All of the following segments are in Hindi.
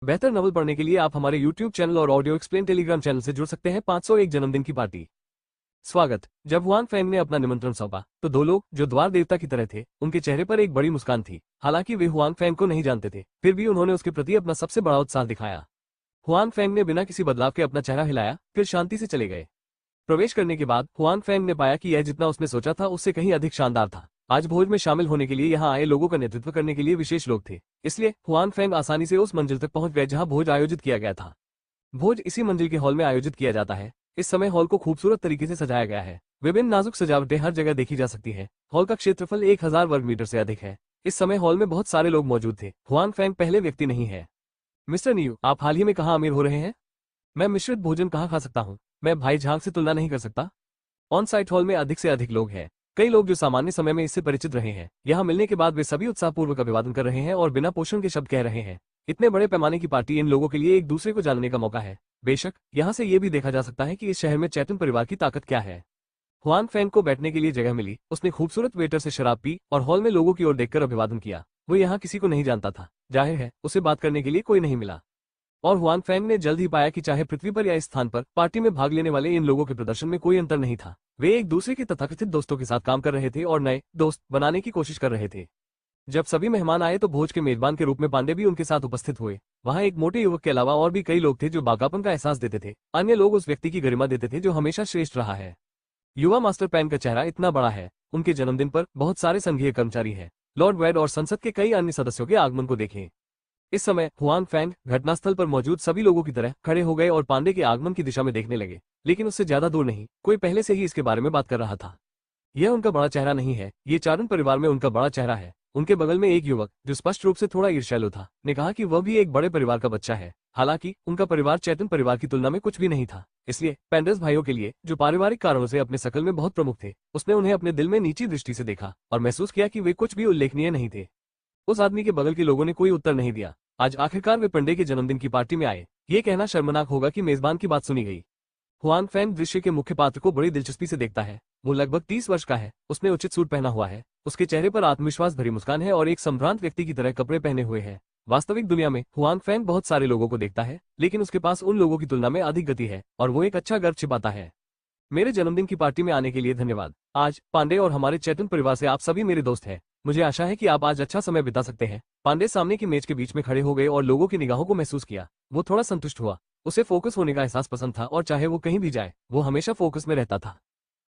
बेहतर नॉवल पढ़ने के लिए आप हमारे यूट्यूब चैनल और ऑडियो एक्सप्लेन टेलीग्राम चैनल से जुड़ सकते हैं। 501 जन्मदिन की पार्टी। स्वागत। जब हुआंग फैंग ने अपना निमंत्रण सौंपा तो दो लोग जो द्वार देवता की तरह थे, उनके चेहरे पर एक बड़ी मुस्कान थी। हालांकि वे हुआंग फैंग को नहीं जानते थे, फिर भी उन्होंने उसके प्रति अपना सबसे बड़ा उत्साह दिखाया। हुआंग फैंग ने बिना किसी बदलाव के अपना चेहरा हिलाया, फिर शांति से चले गए। प्रवेश करने के बाद हुआंग फैंग ने पाया कि यह जितना उसने सोचा था उससे कहीं अधिक शानदार था। आज भोज में शामिल होने के लिए यहाँ आए लोगों का नेतृत्व करने के लिए विशेष लोग थे, इसलिए हुआंग फैंग आसानी से उस मंजिल तक पहुंच गए जहां भोज आयोजित किया गया था। भोज इसी मंजिल के हॉल में आयोजित किया जाता है। इस समय हॉल को खूबसूरत तरीके से सजाया गया है। विभिन्न नाजुक सजावटें हर जगह देखी जा सकती है। हॉल का क्षेत्रफल 1000 वर्ग मीटर से अधिक है। इस समय हॉल में बहुत सारे लोग मौजूद थे। हुआंग फैंग पहले व्यक्ति नहीं है। मिस्टर न्यू, आप हाल ही में कहाँ अमीर हो रहे हैं? मैं मिश्रित भोजन कहाँ खा सकता हूँ? मैं भाई झांग से तुलना नहीं कर सकता। ऑन साइट हॉल में अधिक से अधिक लोग हैं। कई लोग जो सामान्य समय में इससे परिचित रहे हैं, यहाँ मिलने के बाद वे सभी उत्साहपूर्वक अभिवादन कर रहे हैं और बिना पोषण के शब्द कह रहे हैं। इतने बड़े पैमाने की पार्टी इन लोगों के लिए एक दूसरे को जानने का मौका है। बेशक यहाँ से ये भी देखा जा सकता है कि इस शहर में चैतन परिवार की ताकत क्या है। हुआंग फैंग को बैठने के लिए जगह मिली। उसने खूबसूरत वेटर से शराब पी और हॉल में लोगों की ओर देखकर अभिवादन किया। वो यहाँ किसी को नहीं जानता था, जाहिर है उसे बात करने के लिए कोई नहीं मिला। और हुआंग फैंग ने जल्द ही पाया कि चाहे पृथ्वी पर या इस स्थान पर, पार्टी में भाग लेने वाले इन लोगों के प्रदर्शन में कोई अंतर नहीं था। वे एक दूसरे के तथाकथित दोस्तों के साथ काम कर रहे थे और नए दोस्त बनाने की कोशिश कर रहे थे। जब सभी मेहमान आए तो भोज के मेजबान के रूप में पांडे भी उनके साथ उपस्थित हुए। वहां एक मोटे युवक के अलावा और भी कई लोग थे जो बागापन का एहसास देते थे। अन्य लोग उस व्यक्ति की गरिमा देते थे जो हमेशा श्रेष्ठ रहा है। युवा मास्टर पैन का चेहरा इतना बड़ा है। उनके जन्मदिन पर बहुत सारे संघीय कर्मचारी हैं। लॉर्ड वैड और संसद के कई अन्य सदस्यों के आगमन को देखें। इस समय हुआंग फैंग घटनास्थल पर मौजूद सभी लोगों की तरह खड़े हो गए और पांडे के आगमन की दिशा में देखने लगे। लेकिन उससे ज्यादा दूर नहीं, कोई पहले से ही इसके बारे में बात कर रहा था। यह उनका बड़ा चेहरा नहीं है, ये चारण परिवार में उनका बड़ा चेहरा है। उनके बगल में एक युवक जो स्पष्ट रूप से थोड़ा ईर्ष्यालु था, ने कहा कि वह भी एक बड़े परिवार का बच्चा है। हालांकि उनका परिवार चैतन परिवार की तुलना में कुछ भी नहीं था। इसलिए पेंडर्स भाइयों के लिए, जो पारिवारिक कारणों से अपने शकल में बहुत प्रमुख थे, उसने उन्हें अपने दिल में नीची दृष्टि से देखा और महसूस किया कि वे कुछ भी उल्लेखनीय नहीं थे। उस आदमी के बगल के लोगों ने कोई उत्तर नहीं दिया। आज आखिरकार वे पंडे के जन्मदिन की पार्टी में आए। ये कहना शर्मनाक होगा कि मेजबान की बात सुनी गई। हुआंग फैंग दृश्य के मुख्य पात्र को बड़ी दिलचस्पी से देखता है। वो लगभग 30 वर्ष का है। उसने उचित सूट पहना हुआ है। उसके चेहरे पर आत्मविश्वास भरी मुस्कान है और एक संभ्रांत व्यक्ति की तरह कपड़े पहने हुए है। वास्तविक दुनिया में हुआंग फैंग बहुत सारे लोगों को देखता है, लेकिन उसके पास उन लोगों की तुलना में अधिक गति है और वो एक अच्छा गर्व छिपाता है। मेरे जन्मदिन की पार्टी में आने के लिए धन्यवाद। आज पांडे और हमारे चैतन परिवार से आप सभी मेरे दोस्त हैं। मुझे आशा है कि आप आज अच्छा समय बिता सकते हैं। पांडे सामने की मेज के बीच में खड़े हो गए और लोगों की निगाहों को महसूस किया। वो थोड़ा संतुष्ट हुआ। उसे फोकस होने का एहसास पसंद था और चाहे वो कहीं भी जाए, वो हमेशा फोकस में रहता था।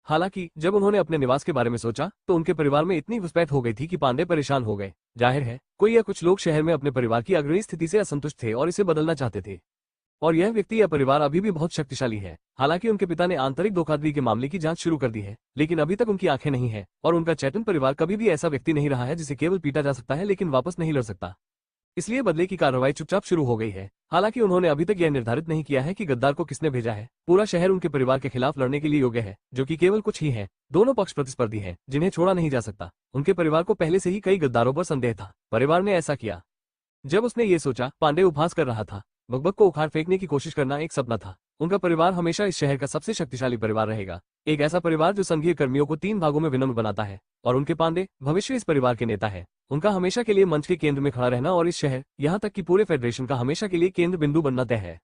हालांकि जब उन्होंने अपने निवास के बारे में सोचा तो उनके परिवार में इतनी घुसपैठ हो गई थी कि पांडे परेशान हो गए। जाहिर है कोई या कुछ लोग शहर में अपने परिवार की अग्रणी स्थिति से असंतुष्ट थे और इसे बदलना चाहते थे। और यह व्यक्ति या परिवार अभी भी बहुत शक्तिशाली है। हालांकि उनके पिता ने आंतरिक धोखाधड़ी के मामले की जांच शुरू कर दी है, लेकिन अभी तक उनकी आंखें नहीं है और उनका चैतन परिवार कभी भी ऐसा व्यक्ति नहीं रहा है जिसे केवल पीटा जा सकता है लेकिन वापस नहीं लड़ सकता। इसलिए बदले की कार्रवाई चुपचाप शुरू हो गई है। हालांकि उन्होंने अभी तक यह निर्धारित नहीं किया है कि गद्दार को किसने भेजा है। पूरा शहर उनके परिवार के खिलाफ लड़ने के लिए योग्य है, जो कि केवल कुछ ही है। दोनों पक्ष प्रतिस्पर्धी हैं, जिन्हें छोड़ा नहीं जा सकता। उनके परिवार को पहले से ही कई गद्दारों पर संदेह था। परिवार ने ऐसा किया। जब उसने ये सोचा, पांडे उपहास कर रहा था। बकबक को उखाड़ फेंकने की कोशिश करना एक सपना था। उनका परिवार हमेशा इस शहर का सबसे शक्तिशाली परिवार रहेगा। एक ऐसा परिवार जो संघीय कर्मियों को 3 भागों में विनम्र बनाता है। और उनके पांडे भविष्य इस परिवार के नेता है। उनका हमेशा के लिए मंच के केंद्र में खड़ा रहना और इस शहर, यहाँ तक कि पूरे फेडरेशन का हमेशा के लिए केंद्र बिंदु बनना तय है।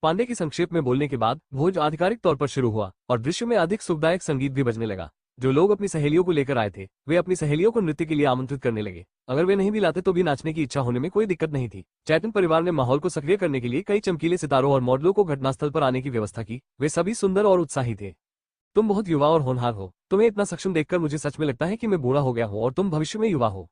पांडे की संक्षेप में बोलने के बाद भोज आधिकारिक तौर पर शुरू हुआ और दृश्य में अधिक सुखदायक संगीत भी बजने लगा। जो लोग अपनी सहेलियों को लेकर आए थे, वे अपनी सहेलियों को नृत्य के लिए आमंत्रित करने लगे। अगर वे नहीं भी लाते तो भी नाचने की इच्छा होने में कोई दिक्कत नहीं थी। चैतन परिवार ने माहौल को सक्रिय करने के लिए कई चमकीले सितारों और मॉडलों को घटनास्थल पर आने की व्यवस्था की। वे सभी सुंदर और उत्साही थे। तुम बहुत युवा और होनहार हो। तुम्हें इतना सक्षम देखकर मुझे सच में लगता है कि मैं बूढ़ा हो गया हूँ और तुम भविष्य में युवा हो।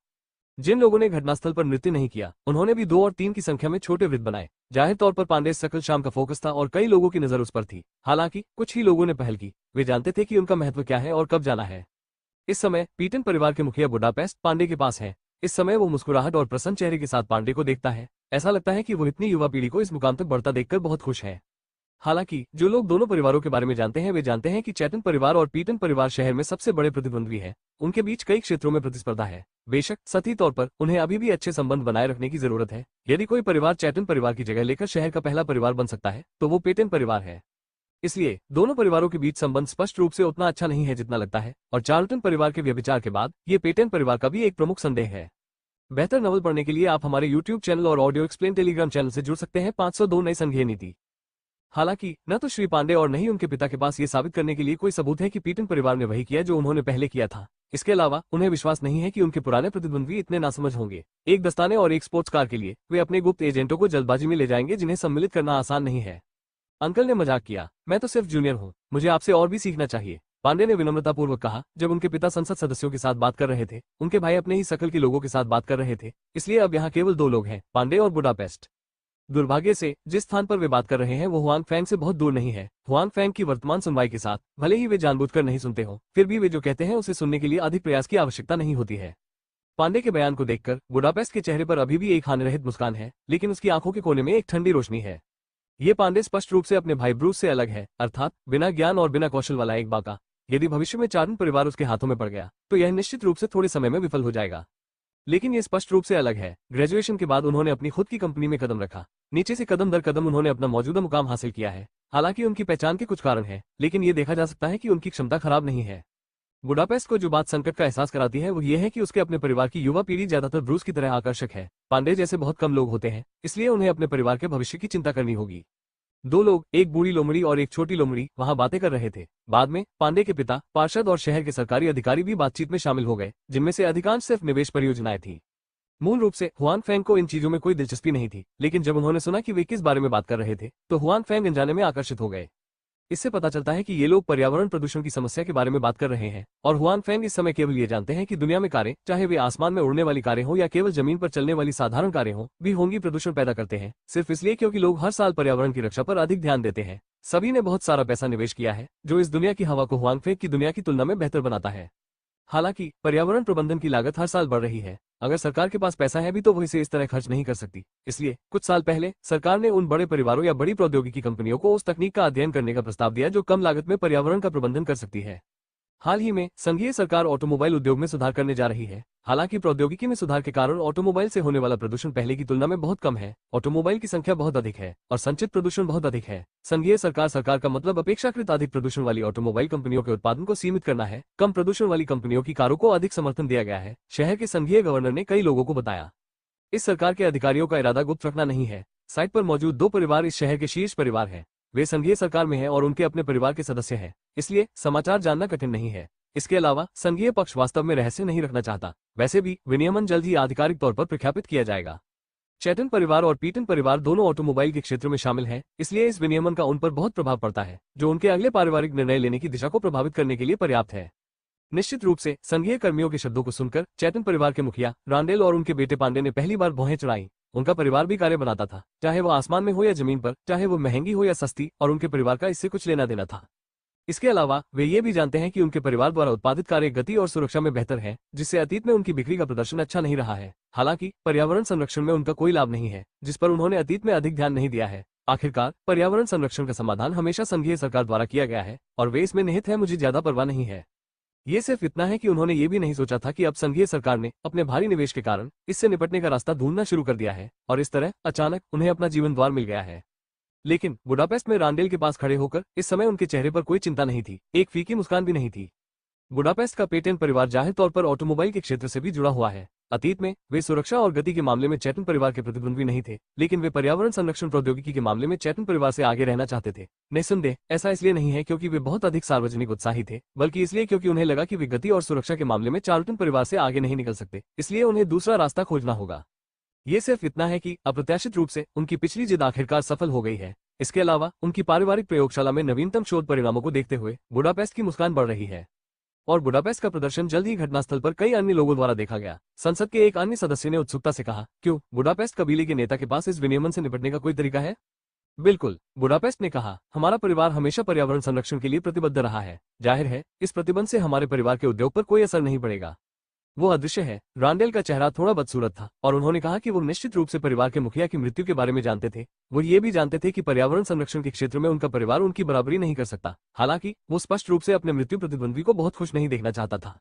जिन लोगों ने घटनास्थल पर नृत्य नहीं किया, उन्होंने भी 2 और 3 की संख्या में छोटे वृत्त बनाए। जाहिर तौर पर पांडे सकल शाम का फोकस था और कई लोगों की नजर उस पर थी। हालांकि कुछ ही लोगों ने पहल की। वे जानते थे कि उनका महत्व क्या है और कब जाना है। इस समय पीटन परिवार के मुखिया बुडापेस्ट पांडे के पास है। इस समय वो मुस्कुराहट और प्रसन्न चेहरे के साथ पांडे को देखता है। ऐसा लगता है कि वो इतनी युवा पीढ़ी को इस मुकाम तक बढ़ता देखकर बहुत खुश है। हालांकि जो लोग दोनों परिवारों के बारे में जानते हैं, वे जानते हैं कि चैतन परिवार और पीटन परिवार शहर में सबसे बड़े प्रतिद्वंद्वी है। उनके बीच कई क्षेत्रों में प्रतिस्पर्धा है। बेशक सतही तौर पर उन्हें अभी भी अच्छे संबंध बनाए रखने की जरूरत है। यदि कोई परिवार चैतन परिवार की जगह लेकर शहर का पहला परिवार बन सकता है, तो वो पेटन परिवार है। इसलिए दोनों परिवारों के बीच संबंध स्पष्ट रूप से उतना अच्छा नहीं है जितना लगता है। और चार्ल्टन परिवार के व्यभिचार के बाद ये पेटन परिवार का भी एक प्रमुख संदेह है। बेहतर नॉवल पढ़ने के लिए आप हमारे YouTube चैनल और ऑडियो एक्सप्लेन टेलीग्राम चैनल से जुड़ सकते हैं। 502 नई संघीय नीति। हालांकि न तो श्री पांडे और न ही उनके पिता के पास ये साबित करने के लिए कोई सबूत है कि पीटन परिवार ने वही किया जो उन्होंने पहले किया था। इसके अलावा उन्हें विश्वास नहीं है कि उनके पुराने प्रतिद्वंद्वी इतने नासमझ होंगे। एक दस्ताने और एक स्पोर्ट्स कार के लिए वे अपने गुप्त एजेंटों को जल्दबाजी में ले जाएंगे जिन्हें सम्मिलित करना आसान नहीं है। अंकल ने मजाक किया, मैं तो सिर्फ जूनियर हूँ, मुझे आपसे और भी सीखना चाहिए, पांडे ने विनम्रतापूर्वक कहा। जब उनके पिता संसद सदस्यों के साथ बात कर रहे थे, उनके भाई अपने ही शकल के लोगों के साथ बात कर रहे थे, इसलिए अब यहाँ केवल दो लोग हैं, पांडे और बुडापेस्ट। दुर्भाग्य से जिस स्थान पर वे बात कर रहे हैं वो हुआन फैंग से बहुत दूर नहीं है। हुआन फैंग की वर्तमान सुनवाई के साथ भले ही वे जानबूझकर नहीं सुनते हो, फिर भी वे जो कहते हैं उसे सुनने के लिए अधिक प्रयास की आवश्यकता नहीं होती है। पांडे के बयान को देखकर बुडापेस्ट के चेहरे पर अभी भी एक हानिरहित मुस्कान है, लेकिन उसकी आंखों के कोने में एक ठंडी रोशनी है। ये पांडे स्पष्ट रूप से अपने भाई ब्रूस से अलग है, अर्थात बिना ज्ञान और बिना कौशल वाला एक बाका। यदि भविष्य में चार्टन परिवार उसके हाथों में पड़ गया तो यह निश्चित रूप से थोड़े समय में विफल हो जाएगा। लेकिन ये स्पष्ट रूप से अलग है। ग्रेजुएशन के बाद उन्होंने अपनी खुद की कंपनी में कदम रखा, नीचे से कदम दर कदम उन्होंने अपना मौजूदा मुकाम हासिल किया है। हालांकि उनकी पहचान के कुछ कारण हैं, लेकिन ये देखा जा सकता है कि उनकी क्षमता खराब नहीं है। बुडापेस्ट को जो बात संकट का एहसास कराती है वो ये है कि उसके अपने परिवार की युवा पीढ़ी ज्यादातर ब्रूस की तरह आकर्षक है। पांडे जैसे बहुत कम लोग होते हैं, इसलिए उन्हें अपने परिवार के भविष्य की चिंता करनी होगी। दो लोग, एक बूढ़ी लोमड़ी और एक छोटी लोमड़ी, वहां बातें कर रहे थे। बाद में पांडे के पिता, पार्षद और शहर के सरकारी अधिकारी भी बातचीत में शामिल हो गए, जिनमें से अधिकांश सिर्फ निवेश परियोजनाएं थी। मूल रूप से हुआन फैंग को इन चीजों में कोई दिलचस्पी नहीं थी, लेकिन जब उन्होंने सुना कि वे किस बारे में बात कर रहे थे तो हुआन फैंग अनजाने में आकर्षित हो गए। इससे पता चलता है कि ये लोग पर्यावरण प्रदूषण की समस्या के बारे में बात कर रहे हैं, और हुआन फैंग इस समय केवल ये जानते हैं कि दुनिया में कारें, चाहे वे आसमान में उड़ने वाली कारें हो या केवल जमीन पर चलने वाली साधारण कारें हो, भी होंगी प्रदूषण पैदा करते हैं, सिर्फ इसलिए क्योंकि लोग हर साल पर्यावरण की रक्षा पर अधिक ध्यान देते हैं। सभी ने बहुत सारा पैसा निवेश किया है, जो इस दुनिया की हवा को हुआन फैंग की दुनिया की तुलना में बेहतर बनाता है। हालांकि पर्यावरण प्रबंधन की लागत हर साल बढ़ रही है। अगर सरकार के पास पैसा है भी तो वो इसे इस तरह खर्च नहीं कर सकती। इसलिए कुछ साल पहले सरकार ने उन बड़े परिवारों या बड़ी प्रौद्योगिकी कंपनियों को उस तकनीक का अध्ययन करने का प्रस्ताव दिया जो कम लागत में पर्यावरण का प्रबंधन कर सकती है। हाल ही में संघीय सरकार ऑटोमोबाइल उद्योग में सुधार करने जा रही है। हालांकि प्रौद्योगिकी में सुधार के कारण ऑटोमोबाइल से होने वाला प्रदूषण पहले की तुलना में बहुत कम है। ऑटोमोबाइल की संख्या बहुत अधिक है और संचित प्रदूषण बहुत अधिक है। संघीय सरकार का मतलब अपेक्षाकृत अधिक प्रदूषण वाली ऑटोमोबाइल कंपनियों के उत्पादन को सीमित करना है। कम प्रदूषण वाली कंपनियों की कारों को अधिक समर्थन दिया गया है, शहर के संघीय गवर्नर ने कई लोगों को बताया। इस सरकार के अधिकारियों का इरादा गुप्त रखना नहीं है। साइट पर मौजूद दो परिवार इस शहर के शीर्ष परिवार हैं। वे संघीय सरकार में हैं और उनके अपने परिवार के सदस्य हैं, इसलिए समाचार जानना कठिन नहीं है। इसके अलावा संघीय पक्ष वास्तव में रहस्य नहीं रखना चाहता। वैसे भी विनियमन जल्द ही आधिकारिक तौर पर प्रख्यापित किया जाएगा। चैटन परिवार और पीटन परिवार दोनों ऑटोमोबाइल के क्षेत्र में शामिल हैं, इसलिए इस विनियमन का उन पर बहुत प्रभाव पड़ता है, जो उनके अगले पारिवारिक निर्णय लेने की दिशा को प्रभावित करने के लिए पर्याप्त है। निश्चित रूप से संघीय कर्मियों के शब्दों को सुनकर चैटन परिवार के मुखिया रांडेल और उनके बेटे पांडे ने पहली बार भौहें चढ़ाई। उनका परिवार भी कार्य बनाता था, चाहे वो आसमान में हो या जमीन पर, चाहे वो महंगी हो या सस्ती, और उनके परिवार का इससे कुछ लेना देना था। इसके अलावा वे ये भी जानते हैं कि उनके परिवार द्वारा उत्पादित कार्य गति और सुरक्षा में बेहतर है, जिससे अतीत में उनकी बिक्री का प्रदर्शन अच्छा नहीं रहा है। हालांकि पर्यावरण संरक्षण में उनका कोई लाभ नहीं है, जिस पर उन्होंने अतीत में अधिक ध्यान नहीं दिया है। आखिरकार पर्यावरण संरक्षण का समाधान हमेशा संघीय सरकार द्वारा किया गया है और वे इसमें निहित है, मुझे ज्यादा परवाह नहीं है। ये सिर्फ इतना है कि उन्होंने ये भी नहीं सोचा था कि अब संघीय सरकार ने अपने भारी निवेश के कारण इससे निपटने का रास्ता ढूंढना शुरू कर दिया है, और इस तरह अचानक उन्हें अपना जीवन द्वार मिल गया है। लेकिन बुडापेस्ट में रांडेल के पास खड़े होकर इस समय उनके चेहरे पर कोई चिंता नहीं थी, एक फीकी मुस्कान भी नहीं थी। बुडापेस्ट का पेटेन परिवार जाहिर तौर पर ऑटोमोबाइल के क्षेत्र से भी जुड़ा हुआ है। अतीत में वे सुरक्षा और गति के मामले में चैटन परिवार के प्रतिद्वंद्वी नहीं थे, लेकिन वे पर्यावरण संरक्षण प्रौद्योगिकी के मामले में चैटन परिवार से आगे रहना चाहते थे। निस्संदेह ऐसा इसलिए नहीं है क्योंकि वे बहुत अधिक सार्वजनिक उत्साही थे, बल्कि इसलिए क्योंकि उन्हें लगा कि वे गति और सुरक्षा के मामले में चार्ल्टन परिवार से आगे नहीं निकल सकते, इसलिए उन्हें दूसरा रास्ता खोजना होगा। ये सिर्फ इतना है कि अप्रत्याशित रूप से उनकी पिछली जिद आखिरकार सफल हो गई है। इसके अलावा उनकी पारिवारिक प्रयोगशाला में नवीनतम शोध परिणामों को देखते हुए बुडापेस्ट की मुस्कान बढ़ रही है, और बुडापेस्ट का प्रदर्शन जल्द ही घटनास्थल पर कई अन्य लोगों द्वारा देखा गया। संसद के एक अन्य सदस्य ने उत्सुकता से कहा, क्यों बुडापेस्ट कबीले के नेता के पास इस विनियमन से निपटने का कोई तरीका है? बिल्कुल, बुडापेस्ट ने कहा, हमारा परिवार हमेशा पर्यावरण संरक्षण के लिए प्रतिबद्ध रहा है। जाहिर है इस प्रतिबंध से हमारे परिवार के उद्योग पर कोई असर नहीं पड़ेगा। वो अदृश्य है। रांडेल का चेहरा थोड़ा बदसूरत था और उन्होंने कहा कि वो निश्चित रूप से परिवार के मुखिया की मृत्यु के बारे में जानते थे। वो ये भी जानते थे कि पर्यावरण संरक्षण के क्षेत्र में उनका परिवार उनकी बराबरी नहीं कर सकता। हालांकि वो स्पष्ट रूप से अपने मृत्यु प्रतिद्वंद्वी को बहुत खुश नहीं देखना चाहता था।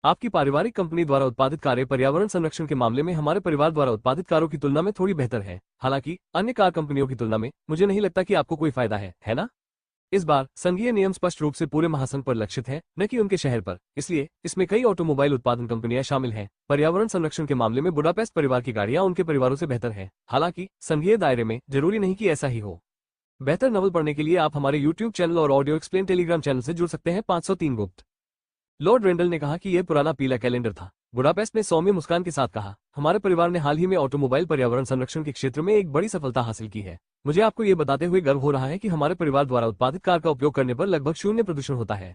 आपकी पारिवारिक कंपनी द्वारा उत्पादित कारें पर्यावरण संरक्षण के मामले में हमारे परिवार द्वारा उत्पादित कारों की तुलना में थोड़ी बेहतर है। हालांकि अन्य कार कंपनियों की तुलना में मुझे नहीं लगता कि आपको कोई फायदा है ना? इस बार संघीय नियम स्पष्ट रूप से पूरे महासंघ पर लक्षित है, न कि उनके शहर पर। इसलिए इसमें कई ऑटोमोबाइल उत्पादन कंपनियां शामिल हैं। पर्यावरण संरक्षण के मामले में बुडापेस्ट परिवार की गाड़ियां उनके परिवारों से बेहतर हैं। हालांकि संघीय दायरे में जरूरी नहीं कि ऐसा ही हो। बेहतर नवल पढ़ने के लिए आप हमारे यूट्यूब चैनल और ऑडियो एक्सप्लेन टेलीग्राम चैनल से जुड़ सकते हैं। 503 गुप्त। लॉर्ड रेंडल ने कहा कि यह पुराना पीला कैलेंडर था। बुडापेस्ट ने सौम्य मुस्कान के साथ कहा, हमारे परिवार ने हाल ही में ऑटोमोबाइल पर्यावरण संरक्षण के क्षेत्र में एक बड़ी सफलता हासिल की है। मुझे आपको ये बताते हुए गर्व हो रहा है कि हमारे परिवार द्वारा उत्पादित कार का उपयोग करने पर लगभग शून्य प्रदूषण होता है।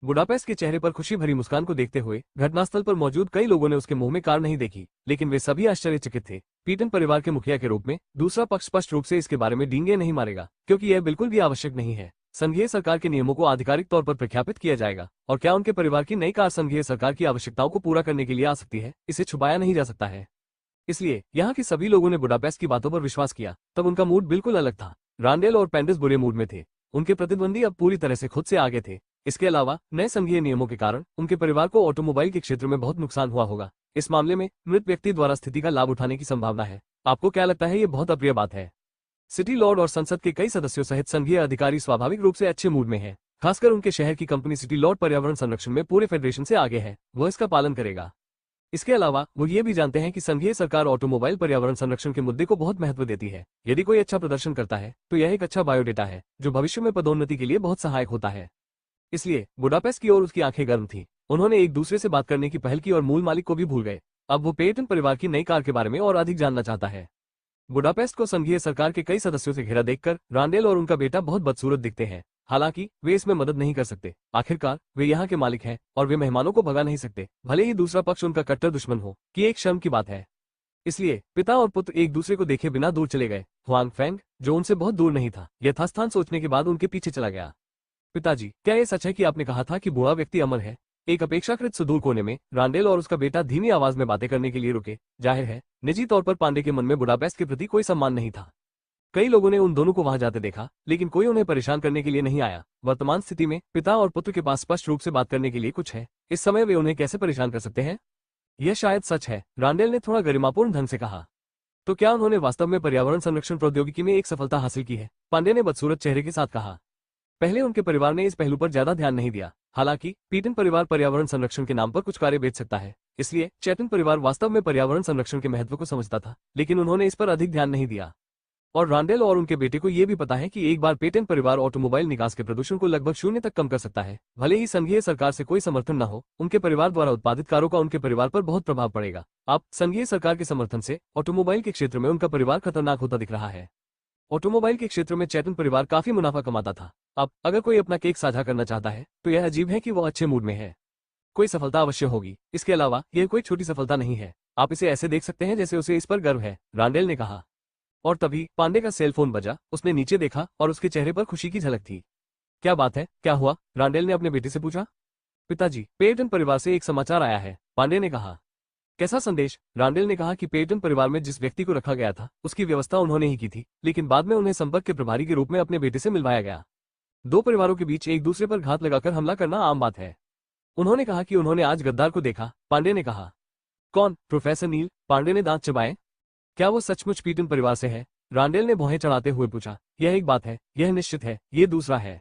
बुडापेस्ट के चेहरे पर खुशी भरी मुस्कान को देखते हुए घटनास्थल पर मौजूद कई लोगों ने उसके मुंह में कार नहीं देखी, लेकिन वे सभी आश्चर्यचकित थे। पीटन परिवार के मुखिया के रूप में दूसरा पक्ष स्पष्ट रूप से इसके बारे में डींगे नहीं मारेगा, क्योंकि यह बिल्कुल भी आवश्यक नहीं है। संघीय सरकार के नियमों को आधिकारिक तौर पर प्रख्यापित किया जाएगा, और क्या उनके परिवार की नई कार संघीय सरकार की आवश्यकताओं को पूरा करने के लिए आ सकती है, इसे छुपाया नहीं जा सकता है। इसलिए यहाँ के सभी लोगों ने बुडापेस्ट की बातों पर विश्वास किया। तब उनका मूड बिल्कुल अलग था। रांडेल और पेंडिस बुरे मूड में थे। उनके प्रतिद्वंदी अब पूरी तरह से खुद से आगे थे। इसके अलावा नए संघीय नियमों के कारण उनके परिवार को ऑटोमोबाइल के क्षेत्र में बहुत नुकसान हुआ होगा। इस मामले में मृत व्यक्ति द्वारा स्थिति का लाभ उठाने की संभावना है। आपको क्या लगता है, ये बहुत अप्रिय बात है? सिटी लॉर्ड और संसद के कई सदस्यों सहित संघीय अधिकारी स्वाभाविक रूप से अच्छे मूड में हैं। खासकर उनके शहर की कंपनी सिटी लॉर्ड पर्यावरण संरक्षण में पूरे फेडरेशन से आगे है। वह इसका पालन करेगा। इसके अलावा वो ये भी जानते हैं कि संघीय सरकार ऑटोमोबाइल पर्यावरण संरक्षण के मुद्दे को बहुत महत्व देती है। यदि कोई अच्छा प्रदर्शन करता है तो यह एक अच्छा बायोडेटा है, जो भविष्य में पदोन्नति के लिए बहुत सहायक होता है। इसलिए बुडापेस्ट की ओर उसकी आंखें गर्म थी। उन्होंने एक दूसरे से बात करने की पहल की और मूल मालिक को भी भूल गए। अब वो पेटन परिवार की नई कार के बारे में और अधिक जानना चाहता है। बुडापेस्ट को संघीय सरकार के कई सदस्यों से घेरा देखकर रांडेल और उनका बेटा बहुत बदसूरत दिखते हैं। हालांकि वे इसमें मदद नहीं कर सकते। आखिरकार वे यहाँ के मालिक हैं और वे मेहमानों को भगा नहीं सकते, भले ही दूसरा पक्ष उनका कट्टर दुश्मन हो, कि एक शर्म की बात है। इसलिए पिता और पुत्र एक दूसरे को देखे बिना दूर चले गए। हुआंग फेंग, जो उनसे बहुत दूर नहीं था, यथास्थान सोचने के बाद उनके पीछे चला गया। पिताजी, क्या यह सच है कि आपने कहा था कि बूढ़ा व्यक्ति अमर है? एक अपेक्षाकृत सुदूर कोने में रांडेल और उसका बेटा धीमी आवाज में बातें करने के लिए रुके। जाहिर है, निजी तौर पर पांडे के मन में बुडापेस्ट के प्रति कोई सम्मान नहीं था। कई लोगों ने उन दोनों को वहां जाते देखा, लेकिन कोई उन्हें परेशान करने के लिए नहीं आया। वर्तमान स्थिति में पिता और पुत्र के पास स्पष्ट रूप से बात करने के लिए कुछ है। इस समय वे उन्हें कैसे परेशान कर सकते हैं? यह शायद सच है, रांडेल ने थोड़ा गरिमापूर्ण ढंग से कहा। तो क्या उन्होंने वास्तव में पर्यावरण संरक्षण प्रौद्योगिकी में एक सफलता हासिल की है? पांडे ने बदसूरत चेहरे के साथ कहा। पहले उनके परिवार ने इस पहलू पर ज्यादा ध्यान नहीं दिया। हालांकि पीटन परिवार पर्यावरण संरक्षण के नाम पर कुछ कारें बेच सकता है, इसलिए चैटन परिवार वास्तव में पर्यावरण संरक्षण के महत्व को समझता था, लेकिन उन्होंने इस पर अधिक ध्यान नहीं दिया। और रांडेल और उनके बेटे को यह भी पता है कि एक बार पेटन परिवार ऑटोमोबाइल निकास के प्रदूषण को लगभग शून्य तक कम कर सकता है। भले ही संघीय सरकार से कोई समर्थन न हो, उनके परिवार द्वारा उत्पादित कारों का उनके परिवार पर बहुत प्रभाव पड़ेगा। अब संघीय सरकार के समर्थन से ऑटोमोबाइल के क्षेत्र में उनका परिवार खतरनाक होता दिख रहा है। ऑटोमोबाइल के क्षेत्र में चैटन परिवार काफी मुनाफा कमाता था। अब अगर कोई अपना केक साझा करना चाहता है तो यह अजीब है कि वो अच्छे मूड में है। कोई सफलता अवश्य होगी। इसके अलावा यह कोई छोटी सफलता नहीं है। आप इसे ऐसे देख सकते हैं जैसे उसे इस पर गर्व है, रांडेल ने कहा। और तभी पांडे का सेल फोन बजा। उसने नीचे देखा और उसके चेहरे पर खुशी की झलक थी। क्या बात है, क्या हुआ? रांडेल ने अपने बेटे से पूछा। पिताजी, पेटन परिवार से एक समाचार आया है, पांडे ने कहा। कैसा संदेश? रांडेल ने कहा कि पेटन परिवार में जिस व्यक्ति को रखा गया था उसकी व्यवस्था उन्होंने ही की थी, लेकिन बाद में उन्हें संपर्क के प्रभारी के रूप में अपने बेटे से मिलवाया गया। दो परिवारों के बीच एक दूसरे पर घात लगाकर हमला करना आम बात है। उन्होंने कहा कि उन्होंने आज गद्दार को देखा, पांडे ने कहा। कौन? प्रोफेसर नील? पांडे ने दांत चबाए। क्या वो सचमुच पीटन परिवार से है? रांडेल ने भौहें चढ़ाते हुए पूछा। यह एक बात है, यह निश्चित है, ये दूसरा है।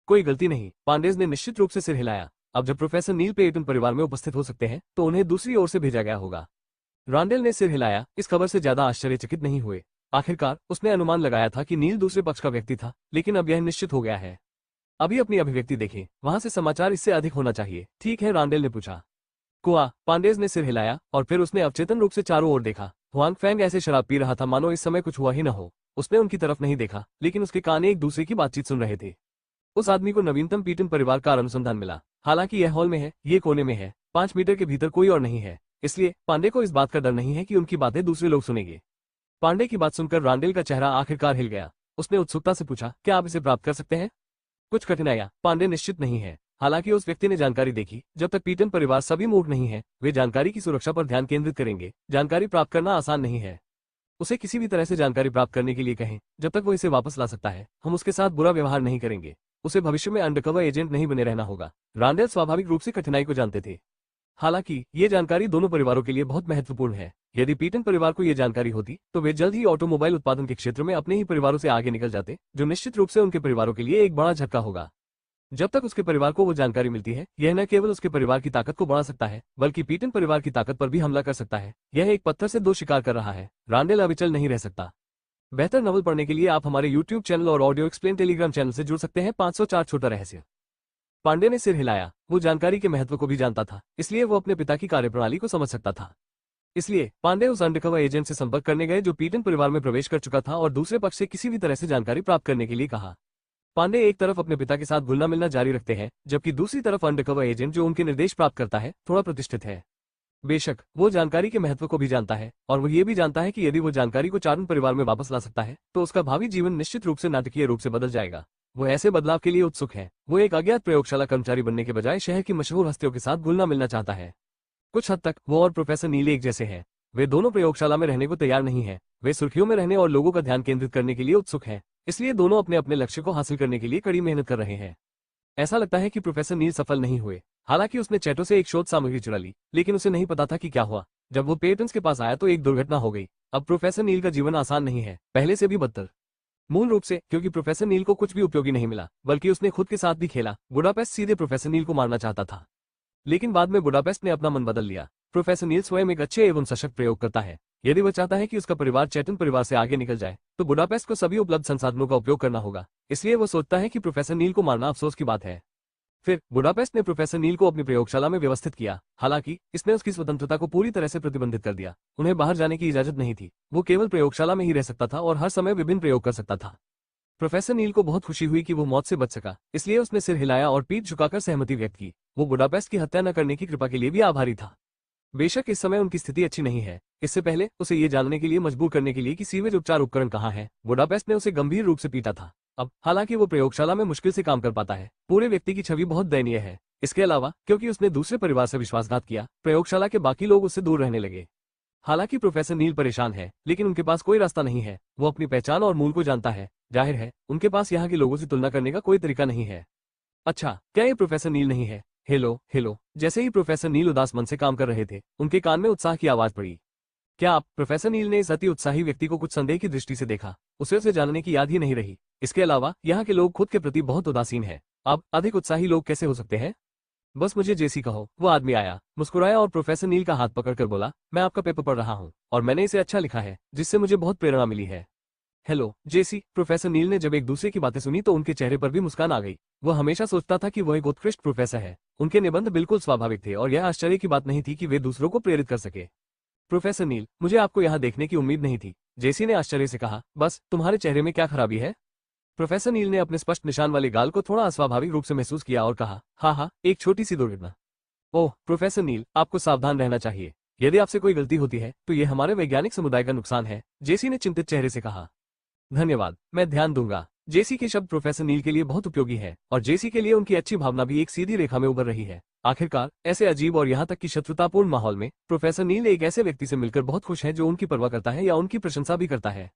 कोई गलती नहीं, पांडेज ने निश्चित रूप से सिर हिलाया। अब जब प्रोफेसर नील पेटन परिवार में उपस्थित हो सकते हैं तो उन्हें दूसरी ओर से भेजा गया होगा। रांडेल ने सिर हिलाया। इस खबर से ज्यादा आश्चर्यचकित नहीं हुए। आखिरकार उसने अनुमान लगाया था कि नील दूसरे पक्ष का व्यक्ति था, लेकिन अब यह निश्चित हो गया है। अभी अपनी अभिव्यक्ति देखें, वहां से समाचार इससे अधिक होना चाहिए। ठीक है, रांडेल ने पूछा। कुआ? पांडेज ने सिर हिलाया और फिर उसने अवचेतन रूप से चारों ओर देखा। हुआंग फेंग ऐसे शराब पी रहा था मानो इस समय कुछ हुआ ही न हो। उसने उनकी तरफ नहीं देखा, लेकिन उसके कान एक दूसरे की बातचीत सुन रहे थे। उस आदमी को नवीनतम पीटन परिवार का अनुसंधान मिला। हालांकि यह हॉल में है, ये कोने में है, 5 मीटर के भीतर कोई और नहीं है, इसलिए पांडे को इस बात का डर नहीं है कि उनकी बातें दूसरे लोग सुनेंगे। पांडे की बात सुनकर रांडेल का चेहरा आखिरकार हिल गया। उसने उत्सुकता से पूछा, क्या आप इसे प्राप्त कर सकते हैं? कुछ कठिनाइयां? पांडे निश्चित नहीं है। हालांकि उस व्यक्ति ने जानकारी देखी। जब तक पीटन परिवार सभी मूर्ख नहीं है, वे जानकारी की सुरक्षा पर ध्यान केंद्रित करेंगे। जानकारी प्राप्त करना आसान नहीं है। उसे किसी भी तरह से जानकारी प्राप्त करने के लिए कहें। जब तक वो इसे वापस ला सकता है, हम उसके साथ बुरा व्यवहार नहीं करेंगे। उसे भविष्य में अंडरकवर एजेंट नहीं बने रहना होगा। रांडेल स्वाभाविक रूप से कठिनाई को जानते थे। हालांकि ये जानकारी दोनों परिवारों के लिए बहुत महत्वपूर्ण है। यदि पीटन परिवार को यह जानकारी होती तो वे जल्द ही ऑटोमोबाइल उत्पादन के क्षेत्र में अपने ही परिवारों से आगे निकल जाते, जो निश्चित रूप से उनके परिवारों के लिए एक बड़ा झटका होगा। जब तक उसके परिवार को वो जानकारी मिलती है, यह न केवल उसके परिवार की ताकत को बढ़ा सकता है, बल्कि पीटन परिवार की ताकत पर भी हमला कर सकता है। यह एक पत्थर से दो शिकार कर रहा है। रांडेल अविचल नहीं रह सकता। बेहतर नॉवल पढ़ने के लिए आप हमारे यूट्यूब चैनल और ऑडियो एक्सप्लेन टेलीग्राम चैनल से जुड़ सकते हैं। 504 छोटा रहस्य। पांडे ने सिर हिलाया। वो जानकारी के महत्व को भी जानता था, इसलिए वो अपने पिता की कार्यप्रणाली को समझ सकता था। इसलिए पांडे उस अंडरकवर एजेंट से संपर्क करने गए जो पीटन परिवार में प्रवेश कर चुका था और दूसरे पक्ष से किसी भी तरह से जानकारी प्राप्त करने के लिए कहा। पांडे एक तरफ अपने पिता के साथ घुलना मिलना जारी रखते हैं, जबकि दूसरी तरफ अंडरकवर एजेंट जो उनके निर्देश प्राप्त करता है थोड़ा प्रतिष्ठित है। बेशक वो जानकारी के महत्व को भी जानता है और वो ये भी जानता है कि यदि वो जानकारी को चारण परिवार में वापस ला सकता है तो उसका भावी जीवन निश्चित रूप से नाटकीय रूप से बदल जाएगा। वो ऐसे बदलाव के लिए उत्सुक है। वो एक अज्ञात प्रयोगशाला कर्मचारी बनने के बजाय शहर की मशहूर हस्तियों के साथ घुलना मिलना चाहता है। कुछ हद तक वो और प्रोफेसर नील एक जैसे हैं। वे दोनों प्रयोगशाला में रहने को तैयार नहीं है। वे सुर्खियों में रहने और लोगों का ध्यान केंद्रित करने के लिए उत्सुक हैं। इसलिए दोनों अपने अपने लक्ष्य को हासिल करने के लिए कड़ी मेहनत कर रहे हैं। ऐसा लगता है कि प्रोफेसर नील सफल नहीं हुए। हालांकि उसने चैटो से एक शोध सामग्री चुरा ली, लेकिन उसे नहीं पता था कि क्या हुआ। जब वो पेटेंट्स के पास आया तो एक दुर्घटना हो गई। अब प्रोफेसर नील का जीवन आसान नहीं है, पहले से भी बदतर। मूल रूप से क्योंकि प्रोफेसर नील को कुछ भी उपयोगी नहीं मिला, बल्कि उसने खुद के साथ भी खेला। बुडापेस्ट सीधे प्रोफेसर नील को मारना चाहता था, लेकिन बाद में बुडापेस्ट ने अपना मन बदल लिया। प्रोफेसर नील स्वयं एक अच्छे एवं सशक्त प्रयोग करता है। यदि वह चाहता है कि उसका परिवार चैटन परिवार से आगे निकल जाए तो बुडापेस्ट को सभी उपलब्ध संसाधनों का उपयोग करना होगा। इसलिए वो सोचता है कि प्रोफेसर नील को मारना अफसोस की बात है। फिर बुडापेस्ट ने प्रोफेसर नील को अपनी प्रयोगशाला में व्यवस्थित किया। हालांकि इसने उसकी स्वतंत्रता को पूरी तरह से प्रतिबंधित कर दिया। उन्हें बाहर जाने की इजाजत नहीं थी। वो केवल प्रयोगशाला में ही रह सकता था और हर समय विभिन्न प्रयोग कर सकता था। प्रोफेसर नील को बहुत खुशी हुई कि वो मौत से बच सका, इसलिए उसने सिर हिलाया और पीठ झुकाकर सहमति व्यक्त की। वो बुडापेस्ट की हत्या न करने की कृपा के लिए भी आभारी था। बेशक इस समय उनकी स्थिति अच्छी नहीं है। इससे पहले उसे ये जानने के लिए मजबूर करने के लिए कि सीवेज उपचार उपकरण कहाँ है, बुडापेस्ट ने उसे गंभीर रूप से पीटा था। अब हालांकि वो प्रयोगशाला में मुश्किल से काम कर पाता है, पूरे व्यक्ति की छवि बहुत दयनीय है। इसके अलावा क्योंकि उसने दूसरे परिवार से विश्वासघात किया, प्रयोगशाला के बाकी लोग उससे दूर रहने लगे। हालांकि प्रोफेसर नील परेशान है, लेकिन उनके पास कोई रास्ता नहीं है। वो अपनी पहचान और मूल को जानता है। जाहिर है उनके पास यहाँ के लोगों से तुलना करने का कोई तरीका नहीं है। अच्छा, क्या ये प्रोफेसर नील नहीं है? Hello hello. जैसे ही प्रोफेसर नील उदास मन से काम कर रहे थे, उनके कान में उत्साह की आवाज पड़ी। क्या आप? प्रोफेसर नील ने इस अति उत्साही व्यक्ति को कुछ संदेह की दृष्टि से देखा। उसे जानने की याद ही नहीं रही। इसके अलावा यहाँ के लोग खुद के प्रति बहुत उदासीन है। अब अधिक उत्साही लोग कैसे हो सकते हैं? बस मुझे जेसी कहो। वो आदमी आया, मुस्कुराया और प्रोफेसर नील का हाथ पकड़कर बोला, मैं आपका पेपर पढ़ रहा हूँ और मैंने इसे अच्छा लिखा है, जिससे मुझे बहुत प्रेरणा मिली है। हेलो जेसी। प्रोफेसर नील ने जब एक दूसरे की बातें सुनी तो उनके चेहरे पर भी मुस्कान आ गई। वह हमेशा सोचता था कि वह एक उत्कृष्ट प्रोफेसर है। उनके निबंध बिल्कुल स्वाभाविक थे और यह आश्चर्य की बात नहीं थी कि वे दूसरों को प्रेरित कर सके। प्रोफेसर नील, मुझे आपको यहाँ देखने की उम्मीद नहीं थी, जेसी ने आश्चर्य से कहा। बस तुम्हारे चेहरे में क्या खराबी है? प्रोफेसर नील ने अपने स्पष्ट निशान वाले गाल को थोड़ा अस्वाभाविक रूप से महसूस किया और कहा, हाँ, एक छोटी सी दुर्घटना। ओह प्रोफेसर नील, आपको सावधान रहना चाहिए। यदि आपसे कोई गलती होती है तो ये हमारे वैज्ञानिक समुदाय का नुकसान है, जेसी ने चिंतित चेहरे से कहा। धन्यवाद, मैं ध्यान दूंगा। जेसी के शब्द प्रोफेसर नील के लिए बहुत उपयोगी है और जेसी के लिए उनकी अच्छी भावना भी एक सीधी रेखा में उभर रही है। आखिरकार ऐसे अजीब और यहाँ तक कि शत्रुतापूर्ण माहौल में प्रोफेसर नील एक ऐसे व्यक्ति से मिलकर बहुत खुश है जो उनकी परवाह करता है या उनकी प्रशंसा भी करता है।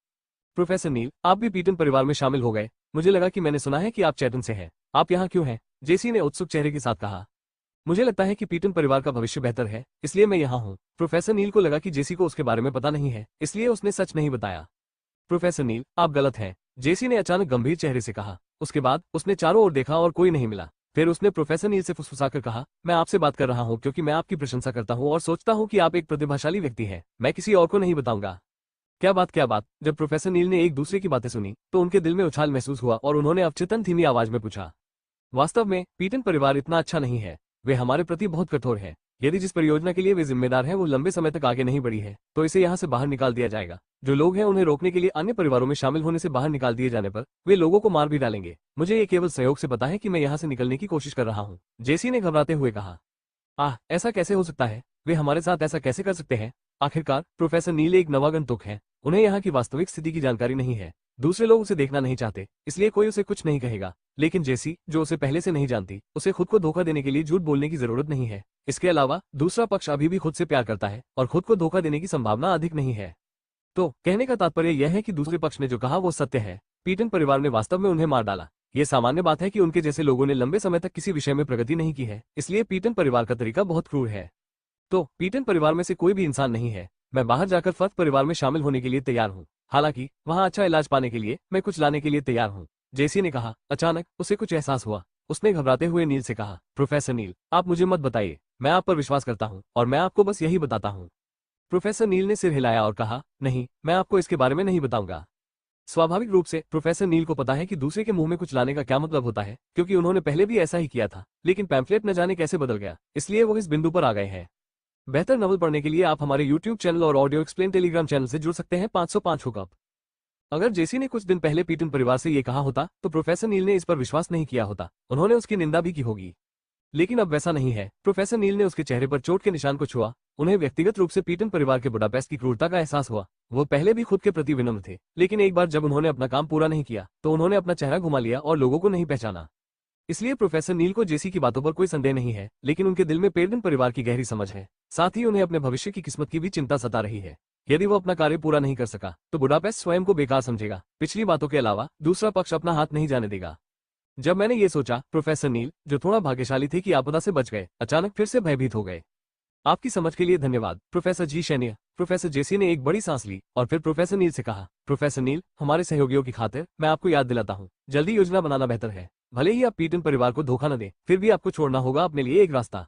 प्रोफेसर नील, आप भी पीटन परिवार में शामिल हो गए। मुझे लगा कि मैंने सुना है कि आप चैटन से हैं। आप यहाँ क्यों हैं? जेसी ने उत्सुक चेहरे के साथ कहा। मुझे लगता है कि पीटन परिवार का भविष्य बेहतर है, इसलिए मैं यहाँ हूँ। प्रोफेसर नील को लगा कि जेसी को उसके बारे में पता नहीं है, इसलिए उसने सच नहीं बताया। प्रोफेसर नील, आप गलत हैं, जेसी ने अचानक गंभीर चेहरे से कहा। उसके बाद उसने चारों ओर देखा और कोई नहीं मिला। फिर उसने प्रोफेसर नील से फुसफुसाकर कहा, मैं आपसे बात कर रहा हूँ क्योंकि मैं आपकी प्रशंसा करता हूँ और सोचता हूँ कि आप एक प्रतिभाशाली व्यक्ति हैं। मैं किसी और को नहीं बताऊंगा। क्या बात? जब प्रोफेसर नील ने एक दूसरे की बातें सुनी तो उनके दिल में उछाल महसूस हुआ और उन्होंने अवचेतन धीमी आवाज में पूछा, वास्तव में पीटन परिवार इतना अच्छा नहीं है। वे हमारे प्रति बहुत कठोर है। यदि जिस परियोजना के लिए वे जिम्मेदार हैं वो लंबे समय तक आगे नहीं बढ़ी है तो इसे यहाँ से बाहर निकाल दिया जाएगा। जो लोग हैं उन्हें रोकने के लिए अन्य परिवारों में शामिल होने से बाहर निकाल दिए जाने पर वे लोगों को मार भी डालेंगे। मुझे ये केवल सहयोग से पता है कि मैं यहाँ से निकलने की कोशिश कर रहा हूँ, जेसी ने घबराते हुए कहा। ऐसा कैसे हो सकता है? वे हमारे साथ ऐसा कैसे कर सकते हैं? आखिरकार प्रोफेसर नील एक नवागंतुक है। उन्हें यहाँ की वास्तविक स्थिति की जानकारी नहीं है। दूसरे लोग उसे देखना नहीं चाहते, इसलिए कोई उसे कुछ नहीं कहेगा। लेकिन जेसी, जो उसे पहले से नहीं जानती, उसे खुद को धोखा देने के लिए झूठ बोलने की जरूरत नहीं है। इसके अलावा दूसरा पक्ष अभी भी खुद से प्यार करता है और खुद को धोखा देने की संभावना अधिक नहीं है। तो कहने का तात्पर्य यह है कि दूसरे पक्ष ने जो कहा वो सत्य है। पीटन परिवार ने वास्तव में उन्हें मार डाला। ये सामान्य बात है कि उनके जैसे लोगों ने लंबे समय तक किसी विषय में प्रगति नहीं की है, इसलिए पीटन परिवार का तरीका बहुत क्रूर है। तो पीटन परिवार में से कोई भी इंसान नहीं है। मैं बाहर जाकर फर्क परिवार में शामिल होने के लिए तैयार हूँ। हालांकि वहाँ अच्छा इलाज पाने के लिए मैं कुछ लाने के लिए तैयार हूँ, जेसी ने कहा। अचानक उसे कुछ एहसास हुआ। उसने घबराते हुए नील से कहा, प्रोफेसर नील, आप मुझे मत बताइए, मैं आप पर विश्वास करता हूँ और मैं आपको बस यही बताता हूँ। प्रोफेसर नील ने सिर हिलाया और कहा, नहीं, मैं आपको इसके बारे में नहीं बताऊंगा। स्वाभाविक रूप से प्रोफेसर नील को पता है कि दूसरे के मुंह में कुछ लाने का क्या मतलब होता है, क्योंकि उन्होंने पहले भी ऐसा ही किया था, लेकिन पैम्फलेट न जाने कैसे बदल गया, इसलिए वो इस बिंदु पर आ गए हैं। बेहतर नॉवल पढ़ने के लिए आप हमारे यूट्यूब चैनल और ऑडियो एक्सप्लेन टेलीग्राम चैनल से जुड़ सकते हैं। 505 हुकअप। अगर जेसी ने कुछ दिन पहले पीटन परिवार से ये कहा होता तो प्रोफेसर नील ने इस पर विश्वास नहीं किया होता, उन्होंने उसकी निंदा भी की होगी। लेकिन अब वैसा नहीं है। प्रोफेसर नील ने उसके चेहरे पर चोट के निशान को छुआ। उन्हें व्यक्तिगत रूप से पीटन परिवार के बुडापेस्ट की क्रूरता का एहसास हुआ। वो पहले भी खुद के प्रति विनम्र थे, लेकिन एक बार जब उन्होंने अपना काम पूरा नहीं किया तो उन्होंने अपना चेहरा घुमा लिया और लोगों को नहीं पहचाना। इसलिए प्रोफेसर नील को जेसी की बातों पर कोई संदेह नहीं है, लेकिन उनके दिल में पेडन परिवार की गहरी समझ है। साथ ही उन्हें अपने भविष्य की किस्मत की भी चिंता सता रही है। यदि वो अपना कार्य पूरा नहीं कर सका तो बुडापेस्ट स्वयं को बेकार समझेगा। पिछली बातों के अलावा दूसरा पक्ष अपना हाथ नहीं जाने देगा। जब मैंने ये सोचा, प्रोफेसर नील, जो थोड़ा भाग्यशाली थे कि आपदा से बच गए, अचानक फिर से भयभीत हो गए। आपकी समझ के लिए धन्यवाद, प्रोफेसर जी शैन्य। प्रोफेसर जेसी ने एक बड़ी सांस ली और फिर प्रोफेसर नील से कहा, प्रोफेसर नील, हमारे सहयोगियों की खातिर मैं आपको याद दिलाता हूँ, जल्दी योजना बनाना बेहतर है। भले ही आप पीटन परिवार को धोखा न दें, फिर भी आपको छोड़ना होगा अपने लिए एक रास्ता।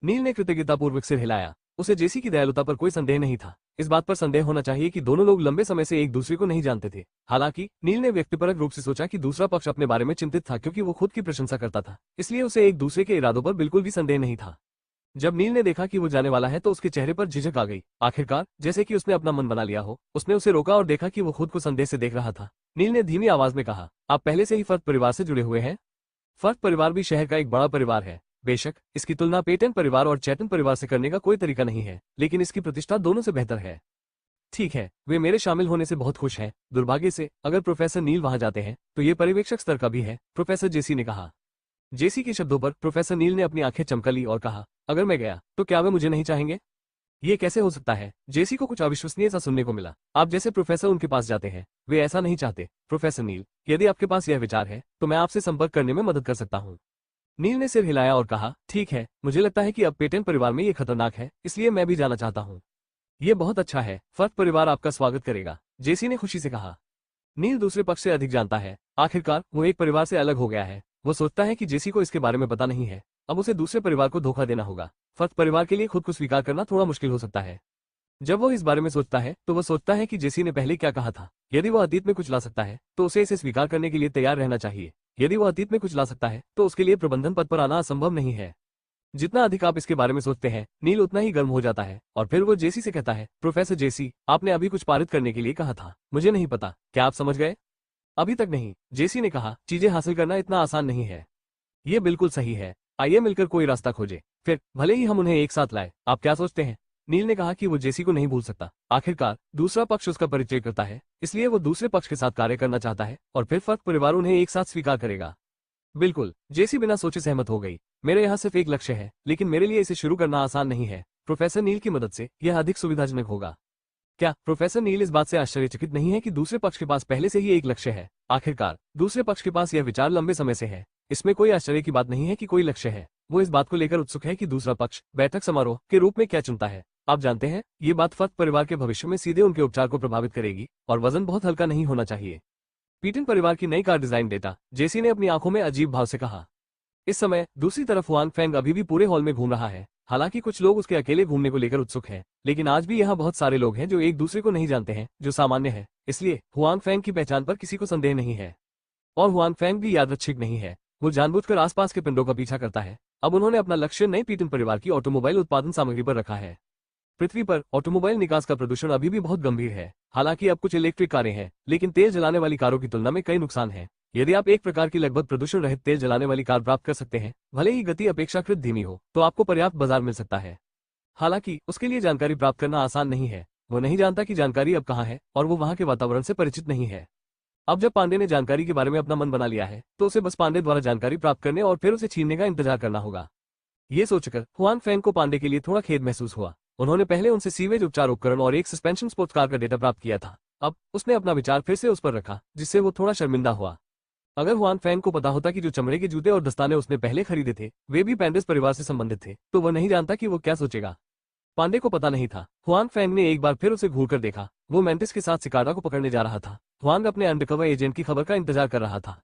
नील ने कृतज्ञतापूर्वक सिर हिलाया। उसे जेसी की दयालुता पर कोई संदेह नहीं था। इस बात पर संदेह होना चाहिए कि दोनों लोग लंबे समय से एक दूसरे को नहीं जानते थे। हालांकि नील ने व्यक्तिपरक रूप से सोचा कि दूसरा पक्ष अपने बारे में चिंतित था, क्योंकि वो खुद की प्रशंसा करता था, इसलिए उसे एक दूसरे के इरादों पर बिल्कुल भी संदेह नहीं था। जब नील ने देखा कि वो जाने वाला है तो उसके चेहरे पर झिझक आ गई। आखिरकार, जैसे कि उसने अपना मन बना लिया हो, उसने उसे रोका और देखा कि वो खुद को संदेह से देख रहा था। नील ने धीमी आवाज में कहा, आप पहले से ही फर्क परिवार से जुड़े हुए हैं? फर्क परिवार भी शहर का एक बड़ा परिवार है। बेशक इसकी तुलना पेटन परिवार और चैटन परिवार से करने का कोई तरीका नहीं है, लेकिन इसकी प्रतिष्ठा दोनों से बेहतर है। ठीक है, वे मेरे शामिल होने से बहुत खुश हैं। दुर्भाग्य से अगर प्रोफेसर नील वहां जाते हैं तो ये पर्यवेक्षक स्तर का भी है, प्रोफेसर जेसी ने कहा। जेसी के शब्दों पर प्रोफेसर नील ने अपनी आंखें चमका ली और कहा, अगर मैं गया तो क्या वे मुझे नहीं चाहेंगे? ये कैसे हो सकता है? जेसी को कुछ अविश्वसनीय सा सुनने को मिला। आप जैसे प्रोफेसर उनके पास जाते हैं, वे ऐसा नहीं चाहते। प्रोफेसर नील, यदि आपके पास यह विचार है तो मैं आपसे संपर्क करने में मदद कर सकता हूँ। नील ने सिर हिलाया और कहा, ठीक है, मुझे लगता है कि अब पेटेन परिवार में ये खतरनाक है, इसलिए मैं भी जाना चाहता हूँ। ये बहुत अच्छा है, फर्क परिवार आपका स्वागत करेगा, जेसी ने खुशी से कहा। नील दूसरे पक्ष से अधिक जानता है। आखिरकार वो एक परिवार से अलग हो गया है। वो सोचता है कि जेसी को इसके बारे में पता नहीं है। अब उसे दूसरे परिवार को धोखा देना होगा। फर्क परिवार के लिए खुद को स्वीकार करना थोड़ा मुश्किल हो सकता है। जब वो इस बारे में सोचता है तो वो सोचता है कि जेसी ने पहले क्या कहा था। यदि वो अतीत में कुछ ला सकता है तो उसे इसे स्वीकार करने के लिए तैयार रहना चाहिए। यदि वो अतीत में कुछ ला सकता है तो उसके लिए प्रबंधन पद पर आना असंभव नहीं है। जितना अधिक आप इसके बारे में सोचते हैं, नील उतना ही गर्म हो जाता है और फिर वो जेसी से कहता है, प्रोफेसर जेसी, आपने अभी कुछ पारित करने के लिए कहा था, मुझे नहीं पता, क्या आप समझ गए? अभी तक नहीं, जेसी ने कहा, चीजें हासिल करना इतना आसान नहीं है। ये बिल्कुल सही है, आइए मिलकर कोई रास्ता खोजे, फिर भले ही हम उन्हें एक साथ लाए। आप क्या सोचते हैं? नील ने कहा कि वो जेसी को नहीं भूल सकता। आखिरकार दूसरा पक्ष उसका परिचय करता है, इसलिए वो दूसरे पक्ष के साथ कार्य करना चाहता है और फिर फर्क परिवार उन्हें एक साथ स्वीकार करेगा। बिल्कुल, जेसी बिना सोचे सहमत हो गई। मेरे यहाँ सिर्फ एक लक्ष्य है, लेकिन मेरे लिए इसे शुरू करना आसान नहीं है। प्रोफेसर नील की मदद से यह अधिक सुविधाजनक होगा। क्या प्रोफेसर नील इस बात से आश्चर्यचकित नहीं है कि दूसरे पक्ष के पास पहले से ही एक लक्ष्य है? आखिरकार दूसरे पक्ष के पास यह विचार लंबे समय से है। इसमें कोई आश्चर्य की बात नहीं है कि कोई लक्ष्य है। वो इस बात को लेकर उत्सुक है कि दूसरा पक्ष बैठक समारोह के रूप में क्या चुनता है। आप जानते हैं, ये बात फर्क परिवार के भविष्य में सीधे उनके उपचार को प्रभावित करेगी और वजन बहुत हल्का नहीं होना चाहिए। पीटन परिवार की नई कार डिजाइन डेटा, जेसी ने अपनी आंखों में अजीब भाव से कहा। इस समय दूसरी तरफ हुआंग फेंग अभी भी पूरे हॉल में घूम रहा है। हालांकि कुछ लोग उसके अकेले घूमने को लेकर उत्सुक हैं, लेकिन आज भी यहाँ बहुत सारे लोग हैं जो एक दूसरे को नहीं जानते हैं, जो सामान्य है। इसलिए हुआंग फेंग की पहचान पर किसी को संदेह नहीं है। और हुआंग फेंग भी यादृच्छिक नहीं है। वो जानबूझकर आसपास के पिंडों का पीछा करता है। अब उन्होंने अपना लक्ष्य नए पीटन परिवार की ऑटोमोबाइल उत्पादन सामग्री पर रखा है। पृथ्वी पर ऑटोमोबाइल निकास का प्रदूषण अभी भी बहुत गंभीर है। हालांकि अब कुछ इलेक्ट्रिक कारें हैं, लेकिन तेल जलाने वाली कारों की तुलना में कई नुकसान हैं। यदि आप एक प्रकार की लगभग प्रदूषण रहित तेल जलाने वाली कार प्राप्त कर सकते हैं, भले ही गति अपेक्षाकृत धीमी हो, तो आपको पर्याप्त बाजार मिल सकता है। हालांकि उसके लिए जानकारी प्राप्त करना आसान नहीं है। वो नहीं जानता कि जानकारी अब कहाँ है और वो वहाँ के वातावरण से परिचित नहीं है। अब जब पांडे ने जानकारी के बारे में अपना मन बना लिया है तो उसे बस पांडे द्वारा जानकारी प्राप्त करने और फिर उसे छीनने का इंतजार करना होगा। ये सोचकर हुआंग फेंग को पांडे के लिए थोड़ा खेद महसूस हुआ। उन्होंने पहले उनसे सीवेज उपचार उपकरण और एक सस्पेंशन स्पोर्ट्स कार का डेटा प्राप्त किया था। अब उसने अपना विचार फिर से उस पर रखा, जिससे वो थोड़ा शर्मिंदा हुआ। अगर हुआंग फेंग को पता होता कि जो चमड़े के जूते और दस्ताने उसने पहले खरीदे थे वे भी पैंडेस परिवार से संबंधित थे, तो वह नहीं जानता कि वो क्या सोचेगा। पांडे को पता नहीं था। हुआंग फैंग ने एक बार फिर उसे घूरकर देखा। वो मेंटिस के साथ सिकारा को पकड़ने जा रहा था। हुआंग अपने अंडरकवर एजेंट की खबर का इंतजार कर रहा था।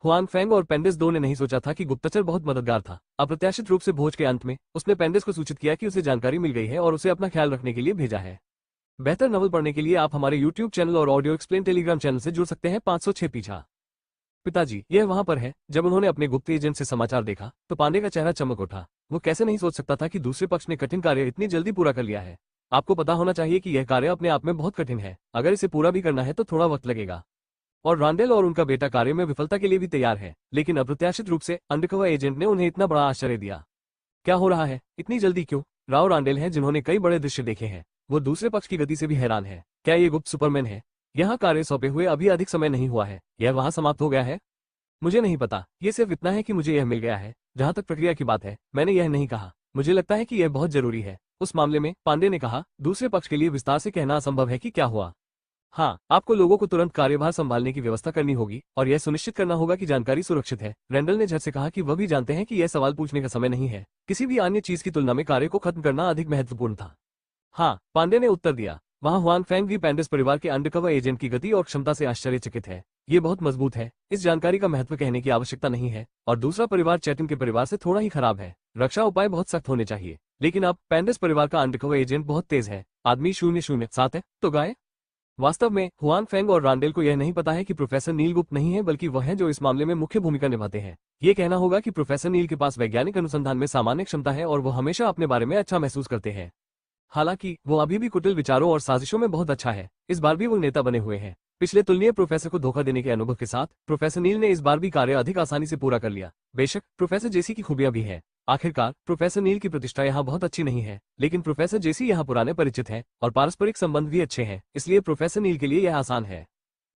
हुआंग फैंग और पेंडिस दो ने नहीं सोचा था कि गुप्तचर बहुत मददगार था। अप्रत्याशित रूप से भोज के अंत में उसने पेंडिस को सूचित किया कि उसे जानकारी मिल गई है और उसे अपना ख्याल रखने के लिए भेजा है। बेहतर नॉवल पढ़ने के लिए आप हमारे YouTube चैनल और ऑडियो एक्सप्लेन टेलीग्राम चैनल से जुड़ सकते हैं। 506 पीछा। पिताजी, यह वहां पर है। जब उन्होंने अपने गुप्त एजेंट से समाचार देखा तो पांडे का चेहरा चमक उठा। वो कैसे नहीं सोच सकता था कि दूसरे पक्ष ने कठिन कार्य इतनी जल्दी पूरा कर लिया है। आपको पता होना चाहिए कि यह कार्य अपने आप में बहुत कठिन है। अगर इसे पूरा भी करना है तो थोड़ा वक्त लगेगा। और रांडेल और उनका बेटा कार्य में विफलता के लिए भी तैयार है, लेकिन अप्रत्याशित रूप से अंडरकवर एजेंट ने उन्हें इतना बड़ा आश्चर्य दिया। क्या हो रहा है? इतनी जल्दी क्यों? राव रांडेल हैं जिन्होंने कई बड़े दृश्य देखे हैं। वो दूसरे पक्ष की गति से भी हैरान है। क्या ये गुप्त सुपरमैन है? यहाँ कार्य सौंपे हुए अभी अधिक समय नहीं हुआ है। यह वहां समाप्त हो गया है? मुझे नहीं पता। ये सिर्फ इतना है कि मुझे यह मिल गया है। जहां तक प्रक्रिया की बात है, मैंने यह नहीं कहा। मुझे लगता है कि यह बहुत जरूरी है। उस मामले में, पांडे ने कहा, दूसरे पक्ष के लिए विस्तार से कहना असंभव है कि क्या हुआ। हाँ, आपको लोगों को तुरंत कार्यभार संभालने की व्यवस्था करनी होगी और यह सुनिश्चित करना होगा कि जानकारी सुरक्षित है। रैंडल ने झट से कहा कि वह भी जानते हैं कि यह सवाल पूछने का समय नहीं है। किसी भी अन्य चीज की तुलना में कार्य को खत्म करना अधिक महत्वपूर्ण था। हाँ, पांडे ने उत्तर दिया। वहां हुआंग फैंग भी पेंडिस परिवार के अंडरकवर एजेंट की गति और क्षमता से आश्चर्यचकित है। ये बहुत मजबूत है। इस जानकारी का महत्व कहने की आवश्यकता नहीं है। और दूसरा परिवार चैटिन के परिवार से थोड़ा ही खराब है। रक्षा उपाय बहुत सख्त होने चाहिए। लेकिन अब पेंडिस परिवार का अंडरकवर एजेंट बहुत तेज है। आदमी 007 है तो गाय। वास्तव में हुआंग फैंग और रांडेल को यह नहीं पता है कि प्रोफेसर नील गुप्त नहीं है, बल्कि वह हैं जो इस मामले में मुख्य भूमिका निभाते हैं। ये कहना होगा कि प्रोफेसर नील के पास वैज्ञानिक अनुसंधान में सामान्य क्षमता है और वो हमेशा अपने बारे में अच्छा महसूस करते हैं। हालांकि वो अभी भी कुटिल विचारों और साजिशों में बहुत अच्छा है। इस बार भी वो नेता बने हुए हैं। पिछले तुलनीय प्रोफेसर को धोखा देने के अनुभव के साथ प्रोफेसर नील ने इस बार भी कार्य अधिक आसानी से पूरा कर लिया। बेशक प्रोफेसर जेसी की खूबियां भी हैं। आखिरकार प्रोफेसर नील की प्रतिष्ठा यहाँ बहुत अच्छी नहीं है, लेकिन प्रोफेसर जेसी यहाँ पुराने परिचित हैं और पारस्परिक संबंध भी अच्छे हैं, इसलिए प्रोफेसर नील के लिए यह आसान है।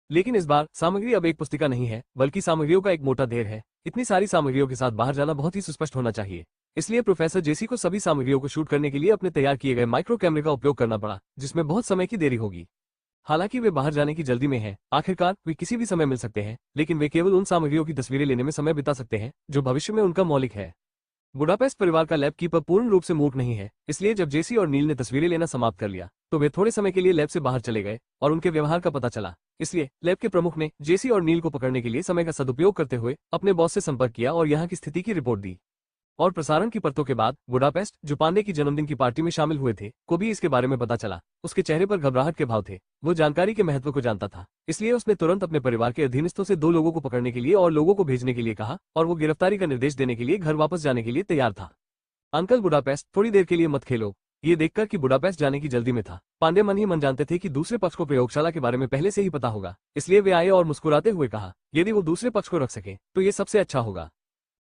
लेकिन इस बार सामग्री अब एक पुस्तिका नहीं है, बल्कि सामग्रियों का एक मोटा ढेर है। इतनी सारी सामग्रियों के साथ बाहर जाना बहुत ही सुस्पष्ट होना चाहिए। इसलिए प्रोफेसर जेसी को सभी सामग्रियों को शूट करने के लिए अपने तैयार किए गए माइक्रो कैमरे का उपयोग करना पड़ा, जिसमें बहुत समय की देरी होगी। हालांकि वे बाहर जाने की जल्दी में हैं। आखिरकार वे किसी भी समय मिल सकते हैं, लेकिन वे केवल उन सामग्रियों की तस्वीरें लेने में समय बिता सकते हैं जो भविष्य में उनका मौलिक है। बुडापेस्ट परिवार का लैब कीपर पूर्ण रूप से मूर्ख नहीं है, इसलिए जब जेसी और नील ने तस्वीरें लेना समाप्त कर लिया तो वे थोड़े समय के लिए लैब से बाहर चले गए और उनके व्यवहार का पता चला। इसलिए लैब के प्रमुख ने जेसी और नील को पकड़ने के लिए समय का सदुपयोग करते हुए अपने बॉस से संपर्क किया और यहाँ की स्थिति की रिपोर्ट दी। और प्रसारण की परतों के बाद बुडापेस्ट, जो पांडे की जन्मदिन की पार्टी में शामिल हुए थे, को भी इसके बारे में पता चला। उसके चेहरे पर घबराहट के भाव थे। वो जानकारी के महत्व को जानता था, इसलिए उसने तुरंत अपने परिवार के अधीनस्थों से 2 लोगों को पकड़ने के लिए और लोगों को भेजने के लिए कहा और वो गिरफ्तारी का निर्देश देने के लिए घर वापस जाने के लिए तैयार था। अंकल बुडापेस्ट, थोड़ी देर के लिए मत खेलो। ये देखकर कि बुडापेस्ट जाने की जल्दी में था, पांडे मन ही मन जानते थे कि दूसरे पक्ष को प्रयोगशाला के बारे में पहले से ही पता होगा। इसलिए वे आए और मुस्कुराते हुए कहा, यदि वो दूसरे पक्ष को रख सके तो ये सबसे अच्छा होगा।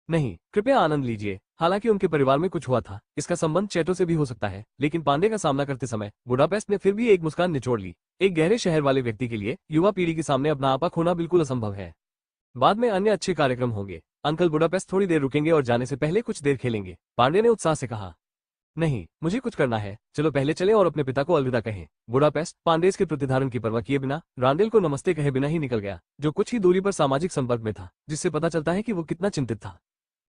नहीं, कृपया आनंद लीजिए। हालांकि उनके परिवार में कुछ हुआ था, इसका संबंध चैटों से भी हो सकता है, लेकिन पांडे का सामना करते समय बुडापेस्ट ने फिर भी एक मुस्कान निचोड़ ली। एक गहरे शहर वाले व्यक्ति के लिए युवा पीढ़ी के सामने अपना आपा खोना बिल्कुल असंभव है। बाद में अन्य अच्छे कार्यक्रम होंगे। अंकल बुडापेस्ट थोड़ी देर रुकेंगे और जाने से पहले कुछ देर खेलेंगे, पांडे ने उत्साह से कहा। नहीं, मुझे कुछ करना है। चलो पहले चलें और अपने पिता को अलविदा कहें। बुडापेस्ट, पांडे के प्रतिधारण की परवाह किए बिना रांडेल को नमस्ते कहे बिना ही निकल गया, जो कुछ ही दूरी पर सामाजिक संपर्क में था, जिससे पता चलता है कि वो कितना चिंतित था।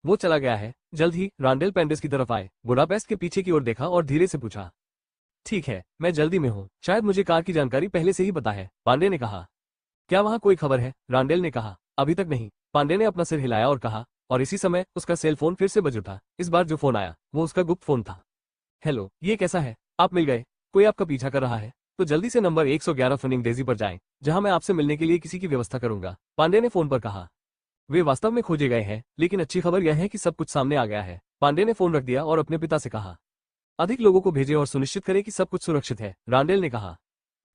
वो चला गया है। जल्द ही रांडेल पेंडिस की तरफ आए, बुडापेस्ट के पीछे की ओर देखा और धीरे से पूछा, ठीक है, मैं जल्दी में हूँ। शायद मुझे कार की जानकारी पहले से ही पता है, पांडे ने कहा। क्या वहाँ कोई खबर है? रांडेल ने कहा। अभी तक नहीं, पांडे ने अपना सिर हिलाया और कहा, और इसी समय उसका सेल फोन फिर से बज उठा। इस बार जो फोन आया वो उसका गुप्त फोन था। हेलो, ये कैसा है? आप मिल गए? कोई आपका पीछा कर रहा है? तो जल्दी से नंबर 111 फनिंग डेजी पर जाएं, जहां मैं आपसे मिलने के लिए किसी की व्यवस्था करूंगा, पांडे ने फोन पर कहा। वे वास्तव में खोजे गए हैं, लेकिन अच्छी खबर यह है कि सब कुछ सामने आ गया है। पांडे ने फोन रख दिया और अपने पिता से कहा, अधिक लोगों को भेजें और सुनिश्चित करें कि सब कुछ सुरक्षित है, रांडेल ने कहा।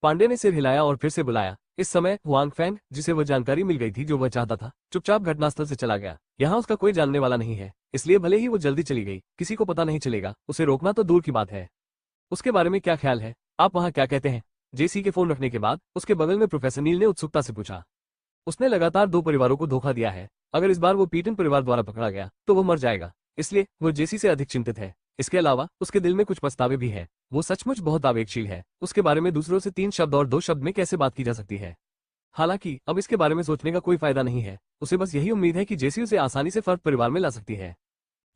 पांडे ने सिर हिलाया और फिर से बुलाया। इस समय हुआंग फैंग, जिसे वह जानकारी मिल गई थी जो वह चाहता था, चुपचाप घटनास्थल से चला गया। यहाँ उसका कोई जानने वाला नहीं है, इसलिए भले ही वो जल्दी चली गई, किसी को पता नहीं चलेगा। उसे रोकना तो दूर की बात है। उसके बारे में क्या ख्याल है? आप वहाँ क्या कहते हैं? जेसी के फोन रखने के बाद उसके बगल में प्रोफेसर नील ने उत्सुकता से पूछा। उसने लगातार 2 परिवारों को धोखा दिया है। अगर इस बार वो पीटन परिवार द्वारा पकड़ा गया तो वो मर जाएगा, इसलिए वो जेसी से अधिक चिंतित है। इसके अलावा उसके दिल में कुछ पछतावे भी है। वो सचमुच बहुत आवेगशील है। उसके बारे में दूसरों से 3 शब्द और 2 शब्द में कैसे बात की जा सकती है? हालांकि अब इसके बारे में सोचने का कोई फायदा नहीं है। उसे बस यही उम्मीद है कि जेसी उसे आसानी से फर्क परिवार में ला सकती है।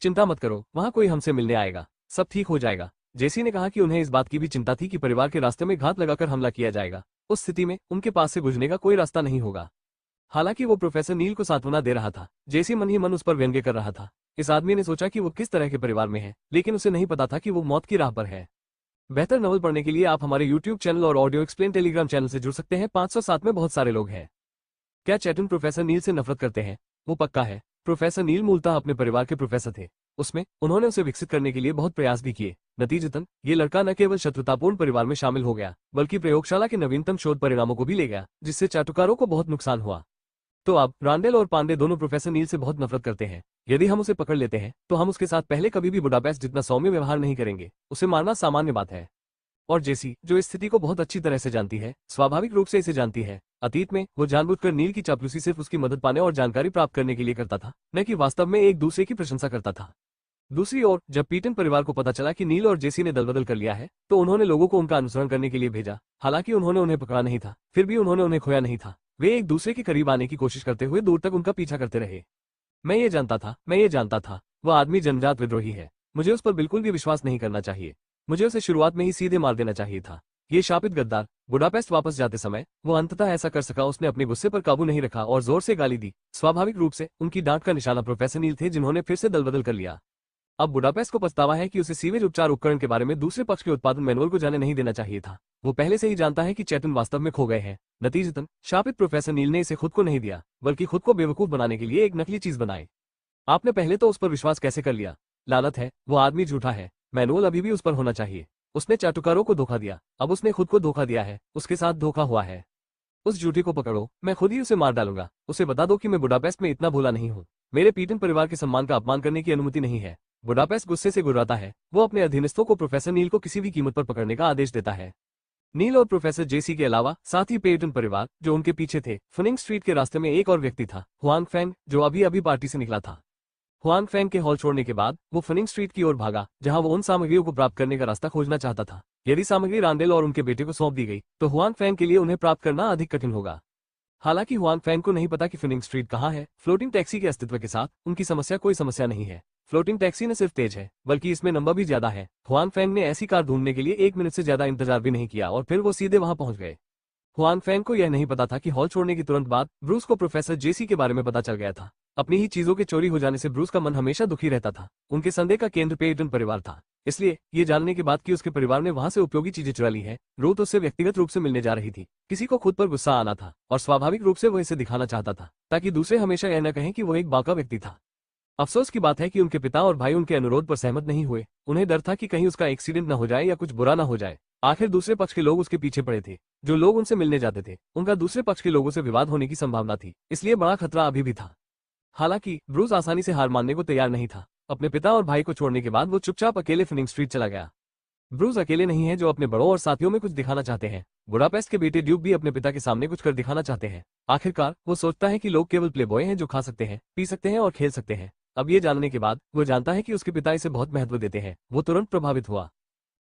चिंता मत करो, वहां कोई हमसे मिलने आएगा, सब ठीक हो जाएगा। जेसी ने कहा कि उन्हें इस बात की भी चिंता थी कि परिवार के रास्ते में घात लगाकर हमला किया जाएगा। उस स्थिति में उनके पास से गुजरने का कोई रास्ता नहीं होगा। हालांकि वो प्रोफेसर नील को सांत्वना दे रहा था, जेसी मन ही मन उस पर व्यंग्य कर रहा था। इस आदमी ने सोचा कि वो किस तरह के परिवार में है, लेकिन उसे नहीं पता था कि वो मौत की राह पर है। बेहतर नॉवल पढ़ने के लिए आप हमारे यूट्यूब चैनल और ऑडियो एक्सप्लेन टेलीग्राम चैनल से जुड़ सकते हैं। 507 में बहुत सारे लोग हैं। क्या चैटन प्रोफेसर नील से नफरत करते हैं? वो पक्का है। प्रोफेसर नील मूलतः अपने परिवार के प्रोफेसर थे। उसमें उन्होंने उसे विकसित करने के लिए बहुत प्रयास भी किए। नतीजतन ये लड़का न केवल शत्रुतापूर्ण परिवार में शामिल हो गया, बल्कि प्रयोगशाला के नवीनतम शोध परिणामों को भी ले गया, जिससे चाटुकारों को बहुत नुकसान हुआ। तो अब रांडेल और पांडे दोनों प्रोफेसर नील से बहुत नफरत करते हैं। यदि हम उसे पकड़ लेते हैं तो हम उसके साथ पहले कभी भी बुडापेस्ट जितना सौम्य व्यवहार नहीं करेंगे। उसे मारना सामान्य बात है। और जेसी, जो इस स्थिति को बहुत अच्छी तरह से जानती है, स्वाभाविक रूप से इसे जानती है। अतीत में वो जानबूझकर नील की चापलूसी सिर्फ उसकी मदद पाने और जानकारी प्राप्त करने के लिए करता था, न कि वास्तव में एक दूसरे की प्रशंसा करता था। दूसरी ओर जब पीटन परिवार को पता चला कि नील और जेसी ने दलबदल कर लिया है, तो उन्होंने लोगों को उनका अनुसरण करने के लिए भेजा। हालांकि उन्होंने उन्हें पकड़ा नहीं था, फिर भी उन्होंने उन्हें खोया नहीं था। वे एक दूसरे के करीब आने की कोशिश करते हुए दूर तक उनका पीछा करते रहे। मैं ये जानता था वह आदमी जन्मजात विद्रोही है। मुझे उस पर बिल्कुल भी विश्वास नहीं करना चाहिए। मुझे उसे शुरुआत में ही सीधे मार देना चाहिए था। ये शापित गद्दार। बुडापेस्ट वापस जाते समय वो अंततः ऐसा कर सका। उसने अपने गुस्से पर काबू नहीं रखा और जोर से गाली दी। स्वाभाविक रूप से उनकी डांट का निशाना प्रोफेसर नील थे, जिन्होंने फिर से दलबदल कर लिया। अब बुडापेस्ट को पछतावा है कि उसे सीवेज उपचार उपकरण के बारे में दूसरे पक्ष के उत्पादन मैनुअल को जाने नहीं देना चाहिए था। वो पहले से ही जानता है कि चैटन वास्तव में खो गए हैं। नतीजतन शापित प्रोफेसर नील ने इसे खुद को नहीं दिया, बल्कि खुद को बेवकूफ बनाने के लिए एक नकली चीज बनाई। आपने पहले तो उस पर विश्वास कैसे कर लिया? लानत है, वो आदमी झूठा है। मैनुअल अभी भी उस पर होना चाहिए। उसने चाटुकारों को धोखा दिया, अब उसने खुद को धोखा दिया है। उसके साथ धोखा हुआ है। उस झूठी को पकड़ो, मैं खुद ही उसे मार डालूंगा। उसे बता दो कि मैं बुडापेस्ट में इतना भोला नहीं हूँ। मेरे पीटन परिवार के सम्मान का अपमान करने की अनुमति नहीं है। बुडापेस्ट गुस्से से गुर्राता है। वो अपने अधीनस्थों को प्रोफेसर नील को किसी भी कीमत पर पकड़ने का आदेश देता है। नील और प्रोफेसर जेसी के अलावा साथ ही पेटन परिवार जो उनके पीछे थे। फनिंग स्ट्रीट के रास्ते में एक और व्यक्ति था, हुआंग फेंग, जो अभी अभी पार्टी से निकला था। हुआंग फेंग के हॉल छोड़ने के बाद वो फनिंग स्ट्रीट की ओर भागा, जहां वो उन सामग्रियों को प्राप्त करने का रास्ता खोजना चाहता था। यदि सामग्री रांडेल और उनके बेटे को सौंप दी गई तो हुआंग फेंग के लिए उन्हें प्राप्त करना अधिक कठिन होगा। हालांकि हुआंग फेंग को नहीं पता कि फनिंग स्ट्रीट कहाँ है। फ्लोटिंग टैक्सी के अस्तित्व के साथ उनकी समस्या कोई समस्या नहीं है। फ्लोटिंग टैक्सी न सिर्फ तेज है, बल्कि इसमें नंबर भी ज्यादा है। हुआंग फेंग ने ऐसी कार ढूंढने के लिए 1 मिनट से ज्यादा इंतजार भी नहीं किया और फिर वो सीधे वहां पहुंच गए। हुआंग फेंग को यह नहीं पता था कि हॉल छोड़ने के तुरंत बाद ब्रूस को प्रोफेसर जेसी के बारे में पता चल गया था। अपनी ही चीजों के चोरी हो जाने से ब्रूस का मन हमेशा दुखी रहता था। उनके संदेह का केंद्र पेटन परिवार था। इसलिए ये जानने के बाद कि उसके परिवार ने वहां से उपयोगी चीजें चुरा ली है, रूथ उससे व्यक्तिगत रूप से मिलने जा रही थी। किसी को खुद पर गुस्सा आना था और स्वाभाविक रूप से वो इसे दिखाना चाहता था, ताकि दूसरे हमेशा यह न कहें कि वो एक बाका व्यक्ति था। अफसोस की बात है कि उनके पिता और भाई उनके अनुरोध पर सहमत नहीं हुए। उन्हें डर था कि कहीं उसका एक्सीडेंट न हो जाए या कुछ बुरा न हो जाए। आखिर दूसरे पक्ष के लोग उसके पीछे पड़े थे। जो लोग उनसे मिलने जाते थे, उनका दूसरे पक्ष के लोगों से विवाद होने की संभावना थी, इसलिए बड़ा खतरा अभी भी था। हालांकि ब्रूस आसानी से हार मानने को तैयार नहीं था। अपने पिता और भाई को छोड़ने के बाद वो चुपचाप अकेले फनिंग स्ट्रीट चला गया। ब्रूस अकेले नहीं है जो अपने बड़ों और साथियों में कुछ दिखाना चाहते हैं। बुडापेस्ट के बेटे ड्यूक भी अपने पिता के सामने कुछ कर दिखाना चाहते हैं। आखिरकार वो सोचता है कि लोग केवल प्लेबॉय हैं जो खा सकते हैं, पी सकते हैं और खेल सकते हैं। अब ये जानने के बाद वो जानता है कि उसके पिता इसे बहुत महत्व देते हैं। वो तुरंत प्रभावित हुआ।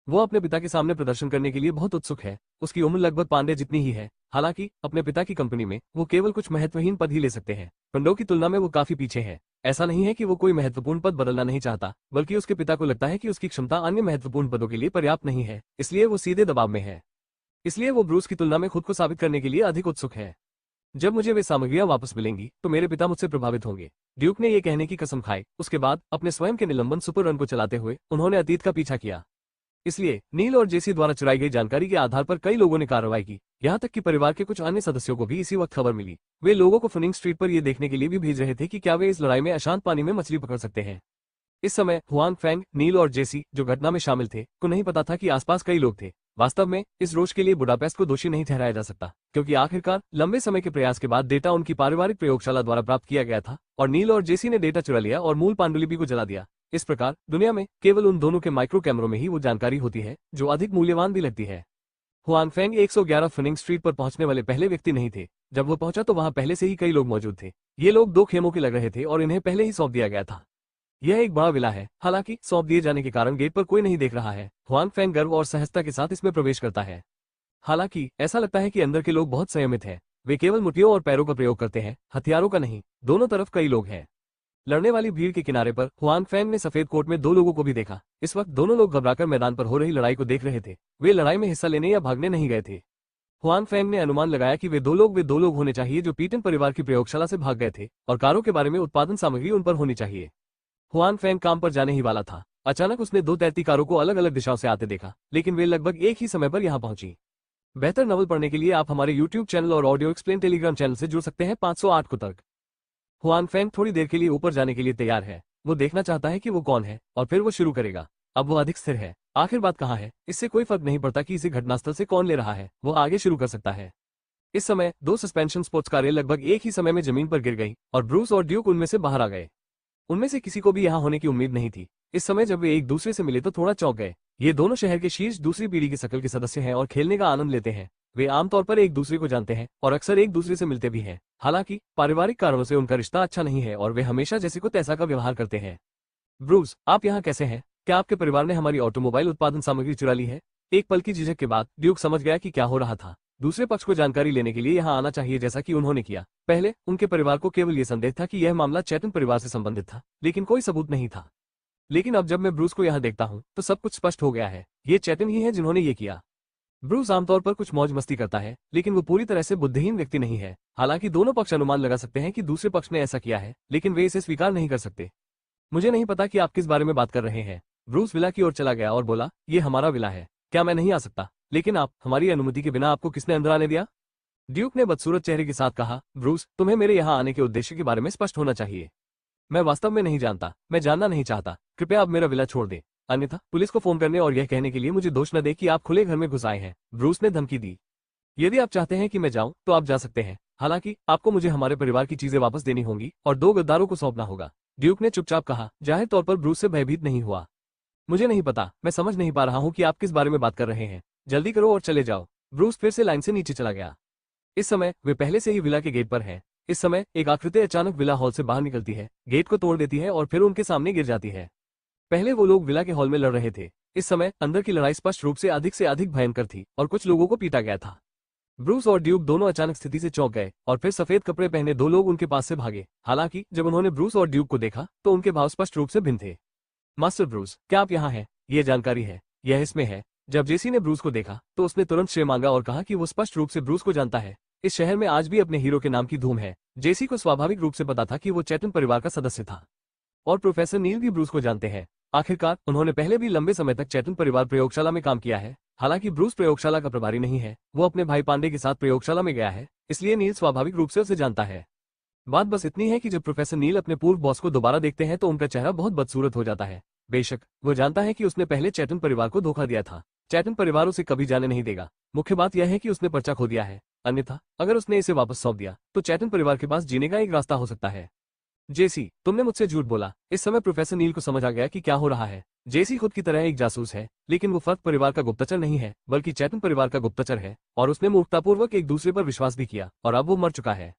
वो अपने पिता के सामने प्रदर्शन करने के लिए बहुत उत्सुक है। उसकी उम्र लगभग पांडे जितनी ही है। हालांकि अपने पिता की कंपनी में वो केवल कुछ महत्वहीन पद ही ले सकते हैं। पंडों की तुलना में वो काफी पीछे है। ऐसा नहीं है कि वो कोई महत्वपूर्ण पद बदलना नहीं चाहता, बल्कि उसके पिता को लगता है कि उसकी क्षमता अन्य महत्वपूर्ण पदों के लिए पर्याप्त नहीं है, इसलिए वो सीधे दबाव में है। इसलिए वो ब्रूस की तुलना में खुद को साबित करने के लिए अधिक उत्सुक है। जब मुझे वे सामग्रियां वापस मिलेंगी तो मेरे पिता मुझसे प्रभावित होंगे। ड्यूक ने यह कहने की कसम खाई। उसके बाद अपने स्वयं के निलंबन सुपर रन को चलाते हुए उन्होंने अतीत का पीछा किया। इसलिए नील और जेसी द्वारा चुराई गई जानकारी के आधार पर कई लोगों ने कार्रवाई की। यहाँ तक कि परिवार के कुछ अन्य सदस्यों को भी इसी वक्त खबर मिली। वे लोगों को फनिंग स्ट्रीट पर यह देखने के लिए भी भेज रहे थे कि क्या वे इस लड़ाई में अशांत पानी में मछली पकड़ सकते हैं। इस समय हुआंग फेंग, नील और जेसी, जो घटना में शामिल थे, को नहीं पता था कि आसपास कई लोग थे। वास्तव में इस रोष के लिए बुडापेस्ट को दोषी नहीं ठहराया जा सकता, क्योंकि आखिरकार लंबे समय के प्रयास के बाद डेटा उनकी पारिवारिक प्रयोगशाला द्वारा प्राप्त किया गया था और नील और जेसी ने डेटा चुरा लिया और मूल पांडुलिपि को जला दिया। इस प्रकार दुनिया में केवल उन दोनों के माइक्रो कैमरों में ही वो जानकारी होती है जो अधिक मूल्यवान भी लगती है। हुआंग फेंग 111 फनिंग स्ट्रीट पर पहुंचने वाले पहले व्यक्ति नहीं थे। जब वो पहुंचा तो वहां पहले से ही कई लोग मौजूद थे। ये लोग 2 खेमों के लग रहे थे और इन्हें पहले ही सौंप दिया गया था। यह एक बड़ा विला है। हालांकि सौंप दिए जाने के कारण गेट पर कोई नहीं देख रहा है। हुआंग फेंग गर्व और सहजता के साथ इसमें प्रवेश करता है। हालांकि ऐसा लगता है कि अंदर के लोग बहुत संयमित हैं। वे केवल मुट्ठियों और पैरों का प्रयोग करते हैं, हथियारों का नहीं। दोनों तरफ कई लोग हैं। लड़ने वाली भीड़ के किनारे पर हुआन फैंग ने सफेद कोट में 2 लोगों को भी देखा। इस वक्त दोनों लोग घबराकर मैदान पर हो रही लड़ाई को देख रहे थे। वे लड़ाई में हिस्सा लेने या भागने नहीं गए थे। हुआन फैंग ने अनुमान लगाया कि वे दो लोग होने चाहिए जो पीटन परिवार की प्रयोगशाला से भाग गए थे और कारों के बारे में उत्पादन सामग्री उन पर होनी चाहिए। हुआन फैंग काम पर जाने ही वाला था। अचानक उसने 2 तैरती कारों को अलग अलग दिशाओं से आते देखा, लेकिन वे लगभग एक ही समय पर यहां पहुंची। बेहतर नॉवल पढ़ने के लिए आप हमारे YouTube चैनल और ऑडियो एक्सप्लेन टेलीग्राम चैनल से जुड़ सकते हैं। 508 को तर्क। हुआन फैंग थोड़ी देर के लिए ऊपर जाने के लिए तैयार है। वो देखना चाहता है कि वो कौन है और फिर वो शुरू करेगा। अब वो अधिक स्थिर है। आखिर बात कहाँ है, इससे कोई फर्क नहीं पड़ता कि इसे घटनास्थल से कौन ले रहा है, वो आगे शुरू कर सकता है। इस समय 2 सस्पेंशन स्पोर्ट्स कारें लगभग एक ही समय में जमीन पर गिर गई और ब्रूस और ड्यूक उनमें से बाहर आ गए। उनमें से किसी को भी यहाँ होने की उम्मीद नहीं थी। इस समय जब वे एक दूसरे से मिले तो थोड़ा चौंक गए। ये दोनों शहर के शीर्ष दूसरी पीढ़ी के शकल के सदस्य हैं और खेलने का आनंद लेते हैं। वे आमतौर पर एक दूसरे को जानते हैं और अक्सर एक दूसरे से मिलते भी हैं। हालांकि पारिवारिक कारणों से उनका रिश्ता अच्छा नहीं है और वे हमेशा जैसे को तैसा का व्यवहार करते हैं। ब्रूस, आप यहाँ कैसे हैं? क्या आपके परिवार ने हमारी ऑटोमोबाइल उत्पादन सामग्री चुरा ली है? एक पल की झिझक के बाद ड्यूक समझ गया कि क्या हो रहा था। दूसरे पक्ष को जानकारी लेने के लिए यहाँ आना चाहिए जैसा कि उन्होंने किया। पहले उनके परिवार को केवल ये संदेह था कि यह मामला चैटन परिवार से संबंधित था, लेकिन कोई सबूत नहीं था। लेकिन अब जब मैं ब्रूस को यहाँ देखता हूँ तो सब कुछ स्पष्ट हो गया है। ये चैटन ही है जिन्होंने ये किया। ब्रूस आमतौर पर कुछ मौज मस्ती करता है, लेकिन वो पूरी तरह से बुद्धिहीन व्यक्ति नहीं है। हालांकि दोनों पक्ष अनुमान लगा सकते हैं कि दूसरे पक्ष ने ऐसा किया है, लेकिन वे इसे स्वीकार नहीं कर सकते। मुझे नहीं पता कि आप किस बारे में बात कर रहे हैं। ब्रूस विला की ओर चला गया और बोला, ये हमारा विला है, क्या मैं नहीं आ सकता? लेकिन आप, हमारी अनुमति के बिना आपको किसने अंदर आने दिया? ड्यूक ने बदसूरत चेहरे के साथ कहा, ब्रूस, तुम्हें मेरे यहाँ आने के उद्देश्य के बारे में स्पष्ट होना चाहिए। मैं वास्तव में नहीं जानता, मैं जानना नहीं चाहता। कृपया अब मेरा विला छोड़ दे, अन्यथा पुलिस को फोन करने और यह कहने के लिए मुझे दोष न दे कि आप खुले घर में घुस आए हैं। ब्रूस ने धमकी दी। यदि आप चाहते हैं कि मैं जाऊं तो आप जा सकते हैं, हालांकि आपको मुझे हमारे परिवार की चीजें वापस देनी होंगी और 2 गद्दारों को सौंपना होगा। ड्यूक ने चुपचाप कहा, जाहिर तौर पर ब्रूस से भयभीत नहीं हुआ। मुझे नहीं पता, मैं समझ नहीं पा रहा हूं कि आप किस बारे में बात कर रहे हैं। जल्दी करो और चले जाओ। ब्रूस फिर से लाइन से नीचे चला गया। इस समय वे पहले से ही विला के गेट पर हैं। इस समय एक आकृति अचानक विला हॉल से बाहर निकलती है, गेट को तोड़ देती है और फिर उनके सामने गिर जाती है। पहले वो लोग विला के हॉल में लड़ रहे थे। इस समय अंदर की लड़ाई स्पष्ट रूप से अधिक भयंकर थी और कुछ लोगों को पीटा गया था। ब्रूस और ड्यूक दोनों अचानक स्थिति से चौंक गए और फिर सफेद कपड़े पहने 2 लोग उनके पास से भागे। हालांकि जब उन्होंने ब्रूस और ड्यूक को देखा तो उनके भाव स्पष्ट रूप से भिन्न थे। मास्टर ब्रूस, क्या आप यहाँ हैं? ये जानकारी है, यह इसमें है। जब जेसी ने ब्रूस को देखा तो उसने तुरंत श्रेय मांगा और कहा कि वो स्पष्ट रूप से ब्रूस को जानता है। इस शहर में आज भी अपने हीरो के नाम की धूम है। जेसी को स्वाभाविक रूप से पता था कि वो चैटन परिवार का सदस्य था और प्रोफेसर नील भी ब्रूस को जानते हैं। आखिरकार उन्होंने पहले भी लंबे समय तक चैटन परिवार प्रयोगशाला में काम किया है। हालांकि ब्रूस प्रयोगशाला का प्रभारी नहीं है, वो अपने भाई पांडे के साथ प्रयोगशाला में गया है, इसलिए नील स्वाभाविक रूप से उसे जानता है। बात बस इतनी है कि जब प्रोफेसर नील अपने पूर्व बॉस को दोबारा देखते हैं तो उनका चेहरा बहुत बदसूरत हो जाता है। बेशक वो जानता है कि उसने पहले चैटन परिवार को धोखा दिया था। चैटन परिवार उसे कभी जाने नहीं देगा। मुख्य बात यह है कि उसने पर्चा खो दिया है, अन्यथा अगर उसने इसे वापस सौंप दिया तो चैटन परिवार के पास जीने का एक रास्ता हो सकता है। जेसी, तुमने मुझसे झूठ बोला। इस समय प्रोफेसर नील को समझ आ गया कि क्या हो रहा है। जेसी खुद की तरह एक जासूस है, लेकिन वो फर्क परिवार का गुप्तचर नहीं है, बल्कि चैटन परिवार का गुप्तचर है और उसने मूर्खतापूर्वक एक दूसरे पर विश्वास भी किया और अब वो मर चुका है।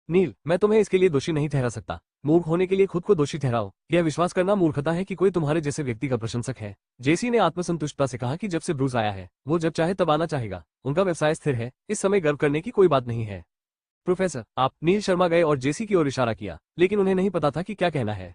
नील, मैं तुम्हें इसके लिए दोषी नहीं ठहरा सकता। मूर्ख होने के लिए खुद को दोषी ठहराओ। यह विश्वास करना मूर्खता है कि कोई तुम्हारे जैसे व्यक्ति का प्रशंसक है। जेसी ने आत्मसंतुष्टता से कहा कि जब से ब्रूस आया है वो जब चाहे तब आना चाहेगा। उनका व्यवसाय स्थिर है, इस समय गर्व करने की कोई बात नहीं है। प्रोफेसर, आप। नील शर्मा गए और जेसी की ओर इशारा किया, लेकिन उन्हें नहीं पता था कि क्या कहना है।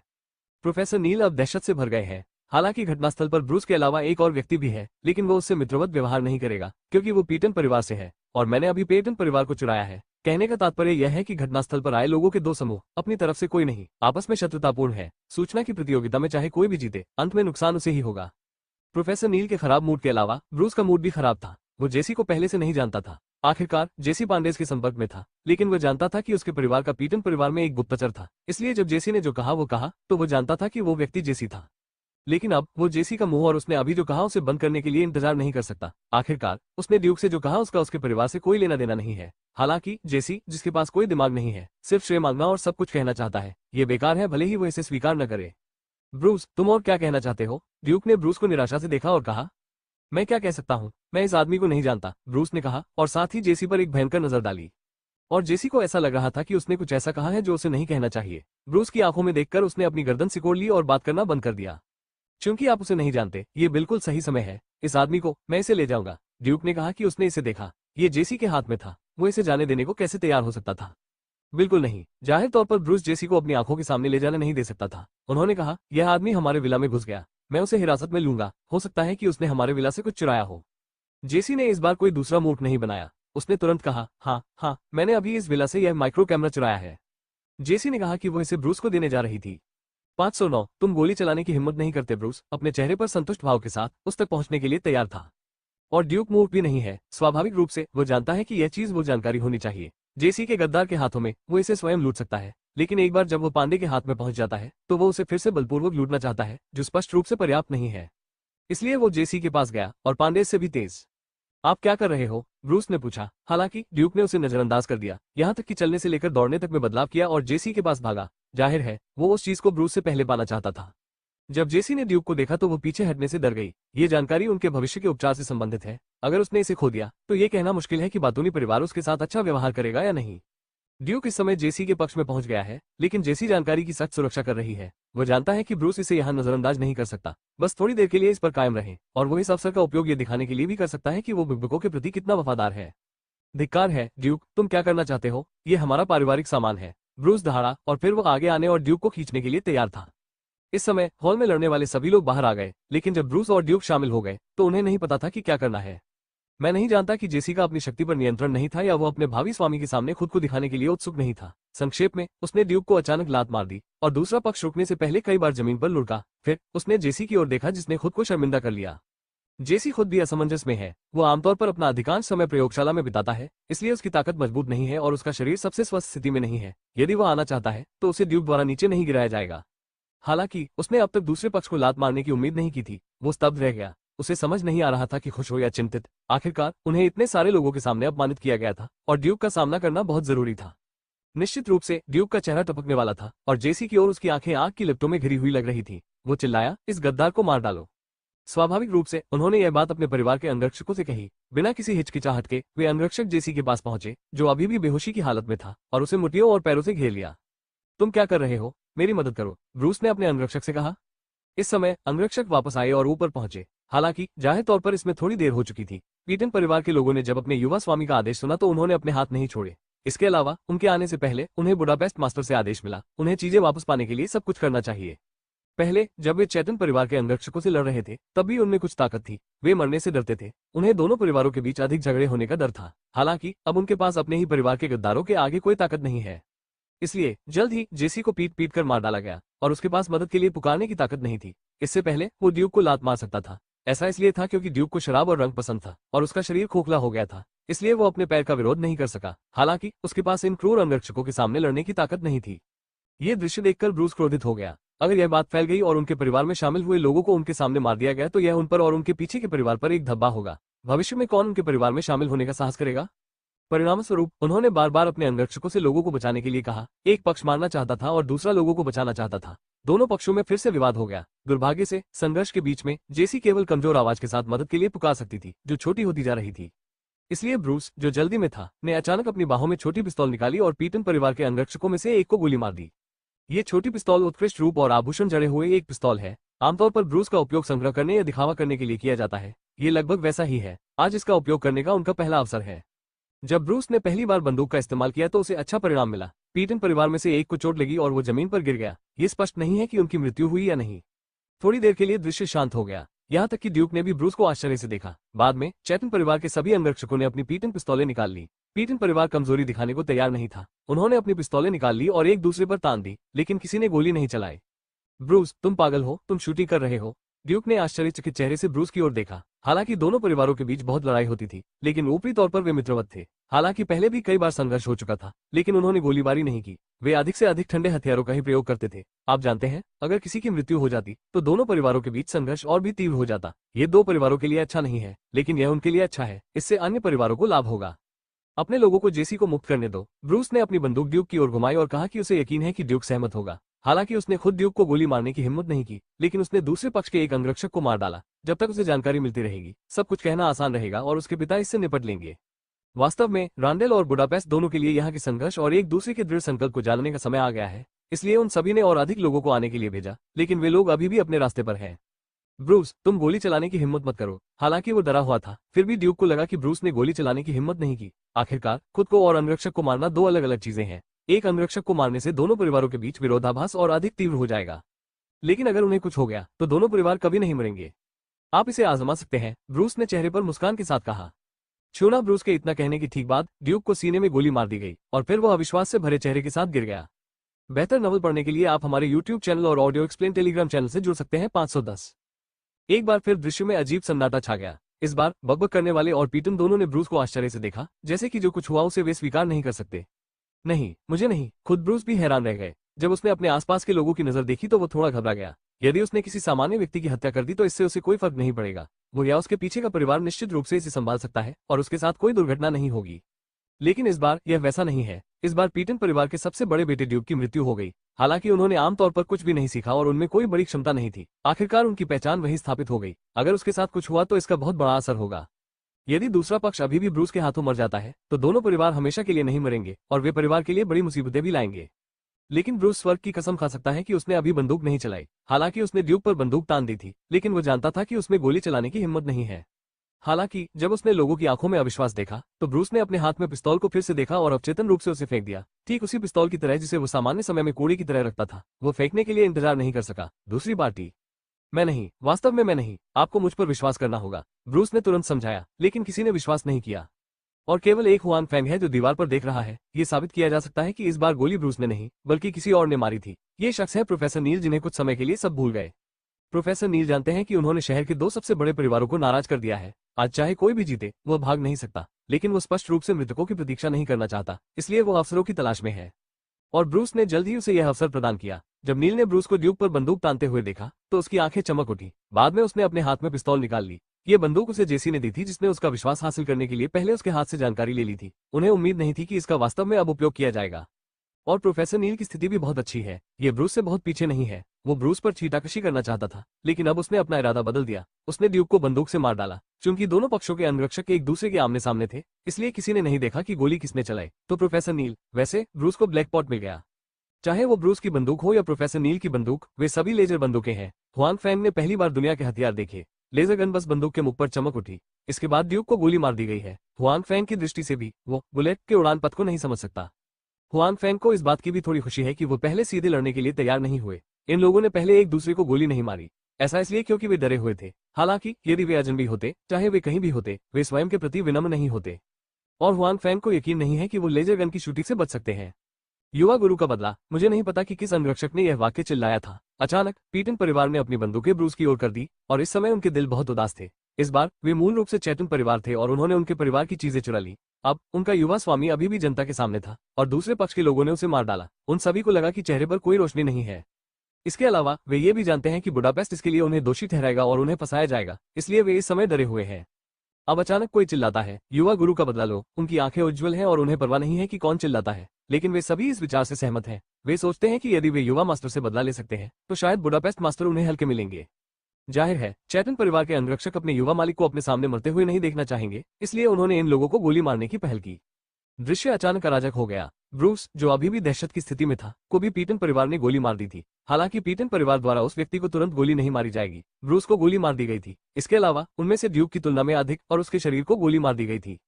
प्रोफेसर नील अब दहशत से भर गए हैं। हालांकि घटनास्थल पर ब्रूस के अलावा एक और व्यक्ति भी है, लेकिन वो उससे मित्रवत व्यवहार नहीं करेगा क्योंकि वो पीटन परिवार से है और मैंने अभी पेटन परिवार को चुराया है। कहने का तात्पर्य यह है कि घटनास्थल पर आए लोगों के 2 समूह, अपनी तरफ से कोई नहीं, आपस में शत्रुतापूर्ण है। सूचना की प्रतियोगिता में चाहे कोई भी जीते, अंत में नुकसान उसे ही होगा। प्रोफेसर नील के खराब मूड के अलावा ब्रूस का मूड भी खराब था। वो जेसी को पहले से नहीं जानता था। आखिरकार जेसी पांडेज के संपर्क में था, लेकिन वो जानता था कि उसके परिवार का पीटन परिवार में एक गुप्तचर था। इसलिए जब जेसी ने जो कहा वो कहा तो वो जानता था कि वो व्यक्ति जेसी था। लेकिन अब वो जेसी का मुंह और उसने अभी जो कहा उसे बंद करने के लिए इंतजार नहीं कर सकता। आखिरकार उसने ड्यूक से जो कहा उसका उसके परिवार से कोई लेना देना नहीं है। हालांकि जेसी, जिसके पास कोई दिमाग नहीं है, सिर्फ श्रेय मांगना और सब कुछ कहना चाहता है, ये बेकार है, भले ही वो इसे स्वीकार न करे। ब्रूस, तुम और क्या कहना चाहते हो? ड्यूक ने ब्रूस को निराशा से देखा और कहा, मैं क्या कह सकता हूँ, मैं इस आदमी को नहीं जानता, ब्रूस ने कहा और साथ ही जेसी पर एक भयंकर नजर डाली। और जेसी को ऐसा लग रहा था कि उसने कुछ ऐसा कहा है जो उसे नहीं कहना चाहिए। ब्रूस की आंखों में देखकर उसने अपनी गर्दन सिकोड़ ली और बात करना बंद कर दिया। क्योंकि आप उसे नहीं जानते, ये बिल्कुल सही समय है। इस आदमी को मैं इसे ले जाऊंगा। ड्यूक ने कहा कि उसने इसे देखा, ये जेसी के हाथ में था, वो इसे जाने देने को कैसे तैयार हो सकता था। बिल्कुल नहीं। जाहिर तौर पर ब्रूस जेसी को अपनी आंखों के सामने ले जाने नहीं दे सकता था। उन्होंने कहा, यह आदमी हमारे विला में घुस गया, मैं उसे हिरासत में लूंगा, हो सकता है कि उसने हमारे विला से कुछ चुराया हो। जेसी ने इस बार कोई दूसरा मूव नहीं बनाया। उसने तुरंत कहा, हाँ हाँ, मैंने अभी इस विला से यह माइक्रो कैमरा चुराया है। जेसी ने कहा कि वो इसे ब्रूस को देने जा रही थी। 509, तुम गोली चलाने की हिम्मत नहीं करते। ब्रूस अपने चेहरे पर संतुष्ट भाव के साथ उस तक पहुंचने के लिए तैयार था। और ड्यूक मूव भी नहीं है। स्वाभाविक रूप से वो जानता है कि यह चीज वो जानकारी होनी चाहिए। जेसी के गद्दार के हाथों में वो इसे स्वयं लूट सकता है, लेकिन एक बार जब वो पांडे के हाथ में पहुंच जाता है तो वो उसे फिर से बलपूर्वक लूटना चाहता है, जो स्पष्ट रूप से पर्याप्त नहीं है। इसलिए वो जेसी के पास गया और पांडे से भी तेज। आप क्या कर रहे हो? ब्रूस ने पूछा। हालांकि ड्यूक ने उसे नजरअंदाज कर दिया, यहाँ तक कि चलने से लेकर दौड़ने तक में बदलाव किया और जेसी के पास भागा। जाहिर है वो उस चीज को ब्रूस से पहले पाना चाहता था। जब जेसी ने ड्यूक को देखा तो वो पीछे हटने से डर गई। ये जानकारी उनके भविष्य के उपचार से संबंधित है। अगर उसने इसे खो दिया तो ये कहना मुश्किल है कि बातूनी परिवार उसके साथ अच्छा व्यवहार करेगा या नहीं। ड्यूक इस समय जेसी के पक्ष में पहुंच गया है, लेकिन जेसी जानकारी की सख्त सुरक्षा कर रही है। वो जानता है कि ब्रूस इसे यहाँ नजरअंदाज नहीं कर सकता। बस थोड़ी देर के लिए इस पर कायम रहे, और वो इस अवसर का उपयोग ये दिखाने के लिए भी कर सकता है कि वो बुकबुकों के प्रति कितना वफादार है। धिक्कार है ड्यूक, तुम क्या करना चाहते हो? ये हमारा पारिवारिक सामान है। ब्रूस दहाड़ा और फिर वो आगे आने और ड्यूक को खींचने के लिए तैयार था। इस समय हॉल में लड़ने वाले सभी लोग बाहर आ गए, लेकिन जब ब्रूस और ड्यूक शामिल हो गए तो उन्हें नहीं पता था कि क्या करना है। मैं नहीं जानता कि जेसी का अपनी शक्ति पर नियंत्रण नहीं था या वो अपने भावी स्वामी के सामने खुद को दिखाने के लिए उत्सुक नहीं था। संक्षेप में, उसने ड्यूक को अचानक लात मार दी और दूसरा पक्ष रुकने से पहले कई बार जमीन पर लुढ़का। फिर उसने जेसी की ओर देखा, जिसने खुद को शर्मिंदा कर लिया। जेसी खुद भी असमंजस में है। वो आमतौर पर अपना अधिकांश समय प्रयोगशाला में बिताता है, इसलिए उसकी ताकत मजबूत नहीं है और उसका शरीर सबसे स्वस्थ स्थिति में नहीं है। यदि वो आना चाहता है तो उसे ड्यूक द्वारा नीचे नहीं गिराया जाएगा। हालांकि उसने अब तक दूसरे पक्ष को लात मारने की उम्मीद नहीं की थी। वो स्तब्ध रह गया। उसे समझ नहीं आ रहा था कि खुश हो या चिंतित। आखिरकार उन्हें इतने सारे लोगों के सामने अपमानित किया गया था और ड्यूक का सामना करना बहुत जरूरी था। निश्चित रूप से ड्यूक का चेहरा टपकने वाला था और जेसी की ओर उसकी आंखें आग की लपटों में घिरी हुई लग रही थी। वो चिल्लाया, इस गद्दार को मार डालो। स्वाभाविक रूप से उन्होंने यह बात अपने परिवार के अंगरक्षकों से कही। बिना किसी हिचकिचाहट के वे अंगरक्षक जेसी के पास पहुंचे, जो अभी भी बेहोशी की हालत में था, और उसे मुट्ठियों और पैरों से घेर लिया। तुम क्या कर रहे हो? मेरी मदद करो, ब्रूस ने अपने अंगरक्षक से कहा। इस समय अंगरक्षक वापस आए और ऊपर पहुंचे। हालांकि जाहिर तौर पर इसमें थोड़ी देर हो चुकी थी। पीटन परिवार के लोगों ने जब अपने युवा स्वामी का आदेश सुना तो उन्होंने अपने हाथ नहीं छोड़े। इसके अलावा उनके आने से पहले उन्हें बुडापेस्ट मास्टर से आदेश मिला। उन्हें चीजें वापस पाने के लिए सब कुछ करना चाहिए। पहले जब वे चैतन परिवार के अंगरक्षकों से लड़ रहे थे तब भी उनमें कुछ ताकत थी। वे मरने से डरते थे। उन्हें दोनों परिवारों के बीच अधिक झगड़े होने का डर था। हालांकि अब उनके पास अपने ही परिवार के गद्दारों के आगे कोई ताकत नहीं है। इसलिए जल्द ही जेसी को पीट पीट कर मार डाला गया और उसके पास मदद के लिए पुकारने की ताकत नहीं थी। इससे पहले वो ड्यूक को लात मार सकता था। ऐसा इसलिए था क्योंकि ड्यूक को शराब और रंग पसंद था और उसका शरीर खोखला हो गया था, इसलिए वो अपने पैर का विरोध नहीं कर सका। हालांकि उसके पास इन क्रूर अंगरक्षकों के सामने लड़ने की ताकत नहीं थी। ये दृश्य देखकर ब्रूस क्रोधित हो गया। अगर यह बात फैल गई और उनके परिवार में शामिल हुए लोगों को उनके सामने मार दिया गया तो यह उन पर और उनके पीछे के परिवार पर एक धब्बा होगा। भविष्य में कौन उनके परिवार में शामिल होने का साहस करेगा? परिणाम स्वरूप उन्होंने बार बार अपने अंगरक्षकों से लोगों को बचाने के लिए कहा। एक पक्ष मारना चाहता था और दूसरा लोगों को बचाना चाहता था। दोनों पक्षों में फिर से विवाद हो गया। दुर्भाग्य से संघर्ष के बीच में जेसी केवल कमजोर आवाज के साथ मदद के लिए पुकार सकती थी, जो छोटी होती जा रही थी। इसलिए ब्रूस, जो जल्दी में था, ने अचानक अपनी बाहों में छोटी पिस्तौल निकाली और पीटन परिवार के अंगरक्षकों में से एक को गोली मार दी। ये छोटी पिस्तौल उत्कृष्ट रूप और आभूषण जड़े हुए एक पिस्तौल है। आमतौर पर ब्रूस का उपयोग संग्रह करने या दिखावा करने के लिए किया जाता है। ये लगभग वैसा ही है। आज इसका उपयोग करने का उनका पहला अवसर है। जब ब्रूस ने पहली बार बंदूक का इस्तेमाल किया तो उसे अच्छा परिणाम मिला। पीटन परिवार में से एक को चोट लगी और वो जमीन पर गिर गया। ये स्पष्ट नहीं है कि उनकी मृत्यु हुई या नहीं। थोड़ी देर के लिए दृश्य शांत हो गया, यहाँ तक कि ड्यूक ने भी ब्रूस को आश्चर्य से देखा। बाद में चैतन परिवार के सभी अंगरक्षकों ने अपनी पीटन पिस्तौलें निकाल ली। पीटन परिवार कमजोरी दिखाने को तैयार नहीं था। उन्होंने अपनी पिस्तौलें निकाल ली और एक दूसरे पर तान दी, लेकिन किसी ने गोली नहीं चलाई। ब्रूस, तुम पागल हो, तुम शूटिंग कर रहे हो? ड्यूक ने आश्चर्यचकित चेहरे से ब्रूस की ओर देखा। हालांकि दोनों परिवारों के बीच बहुत लड़ाई होती थी, लेकिन ऊपरी तौर पर वे मित्रवत थे। हालांकि पहले भी कई बार संघर्ष हो चुका था, लेकिन उन्होंने गोलीबारी नहीं की। वे अधिक से अधिक ठंडे हथियारों का ही प्रयोग करते थे। आप जानते हैं, अगर किसी की मृत्यु हो जाती तो दोनों परिवारों के बीच संघर्ष और भी तीव्र हो जाता। ये दो परिवारों के लिए अच्छा नहीं है, लेकिन यह उनके लिए अच्छा है। इससे अन्य परिवारों को लाभ होगा। अपने लोगों को जेसी को मुक्त करने दो। ब्रूस ने अपनी बंदूक ड्यूक की ओर घुमाई और कहा कि उसे यकीन है कि ड्यूक सहमत होगा। हालांकि उसने खुद ड्यूक को गोली मारने की हिम्मत नहीं की, लेकिन उसने दूसरे पक्ष के एक अंगरक्षक को मार डाला। जब तक उसे जानकारी मिलती रहेगी, सब कुछ कहना आसान रहेगा और उसके पिता इससे निपट लेंगे। वास्तव में रांडेल और बुडापेस्ट दोनों के लिए यहाँ के संघर्ष और एक दूसरे के दृढ़ संकल्प को जानने का समय आ गया है। इसलिए उन सभी ने और अधिक लोगों को आने के लिए भेजा, लेकिन वे लोग अभी भी अपने रास्ते पर हैं। ब्रूस, तुम गोली चलाने की हिम्मत मत करो। हालांकि वो डरा हुआ था, फिर भी ड्यूक को लगा कि ब्रूस ने गोली चलाने की हिम्मत नहीं की। आखिरकार खुद को और अंगरक्षक को मारना दो अलग अलग चीजें हैं। एक अंगरक्षक को मारने से दोनों परिवारों के बीच विरोधाभास और अधिक तीव्र हो जाएगा। लेकिन अगर उन्हें कुछ हो गया तो दोनों परिवार कभी नहीं मरेंगे। आप इसे आजमा सकते हैं, ब्रूस ने चेहरे पर मुस्कान के साथ कहा। छूना ब्रूस के इतना कहने की ठीक बाद ड्यूक को सीने में गोली मार दी गई और फिर वह अविश्वास से भरे चेहरे के साथ गिर गया। बेहतर नॉवल पढ़ने के लिए आप हमारे YouTube चैनल और ऑडियो एक्सप्लेन टेलीग्राम चैनल से जुड़ सकते हैं। 510। एक बार फिर दृश्य में अजीब सन्नाटा छा गया। इस बार बकबक करने वाले और पीटन दोनों ने ब्रूस को आश्चर्य से देखा, जैसे कि जो कुछ हुआ उसे वे स्वीकार नहीं कर सकते। नहीं, मुझे नहीं। खुद ब्रूस भी हैरान रह गए। जब उसने अपने आसपास के लोगों की नजर देखी तो वो थोड़ा घबरा गया। यदि उसने किसी सामान्य व्यक्ति की हत्या कर दी तो इससे उसे कोई फर्क नहीं पड़ेगा। वो या उसके पीछे का परिवार निश्चित रूप से इसे संभाल सकता है और उसके साथ कोई दुर्घटना नहीं होगी। लेकिन इस बार यह वैसा नहीं है। इस बार पीटन परिवार के सबसे बड़े बेटे ड्यूक की मृत्यु हो गई। हालांकि उन्होंने आमतौर पर कुछ भी नहीं सीखा और उनमें कोई बड़ी क्षमता नहीं थी। आखिरकार उनकी पहचान वहीं स्थापित हो गई। अगर उसके साथ कुछ हुआ तो इसका बहुत बड़ा असर होगा। यदि दूसरा पक्ष अभी भी ब्रूस के हाथों मर जाता है तो दोनों परिवार हमेशा के लिए नहीं मरेंगे और वे परिवार के लिए बड़ी मुसीबतें भी लाएंगे। लेकिन ब्रूस स्वर्ग की कसम खा सकता है कि उसने अभी बंदूक नहीं चलाई। हालांकि उसने ड्यूक पर बंदूक तान दी थी, लेकिन वो जानता था कि उसमें गोली चलाने की हिम्मत नहीं है। हालांकि जब उसने लोगों की आंखों में अविश्वास देखा तो ब्रूस ने अपने हाथ में पिस्तौल को फिर से देखा और अवचेतन रूप से उसे फेंक दिया, ठीक उसी पिस्तौल की तरह जिसे वो सामान्य समय में कोड़ी की तरह रखता था। वो फेंकने के लिए इंतजार नहीं कर सका। दूसरी पार्टी। मैं नहीं, वास्तव में मैं नहीं। आपको मुझ पर विश्वास करना होगा, ब्रूस ने तुरंत समझाया। लेकिन किसी ने विश्वास नहीं किया और केवल एक हुआन फैंग है जो दीवार पर देख रहा है। ये साबित किया जा सकता है कि इस बार गोली ब्रूस ने नहीं बल्कि किसी और ने मारी थी। ये शख्स है प्रोफेसर नील, जिन्हें कुछ समय के लिए सब भूल गए। प्रोफेसर नील जानते हैं कि उन्होंने शहर के दो सबसे बड़े परिवारों को नाराज कर दिया है। आज चाहे कोई भी जीते वह भाग नहीं सकता, लेकिन वो स्पष्ट रूप से मृतकों की प्रतीक्षा नहीं करना चाहता, इसलिए वो अवसरों की तलाश में है। और ब्रूस ने जल्द ही उसे यह अवसर प्रदान किया। जब नील ने ब्रूस को ड्यूक पर बंदूक तानते हुए देखा तो उसकी आंखें चमक उठी। बाद में उसने अपने हाथ में पिस्तौल निकाल ली। ये बंदूक उसे जेसी ने दी थी, जिसने उसका विश्वास हासिल करने के लिए पहले उसके हाथ से जानकारी ले ली थी। उन्हें उम्मीद नहीं थी कि इसका वास्तव में अब उपयोग किया जाएगा। और प्रोफेसर नील की स्थिति भी बहुत अच्छी है। ये ब्रूस से बहुत पीछे नहीं है। वो ब्रूस पर छीटाकशी करना चाहता था, लेकिन अब उसने अपना इरादा बदल दिया। उसने ड्यूक को बंदूक से मार डाला। चूंकि दोनों पक्षों के अंगरक्षक एक दूसरे के आमने सामने थे, इसलिए किसी ने नहीं देखा कि गोली किसने चलाई। तो प्रोफेसर नील, वैसे ब्रूस को ब्लैक पॉट मिल गया। चाहे वो ब्रूस की बंदूक हो या प्रोफेसर नील की बंदूक, वे सभी लेजर बंदूकें हैं। हुआन फैंग ने पहली बार दुनिया के हथियार देखे। लेजर गन बस बंदूक के मुख पर चमक उठी। इसके बाद ड्यूक को गोली मार दी गई है। हुआन फैंग की दृष्टि से भी वो बुलेट के उड़ान पथ को नहीं समझ सकता। हुआन फैंग को इस बात की भी थोड़ी खुशी है कि वो पहले सीधे लड़ने के लिए तैयार नहीं हुए। इन लोगों ने पहले एक दूसरे को गोली नहीं मारी। ऐसा इसलिए क्योंकि वे डरे हुए थे। हालांकि यदि वे अजनबी होते, चाहे वे कहीं भी होते, वे स्वयं के प्रति विनम्र नहीं होते। और हुआन फैंग को यकीन नहीं है कि वो लेजर गन की शूटिंग से बच सकते हैं। युवा गुरु का बदला। मुझे नहीं पता कि किस अंगरक्षक ने यह वाक्य चिल्लाया था। अचानक पीटन परिवार ने अपनी बंदूकें ब्रूस की ओर कर दी और इस समय उनके दिल बहुत उदास थे। इस बार वे मूल रूप से चैटन परिवार थे और उन्होंने उनके परिवार की चीजें चुरा ली। अब उनका युवा स्वामी अभी भी जनता के सामने था और दूसरे पक्ष के लोगों ने उसे मार डाला। उन सभी को लगा कि चेहरे पर कोई रोशनी नहीं है। इसके अलावा वे ये भी जानते हैं कि बुडापेस्ट इसके लिए उन्हें दोषी ठहराएगा और उन्हें फंसाया जाएगा, इसलिए वे इस समय डरे हुए हैं। अब अचानक कोई चिल्लाता है, युवा गुरु का बदला लो। उनकी आंखें उज्ज्वल हैं और उन्हें परवाह नहीं है कि कौन चिल्लाता है, लेकिन वे सभी इस विचार से सहमत हैं। वे सोचते हैं कि यदि वे युवा मास्टर से बदला ले सकते हैं तो शायद बुडापेस्ट मास्टर उन्हें हल्के मिलेंगे। जाहिर है चैटन परिवार के अंगरक्षक अपने युवा मालिक को अपने सामने मरते हुए नहीं देखना चाहेंगे, इसलिए उन्होंने इन लोगों को गोली मारने की पहल की। दृश्य अचानक अराजक हो गया। ब्रूस, जो अभी भी दहशत की स्थिति में था, को भी पीटन परिवार ने गोली मार दी थी। हालांकि पीटन परिवार द्वारा उस व्यक्ति को तुरंत गोली नहीं मारी जाएगी। ब्रूस को गोली मार दी गई थी। इसके अलावा उनमें से ड्यूक की तुलना में अधिक और उसके शरीर को गोली मार दी गई थी।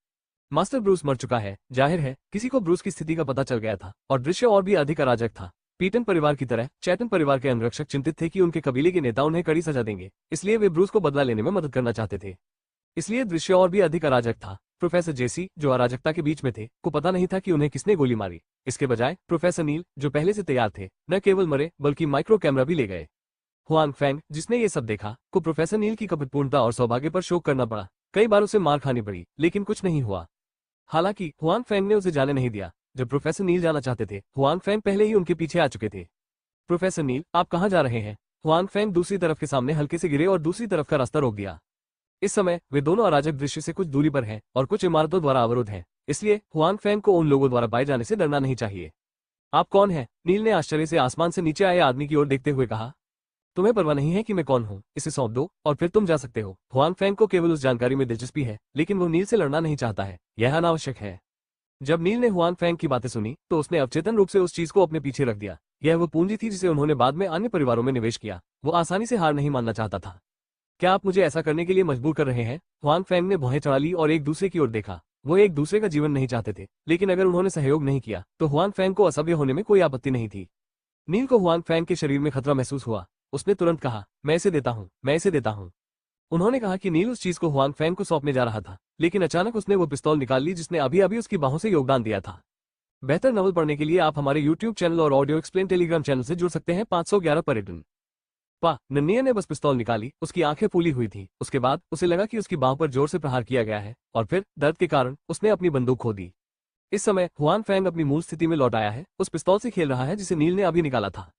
मास्टर ब्रूस मर चुका है। जाहिर है किसी को ब्रूस की स्थिति का पता चल गया था और दृश्य और भी अधिक अराजक था। पीटन परिवार की तरह चैटन परिवार के अंगरक्षक चिंतित थे कि उनके कबीले के नेता उन्हें कड़ी सजा देंगे, इसलिए वे ब्रूस को बदला लेने में मदद करना चाहते थे। इसलिए दृश्य और भी अधिक अराजक था। प्रोफेसर जेसी, जो अराजकता के बीच में थे, को पता नहीं था कि उन्हें किसने गोली मारी। इसके बजाय प्रोफेसर नील, जो पहले से तैयार थे, न केवल मरे बल्कि माइक्रो कैमरा भी ले गए। हुआन फैंग, जिसने ये सब देखा, को प्रोफेसर नील की कपटपूर्णता और सौभाग्य पर शोक करना पड़ा। कई बार उसे मार खानी पड़ी, लेकिन कुछ नहीं हुआ। हालांकि हुआन फैंग ने उसे जाने नहीं दिया। जब प्रोफेसर नील जाना चाहते थे, हुआन फैंग पहले ही उनके पीछे आ चुके थे। प्रोफेसर नील, आप कहाँ जा रहे हैं? हुआन फैंग दूसरी तरफ के सामने हल्के से गिरे और दूसरी तरफ का रास्ता रोक दिया। इस समय वे दोनों अराजक दृश्य से कुछ दूरी पर हैं और कुछ इमारतों द्वारा अवरुद्ध हैं, इसलिए हुआन फैंग को उन लोगों द्वारा पाए जाने से डरना नहीं चाहिए। आप कौन हैं? नील ने आश्चर्य से आसमान से नीचे आए आदमी की ओर देखते हुए कहा। तुम्हें परवाह नहीं है कि मैं कौन हूँ? इसे सौंप दो और फिर तुम जा सकते हो। हुआन फैंग को केवल उस जानकारी में दिलचस्पी है, लेकिन वो नील से लड़ना नहीं चाहता है। यह अनावश्यक है। जब नील ने हुआन फैंग की बातें सुनी तो उसने अवचेतन रूप से उस चीज को अपने पीछे रख दिया। यह वो पूंजी थी जिसे उन्होंने बाद में अन्य परिवारों में निवेश किया। वो आसानी से हार नहीं मानना चाहता था। क्या आप मुझे ऐसा करने के लिए मजबूर कर रहे हैं? हुआन फैंग ने भौहें चढ़ा ली और एक दूसरे की ओर देखा। वो एक दूसरे का जीवन नहीं चाहते थे, लेकिन अगर उन्होंने सहयोग नहीं किया तो हुआन फैंग को असभ्य होने में कोई आपत्ति नहीं थी। नील को हुआन फैंग के शरीर में खतरा महसूस हुआ। उसने तुरंत कहा, मैं इसे देता हूँ, मैं इसे देता हूँ। उन्होंने कहा कि नील उस चीज को हुआन फैंग को सौंपने जा रहा था, लेकिन अचानक उसने वो पिस्तौल निकाल ली जिसने अभी अभी उसकी बाहों से योगदान दिया था। बेहतर नॉवल पढ़ने के लिए आप हमारे यूट्यूब चैनल और ऑडियो एक्सप्लेन टेलीग्राम चैनल से जुड़ सकते हैं। 511 पर्यटन। पा नन्हिया ने बस पिस्तौल निकाली, उसकी आंखें फूली हुई थी। उसके बाद उसे लगा कि उसकी बाह पर जोर से प्रहार किया गया है और फिर दर्द के कारण उसने अपनी बंदूक खो दी। इस समय हुआन फैंग अपनी मूल स्थिति में लौट आया है, उस पिस्तौल से खेल रहा है जिसे नील ने अभी निकाला था।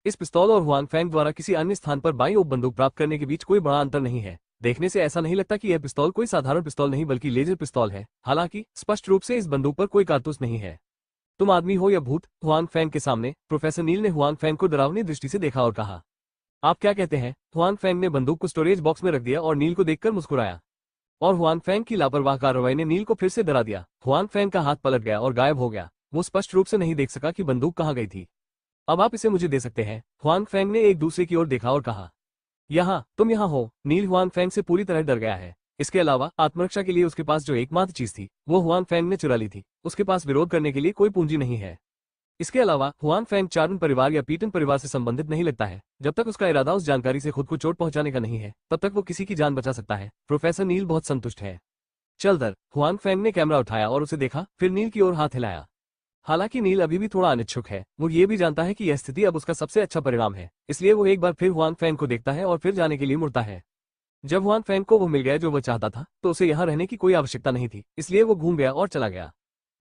इस पिस्तौल और हुआन फैंग द्वारा किसी अन्य स्थान पर बाईं ओप बंदूक प्राप्त करने के बीच कोई बड़ा अंतर नहीं है। देखने से ऐसा नहीं लगता कि यह पिस्तौल कोई साधारण पिस्तौल नहीं बल्कि लेजर पिस्तौल है। हालांकि स्पष्ट रूप से इस बंदूक पर कोई कारतूस नहीं है। तुम आदमी हो या भूत? हुआन फैंग के सामने प्रोफेसर नील ने हुआन फैंग को डरावनी दृष्टि से देखा और कहा, आप क्या कहते हैं? हुआन फैंग ने बंदूक को स्टोरेज बॉक्स में रख दिया और नील को देखकर मुस्कुराया। और हुआन फैंग की लापरवाह कार्रवाई ने नील को फिर से डरा दिया। हुआन फैंग का हाथ पलट गया और गायब हो गया। वो स्पष्ट रूप से नहीं देख सका कि बंदूक कहाँ गई थी। अब आप इसे मुझे दे सकते हैं? हुआन फैंग ने एक दूसरे की ओर देखा और कहा, यहाँ, तुम यहाँ हो। नील हुआन फैंग से पूरी तरह डर गया है। इसके अलावा आत्मरक्षा के लिए उसके पास जो एकमात्र चीज थी वो हुआन फैंग ने चुरा ली थी। उसके पास विरोध करने के लिए कोई पूंजी नहीं है। इसके अलावा हुआन फैंग चार्न परिवार या पीटन परिवार से संबंधित नहीं लगता है। जब तक उसका इरादा उस जानकारी से खुद को चोट पहुंचाने का नहीं है तब तक वो किसी की जान बचा सकता है। प्रोफेसर नील बहुत संतुष्ट है। चल दर। हुआन फैंग ने कैमरा उठाया और उसे देखा, फिर नील की ओर हाथ हिलाया। हालांकि नील अभी भी थोड़ा अनिच्छुक है। वो ये भी जानता है कि यह स्थिति अब उसका सबसे अच्छा परिणाम है, इसलिए वो एक बार फिर हुआन फैंग को देखता है और फिर जाने के लिए मुड़ता है। जब हुआन फैंग को वो मिल गया जो वह चाहता था तो उसे यहाँ रहने की कोई आवश्यकता नहीं थी, इसलिए वो घूम गया और चला गया।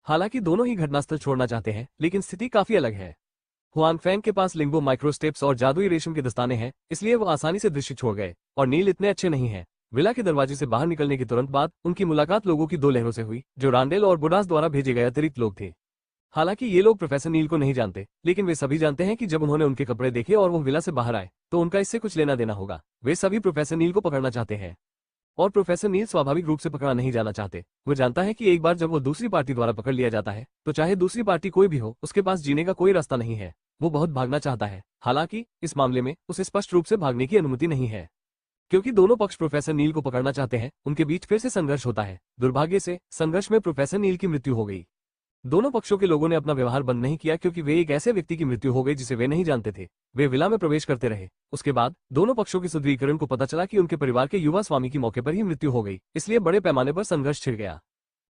हालांकि दोनों ही घटनास्थल छोड़ना चाहते हैं, लेकिन स्थिति काफी अलग है। हुआन फैंग के पास लिंगो माइक्रोस्टेप्स और जादुई रेशम के दस्ताने हैं, इसलिए वो आसानी से दृश्य छोड़ गए। और नील इतने अच्छे नहीं है। विला के दरवाजे से बाहर निकलने के तुरंत बाद उनकी मुलाकात लोगों की दो लहरों से हुई, जो रांडेल और बुडास द्वारा भेजे गए अतिरिक्त लोग थे। हालांकि ये लोग प्रोफेसर नील को नहीं जानते, लेकिन वे सभी जानते हैं कि जब उन्होंने उनके कपड़े देखे और वो विला से बाहर आए तो उनका इससे कुछ लेना देना होगा। वे सभी प्रोफेसर नील को पकड़ना चाहते हैं और प्रोफेसर नील स्वाभाविक रूप से पकड़ा नहीं जाना चाहते। वो जानता है कि एक बार जब वो दूसरी पार्टी द्वारा पकड़ लिया जाता है तो चाहे दूसरी पार्टी कोई भी हो, उसके पास जीने का कोई रास्ता नहीं है। वो बहुत भागना चाहता है। हालांकि इस मामले में उसे स्पष्ट रूप से भागने की अनुमति नहीं है, क्योंकि दोनों पक्ष प्रोफेसर नील को पकड़ना चाहते हैं। उनके बीच फिर से संघर्ष होता है। दुर्भाग्य से संघर्ष में प्रोफेसर नील की मृत्यु हो गई। दोनों पक्षों के लोगों ने अपना व्यवहार बंद नहीं किया, क्योंकि वे एक ऐसे व्यक्ति की मृत्यु हो गई जिसे वे नहीं जानते थे। वे विला में प्रवेश करते रहे। उसके बाद दोनों पक्षों के सुदृढ़ीकरण को पता चला कि उनके परिवार के युवा स्वामी की मौके पर ही मृत्यु हो गई, इसलिए बड़े पैमाने पर संघर्ष छिड़ गया।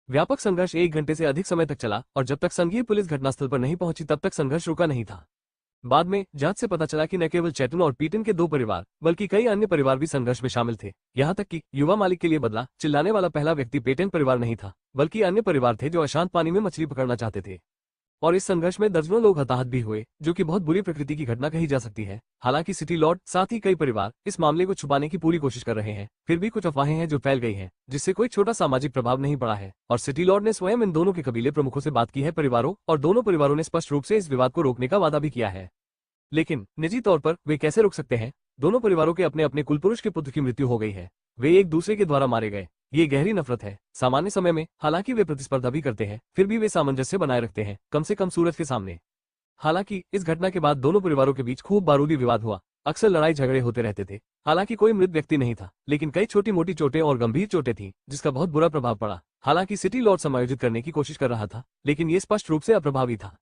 व्यापक संघर्ष 1 घंटे से अधिक समय तक चला और जब तक संघीय पुलिस घटनास्थल पर नहीं पहुंची तब तक संघर्ष रुका नहीं था। बाद में जांच से पता चला कि न केवल चैटन और पीटन के 2 परिवार बल्कि कई अन्य परिवार भी संघर्ष में शामिल थे। यहाँ तक कि युवा मालिक के लिए बदला चिल्लाने वाला पहला व्यक्ति पेटेन परिवार नहीं था, बल्कि अन्य परिवार थे जो अशांत पानी में मछली पकड़ना चाहते थे। और इस संघर्ष में दर्जनों लोग हताहत भी हुए, जो कि बहुत बुरी प्रकृति की घटना कही जा सकती है। हालांकि सिटी लॉर्ड साथ ही कई परिवार इस मामले को छुपाने की पूरी कोशिश कर रहे हैं, फिर भी कुछ अफवाहें हैं जो फैल गई हैं, जिससे कोई छोटा सामाजिक प्रभाव नहीं पड़ा है। और सिटी लॉर्ड ने स्वयं इन दोनों के कबीले प्रमुखों से बात की है परिवारों, और दोनों परिवारों ने स्पष्ट रूप से इस विवाद को रोकने का वादा भी किया है। लेकिन निजी तौर पर वे कैसे रोक सकते हैं? दोनों परिवारों के अपने अपने कुलपुरुष के पुत्र की मृत्यु हो गई है। वे एक दूसरे के द्वारा मारे गए। ये गहरी नफरत है। सामान्य समय में हालांकि वे प्रतिस्पर्धा भी करते हैं, फिर भी वे सामंजस्य बनाए रखते हैं, कम से कम सूरज के सामने। हालांकि इस घटना के बाद दोनों परिवारों के बीच खूब बारूदी विवाद हुआ। अक्सर लड़ाई झगड़े होते रहते थे। हालांकि कोई मृत व्यक्ति नहीं था, लेकिन कई छोटी मोटी चोटें और गंभीर चोटें थीं, जिसका बहुत बुरा प्रभाव पड़ा। हालांकि सिटी लॉर्ड समायोजित करने की कोशिश कर रहा था, लेकिन ये स्पष्ट रूप से अप्रभावी था।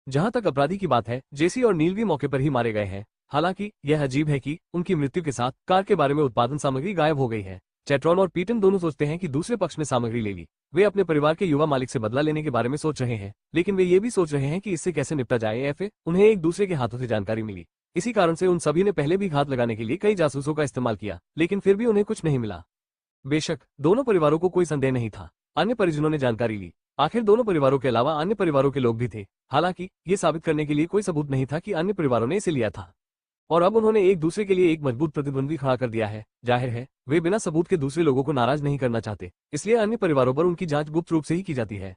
जहां तक अपराधी की बात है, जेसी और नील भी मौके पर ही मारे गए हैं। हालांकि यह अजीब है कि उनकी मृत्यु के साथ कार के बारे में उत्पादन सामग्री गायब हो गई है। चैट्रॉन और पीटन दोनों सोचते हैं कि दूसरे पक्ष ने सामग्री ले ली। वे अपने परिवार के युवा मालिक से बदला लेने के बारे में सोच रहे हैं, लेकिन वे ये भी सोच रहे हैं कि इससे कैसे निपटा जाए। या फिर उन्हें एक दूसरे के हाथों से जानकारी मिली। इसी कारण से उन सभी ने पहले भी घात लगाने के लिए कई जासूसों का इस्तेमाल किया, लेकिन फिर भी उन्हें कुछ नहीं मिला। बेशक दोनों परिवारों को कोई संदेह नहीं था। अन्य परिजनों ने जानकारी ली। आखिर दोनों परिवारों के अलावा अन्य परिवारों के लोग भी थे। हालांकि ये साबित करने के लिए कोई सबूत नहीं था कि अन्य परिवारों ने इसे लिया था। और अब उन्होंने एक दूसरे के लिए एक मजबूत प्रतिद्वंदी खड़ा कर दिया है। जाहिर है वे बिना सबूत के दूसरे लोगों को नाराज नहीं करना चाहते, इसलिए अन्य परिवारों पर उनकी जांच गुप्त रूप से ही की जाती है।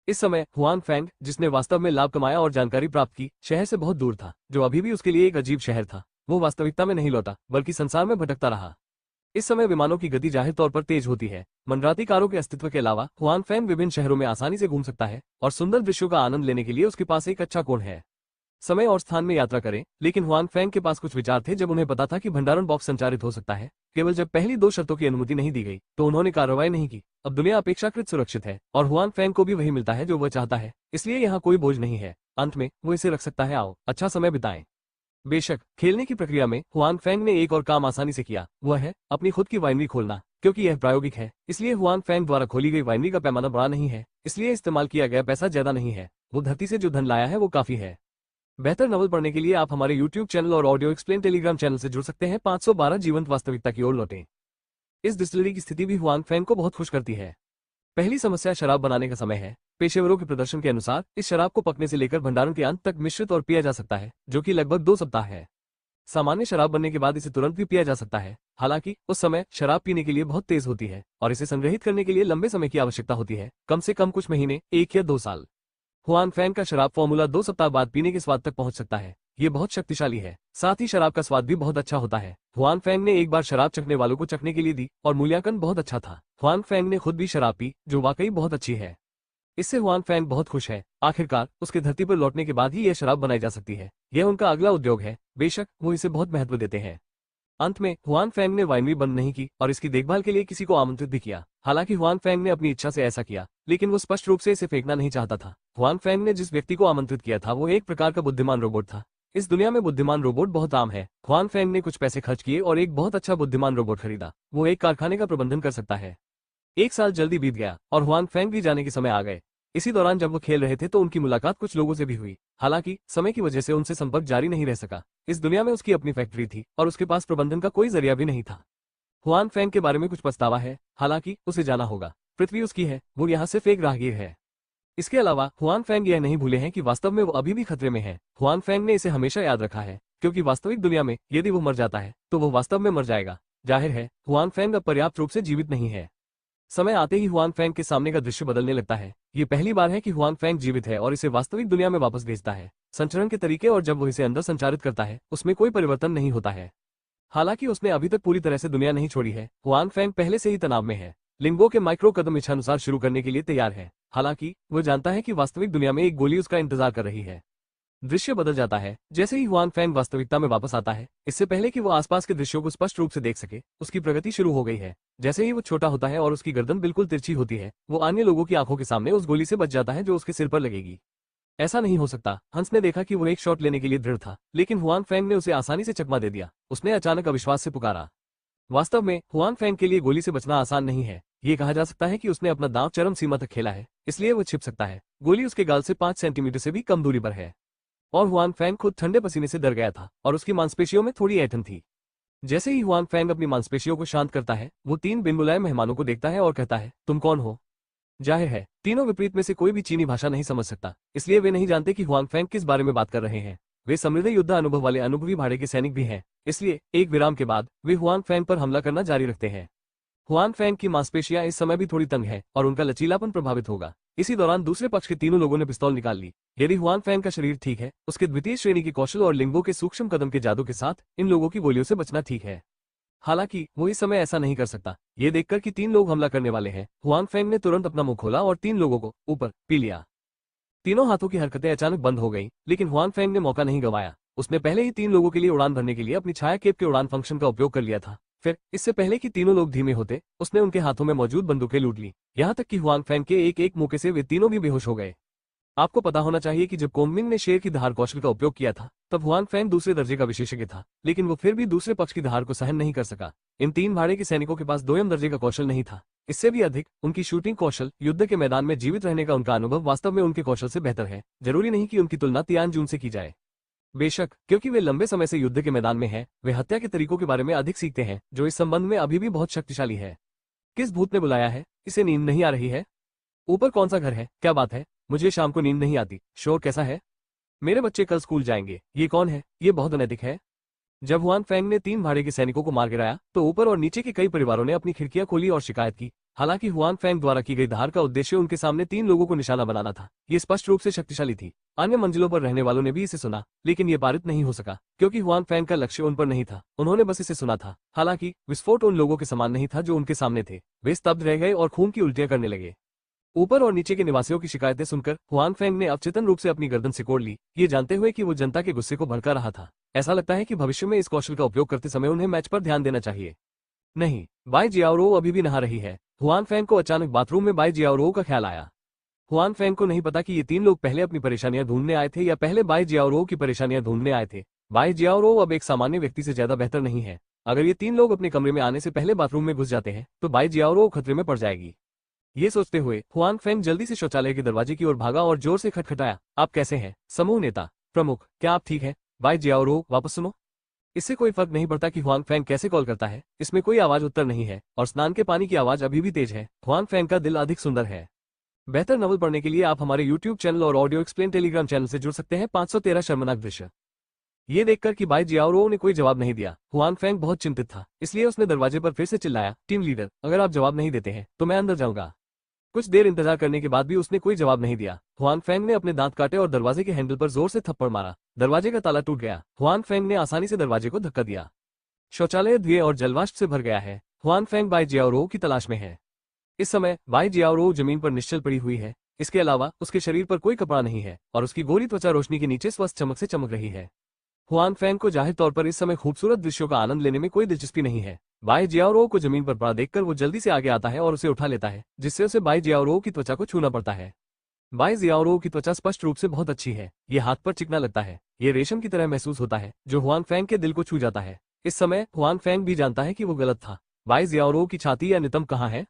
इस समय हुआन फैंग, जिसने वास्तव में लाभ कमाया और जानकारी प्राप्त की, शहर से बहुत दूर था, जो अभी भी उसके लिए एक अजीब शहर था। वो वास्तविकता में नहीं लौटा, बल्कि संसार में भटकता रहा। इस समय विमानों की गति जाहिर तौर पर तेज होती है। मनराती कारों के अस्तित्व के अलावा हुआन फैंग विभिन्न शहरों में आसानी से घूम सकता है और सुंदर दृश्यों का आनंद लेने के लिए उसके पास एक अच्छा कोण है। समय और स्थान में यात्रा करें, लेकिन हुआन फैंग के पास कुछ विचार थे जब उन्हें पता था कि भंडारण बॉक्स संचारित हो सकता है। केवल जब पहली दो शर्तों की अनुमति नहीं दी गई तो उन्होंने कार्रवाई नहीं की। अब दुनिया अपेक्षाकृत सुरक्षित है और हुआन फैंग को भी वही मिलता है जो वह चाहता है, इसलिए यहाँ कोई बोझ नहीं है। अंत में वो इसे रख सकता है। आओ अच्छा समय बिताएं। बेशक खेलने की प्रक्रिया में हुआन फैंग ने एक और काम आसानी से किया, वह है अपनी खुद की वाइनरी खोलना। क्योंकि यह प्रायोगिक है, इसलिए हुआन फैंग द्वारा खोली गई वाइनरी का पैमाना बड़ा नहीं है, इसलिए इस्तेमाल किया गया पैसा ज्यादा नहीं है। वो धरती से जो धन लाया है वो काफी है। बेहतर नवल पढ़ने के लिए आप हमारे YouTube चैनल और ऑडियो एक्सप्लेन टेलीग्राम चैनल से जुड़ सकते हैं। 512 जीवंत वास्तविकता की ओर लौटें। इस डिस्टिलरी की स्थिति भी हुआन फैंग को बहुत खुश करती है। पहली समस्या शराब बनाने का समय है। पेशेवरों के प्रदर्शन के अनुसार इस शराब को पकने से लेकर भंडारण के अंत तक मिश्रित और पिया जा सकता है, जो कि लगभग 2 सप्ताह है। सामान्य शराब बनने के बाद इसे तुरंत भी पिया जा सकता है। हालांकि उस समय शराब पीने के लिए बहुत तेज होती है और इसे संग्रहित करने के लिए लंबे समय की आवश्यकता होती है, कम से कम कुछ महीने, 1 या 2 साल। हुआन फैंग का शराब फॉर्मूला 2 सप्ताह बाद पीने के स्वाद तक पहुंच सकता है। ये बहुत शक्तिशाली है, साथ ही शराब का स्वाद भी बहुत अच्छा होता है। हुआन फैंग ने एक बार शराब चखने वालों को चखने के लिए दी और मूल्यांकन बहुत अच्छा था। हुआन फैंग ने खुद भी शराब पी, जो वाकई बहुत अच्छी है। इससे हुआन फैंग बहुत खुश है। आखिरकार उसके धरती पर लौटने के बाद ही यह शराब बनाई जा सकती है। यह उनका अगला उद्योग है, बेशक वो इसे बहुत महत्व देते हैं। अंत में हुआन फैंग ने वाइनरी बंद नहीं की और इसकी देखभाल के लिए किसी को आमंत्रित भी किया। हालांकि हुआन फैंग ने अपनी इच्छा से ऐसा किया, लेकिन वो स्पष्ट रूप से इसे फेंकना नहीं चाहता था। हुआन फैंग ने जिस व्यक्ति को आमंत्रित किया था वो एक प्रकार का बुद्धिमान रोबोट था। इस दुनिया में बुद्धिमान रोबोट बहुत आम है। हुआन फैंग ने कुछ पैसे खर्च किए और एक बहुत अच्छा बुद्धिमान रोबोट खरीदा। वो एक कारखाने का प्रबंधन कर सकता है। 1 साल जल्दी बीत गया और हुआन फैंग भी जाने के समय आ गए। इसी दौरान जब वो खेल रहे थे तो उनकी मुलाकात कुछ लोगों से भी हुई। हालांकि समय की वजह से उनसे संपर्क जारी नहीं रह सका। इस दुनिया में उसकी अपनी फैक्ट्री थी और उसके पास प्रबंधन का कोई जरिया भी नहीं था। हुआन फैंग के बारे में कुछ पछतावा है, हालांकि उसे जाना होगा। पृथ्वी उसकी है, वो यहाँ सिर्फ एक राहगीर है। इसके अलावा हुआन फैंग यह नहीं भूले हैं कि वास्तव में वो अभी भी खतरे में है। हुआन फैंग ने इसे हमेशा याद रखा है, क्योंकि वास्तविक दुनिया में यदि वो मर जाता है तो वो वास्तव में मर जाएगा। जाहिर है हुआन फैंग अब पर्याप्त रूप से जीवित नहीं है। समय आते ही हुआन फैंग के सामने का दृश्य बदलने लगता है। ये पहली बार है कि हुआन फैंग जीवित है और इसे वास्तविक दुनिया में वापस भेजता है। संचरण के तरीके और जब वो इसे अंदर संचारित करता है उसमें कोई परिवर्तन नहीं होता है। हालांकि उसने अभी तक पूरी तरह से दुनिया नहीं छोड़ी है। हुआन फैंग पहले से ही तनाव में है। लिंगबो के माइक्रो कदम इच्छानुसार शुरू करने के लिए तैयार है। हालांकि वो जानता है कि वास्तविक दुनिया में एक गोली उसका इंतजार कर रही है। दृश्य बदल जाता है जैसे ही हुआन फैंग वास्तविकता में वापस आता है। इससे पहले कि वो आसपास के दृश्यों को स्पष्ट रूप से देख सके, उसकी प्रगति शुरू हो गई है। जैसे ही वो छोटा होता है और उसकी गर्दन बिल्कुल तिरछी होती है, वो अन्य लोगों की आंखों के सामने उस गोली से बच जाता है जो उसके सिर पर लगेगी। ऐसा नहीं हो सकता। हंस ने देखा कि वो एक शॉट लेने के लिए दृढ़ था, लेकिन हुआन फैंग ने उसे आसानी से चकमा दे दिया। उसने अचानक अविश्वास से पुकारा। वास्तव में हुआन फैंग के लिए गोली से बचना आसान नहीं है। ये कहा जा सकता है कि उसने अपना दांव चरम सीमा तक खेला है, इसलिए वो छिप सकता है। गोली उसके गाल से 5 सेंटीमीटर से भी कम दूरी पर है और हुआन फैंग खुद ठंडे पसीने से डर गया था और उसकी मांसपेशियों में थोड़ी ऐंठन थी। जैसे ही हुआन फैंग अपनी मांसपेशियों को शांत करता है, वो 3 बिन बुलाए मेहमानों को देखता है और कहता है, तुम कौन हो? जाहिर है तीनों विपरीत में से कोई भी चीनी भाषा नहीं समझ सकता, इसलिए वे नहीं जानते कि हुआन फैंग किस बारे में बात कर रहे हैं। वे समृद्ध युद्ध अनुभव वाले अनुभवी भाड़े के सैनिक भी हैं, इसलिए एक विराम के बाद वे हुआन फैंग पर हमला करना जारी रखते हैं। हुआन फैंग की मांसपेशियां इस समय भी थोड़ी तंग है और उनका लचीलापन प्रभावित होगा। इसी दौरान दूसरे पक्ष के तीनों लोगों ने पिस्तौल निकाल ली। यदि हुआन फैंग का शरीर ठीक है, उसके द्वितीय श्रेणी के कौशल और लिंगबो के सूक्ष्म कदम के जादू के साथ इन लोगों की गोलियों से बचना ठीक है। हालांकि वो इस समय ऐसा नहीं कर सकता। ये देखकर कि 3 लोग हमला करने वाले हैं, हुआन फैंग ने तुरंत अपना मुंह खोला और 3 लोगों को ऊपर पी लिया। तीनों हाथों की हरकतें अचानक बंद हो गई, लेकिन हुआन फैंग ने मौका नहीं गंवाया। उसने पहले ही 3 लोगों के लिए उड़ान भरने के लिए अपनी छाया केप के उड़ान फंक्शन का उपयोग कर लिया था। फिर इससे पहले कि तीनों लोग धीमे होते, उसने उनके हाथों में मौजूद बंदूकें लूट ली। यहाँ तक कि हुआन फैंग के एक एक मौके से वे तीनों भी बेहोश हो गए। आपको पता होना चाहिए कि जब कोंगमिंग ने शेर की धार कौशल का उपयोग किया था, तब हुआन फैंग दूसरे दर्जे का विशेषज्ञ था, लेकिन वो फिर भी दूसरे पक्ष की धार को सहन नहीं कर सका। इन 3 भाड़े के सैनिकों के पास 2ym दर्जे का कौशल नहीं था। इससे भी अधिक उनकी शूटिंग कौशल, युद्ध के मैदान में जीवित रहने का उनका अनुभव वास्तव में उनके कौशल से बेहतर है। जरूरी नहीं कि उनकी तुलना तियानजून से की जाए। बेशक क्योंकि वे लंबे समय से युद्ध के मैदान में हैं, वे हत्या के तरीकों के बारे में अधिक सीखते हैं, जो इस संबंध में अभी भी बहुत शक्तिशाली है। किस भूत ने बुलाया है? इसे नींद नहीं आ रही है? ऊपर कौन सा घर है? क्या बात है? मुझे शाम को नींद नहीं आती। शोर कैसा है? मेरे बच्चे कल स्कूल जाएंगे। ये कौन है? ये बहुत अनैतिक है। जब हुआन फैंग ने 3 भाड़े के सैनिकों को मार गिराया तो ऊपर और नीचे के कई परिवारों ने अपनी खिड़कियां खोली और शिकायत की। हालांकि हुआन फैंग द्वारा की गई धार का उद्देश्य उनके सामने 3 लोगों को निशाना बनाना था। ये स्पष्ट रूप से शक्तिशाली थी। अन्य मंजिलों पर रहने वालों ने भी इसे सुना, लेकिन ये पारित नहीं हो सका, क्योंकि हुआन फैंग का लक्ष्य उन पर नहीं था। उन्होंने बस इसे सुना था। हालांकि विस्फोट उन लोगों के समान नहीं था जो उनके सामने थे। वे स्तब्ध रह गए और खून की उल्टियां करने लगे। ऊपर और नीचे के निवासियों की शिकायतें सुनकर हुआन फेंग ने अवचेतन रूप से अपनी गर्दन सिकोड़ ली, ये जानते हुए कि वो जनता के गुस्से को भड़का रहा था। ऐसा लगता है कि भविष्य में इस कौशल का उपयोग करते समय उन्हें मैच पर ध्यान देना चाहिए। नहीं, बाई जियाओरो अभी भी नहा रही है। हुआन फेंग को अचानक बाथरूम में बाई जियाओरो का ख्याल आया। हुआन फेंग को नहीं पता कि ये तीन लोग पहले अपनी परेशानियां ढूंढने आए थे या पहले बाई जियाओरो की परेशानियां ढूंढने आए थे। बाई जियाओरो अब एक सामान्य व्यक्ति से ज्यादा बेहतर नहीं है। अगर ये तीन लोग अपने कमरे में आने से पहले बाथरूम में घुस जाते हैं तो बाई जियाओरो खतरे में पड़ जाएगी। ये सोचते हुए हुआन फेंग जल्दी से शौचालय के दरवाजे की ओर भागा और जोर से खटखटाया। आप कैसे हैं, समूह नेता प्रमुख, क्या आप ठीक हैं? बाई जियाओरो, वापस सुनो। इससे कोई फर्क नहीं पड़ता कि हुआन फेंग कैसे कॉल करता है, इसमें कोई आवाज उत्तर नहीं है और स्नान के पानी की आवाज अभी भी तेज है। हुआन फेंग का दिल अधिक सुंदर है। बेहतर नॉवल पढ़ने के लिए आप हमारे YouTube चैनल और ऑडियो एक्सप्लेन टेलीग्राम चैनल से जुड़ सकते हैं। 513 शर्मनाक दृश्य। ये देखकर कि बाई जियाओरो ने कोई जवाब नहीं दिया, हुआन फेंग बहुत चिंतित था, इसलिए उसने दरवाजे पर फिर से चिल्लाया, टीम लीडर, अगर आप जवाब नहीं देते हैं तो मैं अंदर जाऊंगा। कुछ देर इंतजार करने के बाद भी उसने कोई जवाब नहीं दिया। हुआन फेंग ने अपने दांत काटे और दरवाजे के हैंडल पर जोर से थप्पड़ मारा। दरवाजे का ताला टूट गया। हुआन फेंग ने आसानी से दरवाजे को धक्का दिया। शौचालय धुएं और जलवाष्प से भर गया है। हुआन फेंग बाई जियाओरो की तलाश में है। इस समय बाई जियाओरो जमीन पर निश्चल पड़ी हुई है। इसके अलावा उसके शरीर पर कोई कपड़ा नहीं है और उसकी गोरी त्वचा रोशनी के नीचे स्वस्थ चमक से चमक रही है। हुआन फेंग को जाहिर तौर पर इस समय खूबसूरत दृश्यों का आनंद लेने में कोई दिलचस्पी नहीं है। बाई जियाओरो को जमीन पर पड़ा देखकर वो जल्दी से आगे आता है और उसे उठा लेता है, जिससे उसे बाई जियाओरो की त्वचा को छूना पड़ता है। बाई जियाओरो की त्वचा स्पष्ट रूप से बहुत अच्छी है। ये हाथ पर चिकना लगता है। ये रेशम की तरह महसूस होता है, जो हुआन फेंग के दिल को छू जाता है। इस समय हुआन फेंग भी जानता है कि वो गलत था। बाई जियाओरो की छाती या नितंब कहाँ है?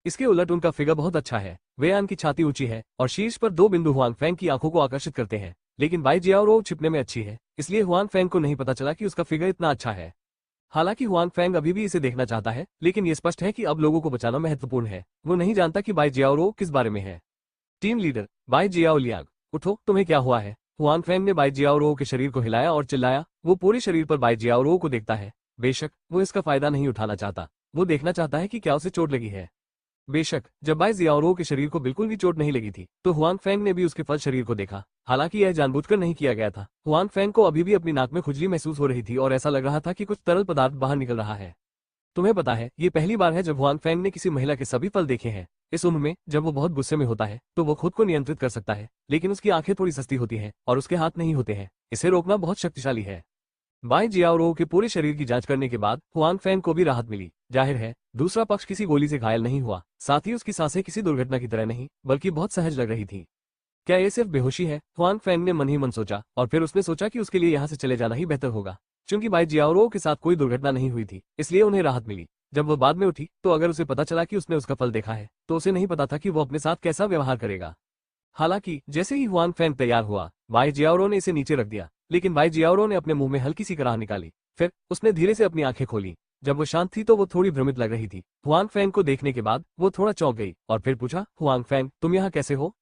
इसके उलट उनका फिगर बहुत अच्छा है। वेयान की छाती ऊंची है और शीर्ष पर दो बिंदु हुआन फेंग की आंखों को आकर्षित करते हैं। लेकिन बाई जियाओरो छिपने में अच्छी है, इसलिए हुआन फेंग को नहीं पता चला कि उसका फिगर इतना अच्छा है। हालांकि हुआन फेंग अभी भी इसे देखना चाहता है, लेकिन ये स्पष्ट है कि अब लोगों को बचाना महत्वपूर्ण है। वो नहीं जानता कि बाई जियाओरो किस बारे में है। Team leader Bai Xiao Liang, उठो, तुम्हें क्या हुआ है? हुआन फेंग ने बाई जियाओरो के शरीर को हिलाया और चिल्लाया। वो पूरे शरीर पर बाई जियाओरो को देखता है। बेशक वो इसका फायदा नहीं उठाना चाहता, वो देखना चाहता है कि क्या उसे चोट लगी है। बेशक जब बाई जियाओरो के शरीर को बिल्कुल भी चोट नहीं लगी थी तो हुआन फेंग ने भी उसके फल शरीर को देखा। हालांकि यह जानबूझकर नहीं किया गया था। हुआन फेंग को अभी भी अपनी नाक में खुजली महसूस हो रही थी और ऐसा लग रहा था कि कुछ तरल पदार्थ बाहर निकल रहा है। तुम्हें पता है, ये पहली बार है जब हुआन फेंग ने किसी महिला के सभी फल देखे हैं। इस उम्र में जब वो बहुत गुस्से में होता है तो वो खुद को नियंत्रित कर सकता है, लेकिन उसकी आंखें थोड़ी सस्ती होती हैं और उसके हाथ नहीं होते हैं। इसे रोकना बहुत शक्तिशाली है। बाई जियाओरो के पूरे शरीर की जांच करने के बाद हुआन फेंग को भी राहत मिली। जाहिर है दूसरा पक्ष किसी गोली से घायल नहीं हुआ, साथ ही उसकी सांसें किसी दुर्घटना की तरह नहीं बल्कि बहुत सहज लग रही थी। क्या ये सिर्फ बेहोशी है? हुआन फेंग ने मन ही मन सोचा और फिर उसने सोचा कि उसके लिए यहाँ से चले जाना ही बेहतर होगा। क्योंकि बाई जियाओरो के साथ कोई दुर्घटना नहीं हुई थी, इसलिए उन्हें राहत मिली। जब वो बाद में उठी तो अगर उसे पता चला कि उसने उसका फल देखा है तो उसे नहीं पता था कि वो अपने साथ कैसा व्यवहार करेगा। हालांकि जैसे ही हुआन फेंग तैयार हुआ, बाई जियाओरो ने इसे नीचे रख दिया, लेकिन बाई जियाओरो ने अपने मुंह में हल्की सी कराह निकाली। फिर उसने धीरे से अपनी आंखें खोली। जब वो शांत थी तो वो थोड़ी भ्रमित लग रही थी। हुआन फेंग को देखने के बाद वो थोड़ा चौंक गई और फिर पूछा, हुआन फेंग, तुम यहाँ कैसे हो?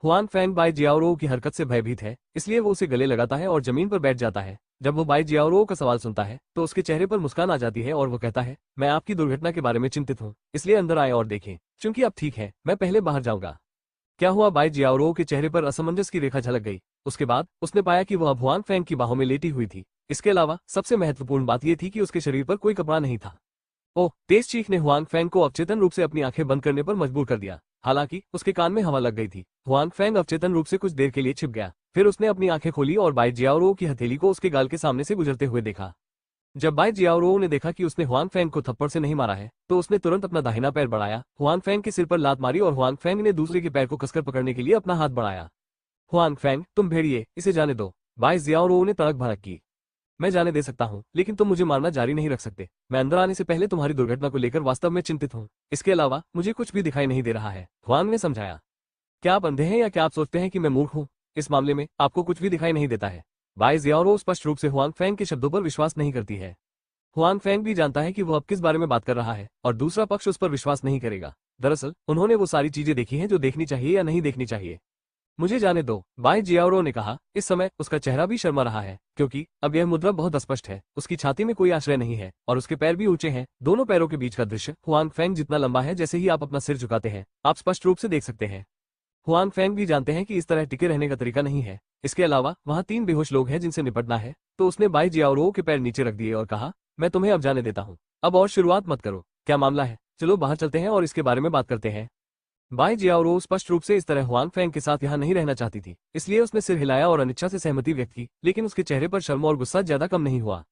हुआन फेंग बाई जियाओरो की हरकत से भयभीत है, इसलिए वो उसे गले लगाता है और जमीन पर बैठ जाता है। जब वो बाई जियाओरो का सवाल सुनता है तो उसके चेहरे पर मुस्कान आ जाती है और वो कहता है, मैं आपकी दुर्घटना के बारे में चिंतित हूँ, इसलिए अंदर आए और देखें। क्योंकि अब ठीक है, मैं पहले बाहर जाऊंगा। क्या हुआ? बाई जियाओरो के चेहरे पर असमंजस की रेखा झलक गई। उसके बाद उसने पाया कि वह अब हुआन फेंग की बाहों में लेटी हुई थी। इसके अलावा सबसे महत्वपूर्ण बात यह थी कि उसके शरीर पर कोई कपड़ा नहीं था। ओह! तेज चीख ने हुआन फेंग को अवचेतन रूप से अपनी आंखें बंद करने पर मजबूर कर दिया। हालांकि उसके कान में हवा लग गई थी। हुआन फेंग अवचेतन रूप से कुछ देर के लिए छिप गया। फिर उसने अपनी आंखें खोली और बाई जियाओरो की हथेली को उसके गाल के सामने से गुजरते हुए देखा। जब बाई जियाओरो ने देखा कि उसने हुआन फेंग को थप्पड़ से नहीं मारा है तो उसने तुरंत अपना दाहिना पैर बढ़ाया, हुआन फेंग के सिर पर लात मारी और हुआन फेंग ने दूसरे के पैर को कसकर पकड़ने के लिए अपना हाथ बढ़ाया। हुआन फेंग, तुम भेड़िए, इसे जाने दो। बाई जियाओरो ने तड़क भड़क की। मैं जाने दे सकता हूँ, लेकिन तुम मुझे मारना जारी नहीं रख सकते। मैं अंदर आने से पहले तुम्हारी दुर्घटना को लेकर वास्तव में चिंतित हूँ। इसके अलावा मुझे कुछ भी दिखाई नहीं दे रहा है, हुआन ने समझाया। क्या आप अंधे हैं या क्या आप सोचते हैं कि मैं मूर्ख हूँ? इस मामले में आपको कुछ भी दिखाई नहीं देता है। बाई जियाओरो स्पष्ट रूप से हुआन फेंग के शब्दों पर विश्वास नहीं करती है। हुआन फेंग भी जानता है कि वो अब किस बारे में बात कर रहा है और दूसरा पक्ष उस पर विश्वास नहीं करेगा। दरअसल उन्होंने वो सारी चीजें देखी हैं जो देखनी चाहिए या नहीं देखनी चाहिए। मुझे जाने दो, बाई जियाओरो ने कहा। इस समय उसका चेहरा भी शर्मा रहा है, क्योंकि अब यह मुद्रा बहुत स्पष्ट है। उसकी छाती में कोई आश्रय नहीं है और उसके पैर भी ऊंचे हैं। दोनों पैरों के बीच का दृश्य हुआन फेंग जितना लंबा है जैसे ही आप अपना सिर झुकाते हैं आप स्पष्ट रूप से देख सकते हैं। हुआन फेंग भी जानते हैं कि इस तरह टिके रहने का तरीका नहीं है। इसके अलावा वहाँ 3 बेहोश लोग हैं जिनसे निपटना है, तो उसने बाई जियाओरो के पैर नीचे रख दिए और कहा, मैं तुम्हें अब जाने देता हूँ। अब और शुरुआत मत करो। क्या मामला है? चलो बाहर चलते हैं और इसके बारे में बात करते हैं। बाई जियाओरो स्पष्ट रूप से इस तरह हुआंग फेंग के साथ यहाँ नहीं रहना चाहती थी, इसलिए उसने सिर हिलाया और अनिच्छा से सहमति व्यक्त की, लेकिन उसके चेहरे पर शर्म और गुस्सा ज्यादा कम नहीं हुआ।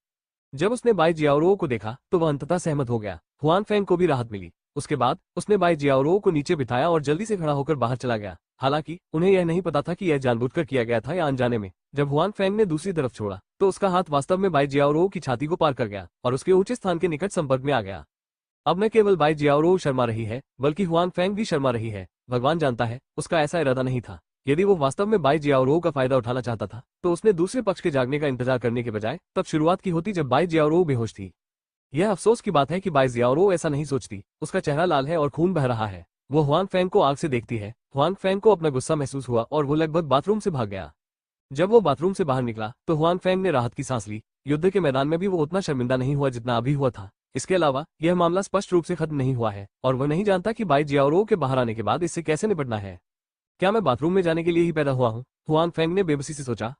जब उसने बाई जियाओरो को देखा तो वह अंततः सहमत हो गया। हुआंग फेंग को भी राहत मिली। उसके बाद उसने बाई जियाओरो को नीचे बिठाया और जल्दी से खड़ा होकर बाहर चला गया। हालांकि उन्हें यह नहीं पता था कि यह जानबूझकर किया गया था या अनजाने में। जब हुआंग फेंग ने दूसरी तरफ छोड़ा तो उसका हाथ वास्तव में बाई जियाओरो की छाती को पार कर गया और उसके ऊंचे स्थान के निकट संपर्क में आ गया। अब न केवल बाई जियाओरो शर्मा रही है, बल्कि हुआंग फेंग भी शर्मा रही है। भगवान जानता है, उसका ऐसा इरादा नहीं था। यदि वो वास्तव में बाई जियाओरो का फायदा उठाना चाहता था तो उसने दूसरे पक्ष के जागने का इंतजार करने के बजाय तब शुरुआत की होती जब बाई जियाओरो बेहोश थी। यह अफसोस की बात है कि बाई जियाओरो ऐसा नहीं सोचती। उसका चेहरा लाल है और खून बह रहा है। वो हुआंग फेंग को आग से देखती है। हुआंग फेंग को अपना गुस्सा महसूस हुआ और वो लगभग बाथरूम से भाग गया। जब वो बाथरूम से बाहर निकला तो हुआंग फेंग ने राहत की सांस ली। युद्ध के मैदान में भी वो उतना शर्मिंदा नहीं हुआ जितना अभी हुआ था। इसके अलावा यह मामला स्पष्ट रूप से खत्म नहीं हुआ है और वह नहीं जानता कि बाई जियाओरो के बाहर आने के बाद इससे कैसे निपटना है। क्या मैं बाथरूम में जाने के लिए ही पैदा हुआ हूँ? हुआंग फेंग ने बेबसी से सोचा।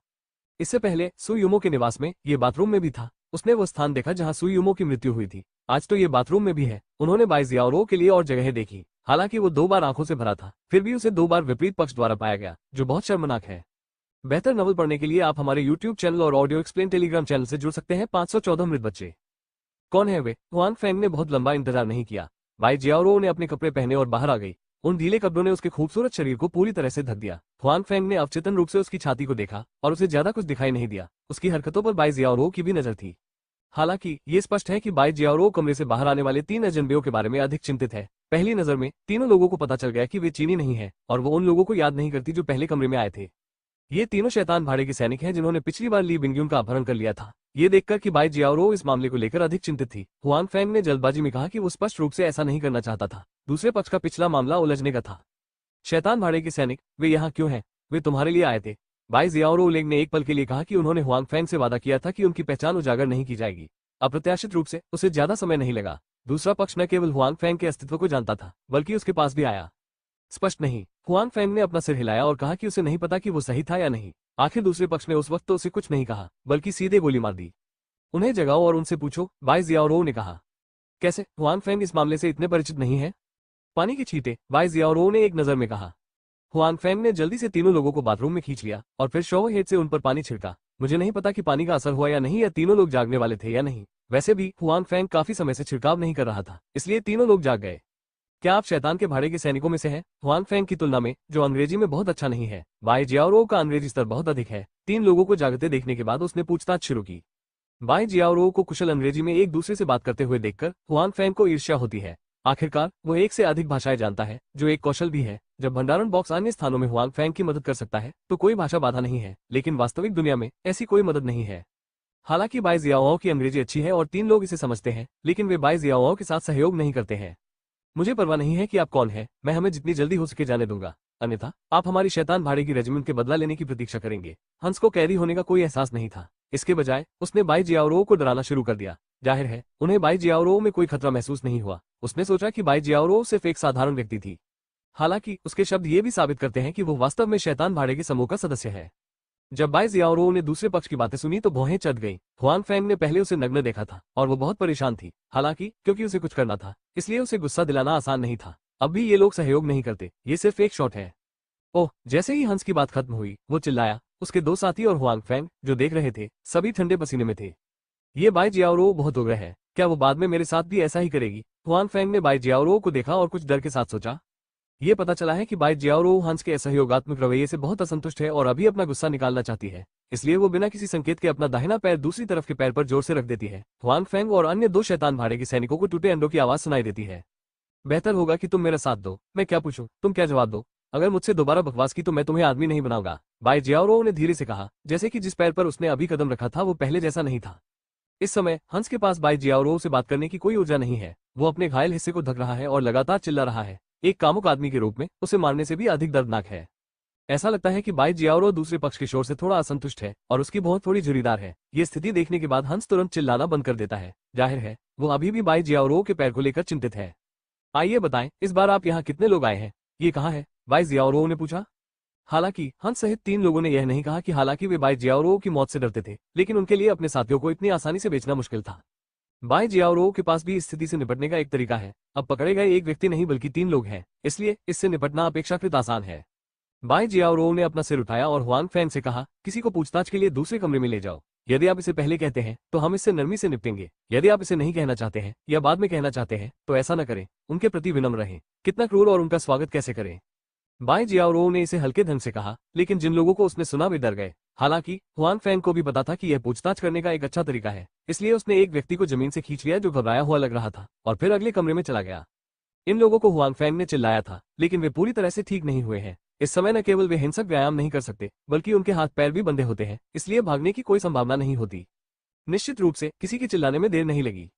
इससे पहले सुयुमो के निवास में ये बाथरूम में भी था। उसने वो स्थान देखा जहाँ सुयुमो की मृत्यु हुई थी। आज तो ये बाथरूम में भी है। उन्होंने बाई जियाओरो के लिए और जगह देखी। हालांकि वो 2 बार आंखों से भरा था, फिर भी उसे 2 बार विपरीत पक्ष द्वारा पाया गया, जो बहुत शर्मनाक है। बेहतर नॉवल पढ़ने के लिए आप हमारे यूट्यूब चैनल और ऑडियो एक्सप्लेन टेलीग्राम चैनल से जुड़ सकते हैं। 514 मृत बच्चे कौन है वे? हुआंग फेंग ने बहुत लंबा इंतजार नहीं किया। बाई जियाओरो ने अपने कपड़े पहने और बाहर आ गई। उन ढीले कपड़ों ने उसके खूबसूरत शरीर को पूरी तरह से ढक दिया। हुआंग फेंग ने अवचेतन रूप से उसकी छाती को देखा और उसे ज्यादा कुछ दिखाई नहीं दिया। उसकी हरकतों पर बाई जियाओरो की भी नजर थी। हालांकि ये स्पष्ट है कि बाई जियाओरो कमरे से बाहर आने वाले 3 अजनबियों के बारे में अधिक चिंतित है। पहली नजर में तीनों लोगों को पता चल गया कि वे चीनी नहीं है और वो उन लोगों को याद नहीं करती जो पहले कमरे में आए थे। ये तीनों शैतान भाड़े के सैनिक हैं जिन्होंने पिछली बार ली बिंग्यून का अपहरण कर लिया था। ये देखकर कि बाई जियाओरो इस मामले को लेकर अधिक चिंतित थी, हुआंग फेंग ने जल्दबाजी में कहा कि वो स्पष्ट रूप से ऐसा नहीं करना चाहता था। दूसरे पक्ष का पिछला मामला उलझने का था। शैतान भाड़े के सैनिक, वे यहाँ क्यों हैं? वे तुम्हारे लिए आए थे। बाई जियाओरो लेग ने एक पल के लिए कहा कि उन्होंने हुआंग फेंग से वादा किया था कि उनकी पहचान उजागर नहीं की जाएगी। अप्रत्याशित रूप से उसे ज्यादा समय नहीं लगा। दूसरा पक्ष न केवल हुआंग फेंग के अस्तित्व को जानता था, बल्कि उसके पास भी आया। स्पष्ट नहीं। हुआंग फेंग ने अपना सिर हिलाया और कहा कि उसे नहीं पता कि वो सही था या नहीं। आखिर दूसरे पक्ष ने उस वक्त तो उसे कुछ नहीं कहा, बल्कि सीधे गोली मार दी। उन्हें जगाओ और उनसे पूछो, बाई जियाओरो ने कहा। कैसे? हुआंग फेंग इस मामले से इतने परिचित नहीं है। पानी के छींटे, बाई जियाओरो ने एक नजर में कहा। हुआंग फेंग ने जल्दी से तीनों लोगों को बाथरूम में खींच लिया और फिर शॉवर हेड से उन पर पानी छिड़का। मुझे नहीं पता कि पानी का असर हुआ या नहीं, या तीनों लोग जागने वाले थे या नहीं। वैसे भी हुआंग फेंग काफी समय से छिड़काव नहीं कर रहा था, इसलिए तीनों लोग जाग गए। क्या आप शैतान के भाड़े के सैनिकों में से हैं? हुआंग फेंग की तुलना में, जो अंग्रेजी में बहुत अच्छा नहीं है, बाई जियाओरो का अंग्रेजी स्तर बहुत अधिक है। 3 लोगों को जागते देखने के बाद उसने पूछताछ शुरू की। बाई जियाओरो को कुशल अंग्रेजी में एक दूसरे से बात करते हुए देखकर हुआंग फेंग को ईर्ष्या होती है। आखिरकार वो एक से अधिक भाषाएं जानता है, जो एक कौशल भी है। जब भंडारण बॉक्स अन्य स्थानों में हुआंग फेंग की मदद कर सकता है तो कोई भाषा बाधा नहीं है, लेकिन वास्तविक दुनिया में ऐसी कोई मदद नहीं है। हालांकि बाई जियाओ की अंग्रेजी अच्छी है और 3 लोग इसे समझते हैं, लेकिन वे बाई जियाओ के साथ सहयोग नहीं करते हैं। मुझे परवाह नहीं है कि आप कौन हैं, मैं हमें जितनी जल्दी हो सके जाने दूंगा, अन्यथा आप हमारी शैतान भाड़े की रेजिमेंट के बदला लेने की प्रतीक्षा करेंगे। हंस को कैदी होने का कोई एहसास नहीं था। इसके बजाय उसने बाई जियाओरो को डराना शुरू कर दिया। जाहिर है उन्हें बाई जियाओरो में कोई खतरा महसूस नहीं हुआ। उसने सोचा कि बाई जियाओरो सिर्फ एक साधारण व्यक्ति थी। हालांकि उसके शब्द ये भी साबित करते हैं कि वो वास्तव में शैतान भाड़े के समूह का सदस्य है। जब बाई जियाओरो ने दूसरे पक्ष की बातें सुनी तो भौहें चढ़ गईं। हुआंग फेंग ने पहले उसे नग्न देखा था और वो बहुत परेशान थी। हालांकि क्योंकि उसे कुछ करना था, इसलिए उसे गुस्सा दिलाना आसान नहीं था। अब भी ये लोग सहयोग नहीं करते, ये सिर्फ एक शॉट है। ओह! जैसे ही हंस की बात खत्म हुई, वो चिल्लाया। उसके 2 साथी और हुआंग फेंग, जो देख रहे थे, सभी ठंडे पसीने में थे। ये बाई जियाओरो बहुत उग्र है। क्या वो बाद में मेरे साथ भी ऐसा ही करेगी? हुआंग फेंग ने बाई जियाओरो को देखा और कुछ डर के साथ सोचा। ये पता चला है कि बाई जियाओरो हंस के असहयोगात्मक रवैये से बहुत असंतुष्ट है और अभी अपना गुस्सा निकालना चाहती है। इसलिए वो बिना किसी संकेत के अपना दाहिना पैर दूसरी तरफ के पैर पर जोर से रख देती है। हुआंग फेंग और अन्य 2 शैतान भाड़े के सैनिकों को टूटे अंडों की आवाज सुनाई देती है। बेहतर होगा कि तुम मेरा साथ दो। मैं क्या पूछूं, तुम क्या जवाब दो? अगर मुझसे दोबारा बकवास की तो मैं तुम्हें आदमी नहीं बनाऊंगा, बाई जियाओरो ने धीरे से कहा, जैसे कि जिस पैर पर उसने अभी कदम रखा था वो पहले जैसा नहीं था। इस समय हंस के पास बाई जियाओरो से बात करने की कोई ऊर्जा नहीं है। वो अपने घायल हिस्से को ढक रहा है और लगातार चिल्ला रहा है। एक कामुक आदमी के रूप में उसे मारने से भी अधिक दर्दनाक है। ऐसा लगता है कि बाई जियाओरो दूसरे पक्ष के शोर से थोड़ा असंतुष्ट है और उसकी बहुत थोड़ी जुरीदार है। ये स्थिति देखने के बाद हंस तुरंत चिल्लाना बंद कर देता है। जाहिर है वो अभी भी बाई जियाओरो के पैर को लेकर चिंतित है। आइए बताएं, इस बार आप यहाँ कितने लोग आए हैं? ये कहाँ है? बाई जियाओरो ने पूछा। हालांकि हंस सहित 3 लोगों ने यह नहीं कहा कि हालांकि वे बाई जियाओरो की मौत से डरते थे, लेकिन उनके लिए अपने साथियों को इतनी आसानी से बेचना मुश्किल था। बाई जियाओरो के पास भी इस स्थिति से निपटने का एक तरीका है। अब पकड़े गए एक व्यक्ति नहीं बल्कि 3 लोग हैं, इसलिए इससे निपटना अपेक्षाकृत आसान है। बाई जियाओरो ने अपना सिर उठाया और हुआन फैंग से कहा, किसी को पूछताछ के लिए दूसरे कमरे में ले जाओ। यदि आप इसे पहले कहते हैं तो हम इससे नरमी से निपटेंगे। यदि आप इसे नहीं कहना चाहते हैं या बाद में कहना चाहते हैं तो ऐसा न करें। उनके प्रति विनम्र रहें। कितना क्रूर और उनका स्वागत कैसे करें। बाई जियाओरो ने इसे हल्के ढंग से कहा, लेकिन जिन लोगों को उसने सुना वे डर गए। हालांकि हुआन फैंग को भी पता था कि यह पूछताछ करने का एक अच्छा तरीका है, इसलिए उसने एक व्यक्ति को जमीन से खींच लिया जो घबराया हुआ लग रहा था और फिर अगले कमरे में चला गया। इन लोगों को हुआन फैंग ने चिल्लाया था, लेकिन वे पूरी तरह से ठीक नहीं हुए हैं। इस समय न केवल वे हिंसक व्यायाम नहीं कर सकते बल्कि उनके हाथ पैर भी बंधे होते हैं, इसलिए भागने की कोई संभावना नहीं होती। निश्चित रूप से किसी के चिल्लाने में देर नहीं लगी।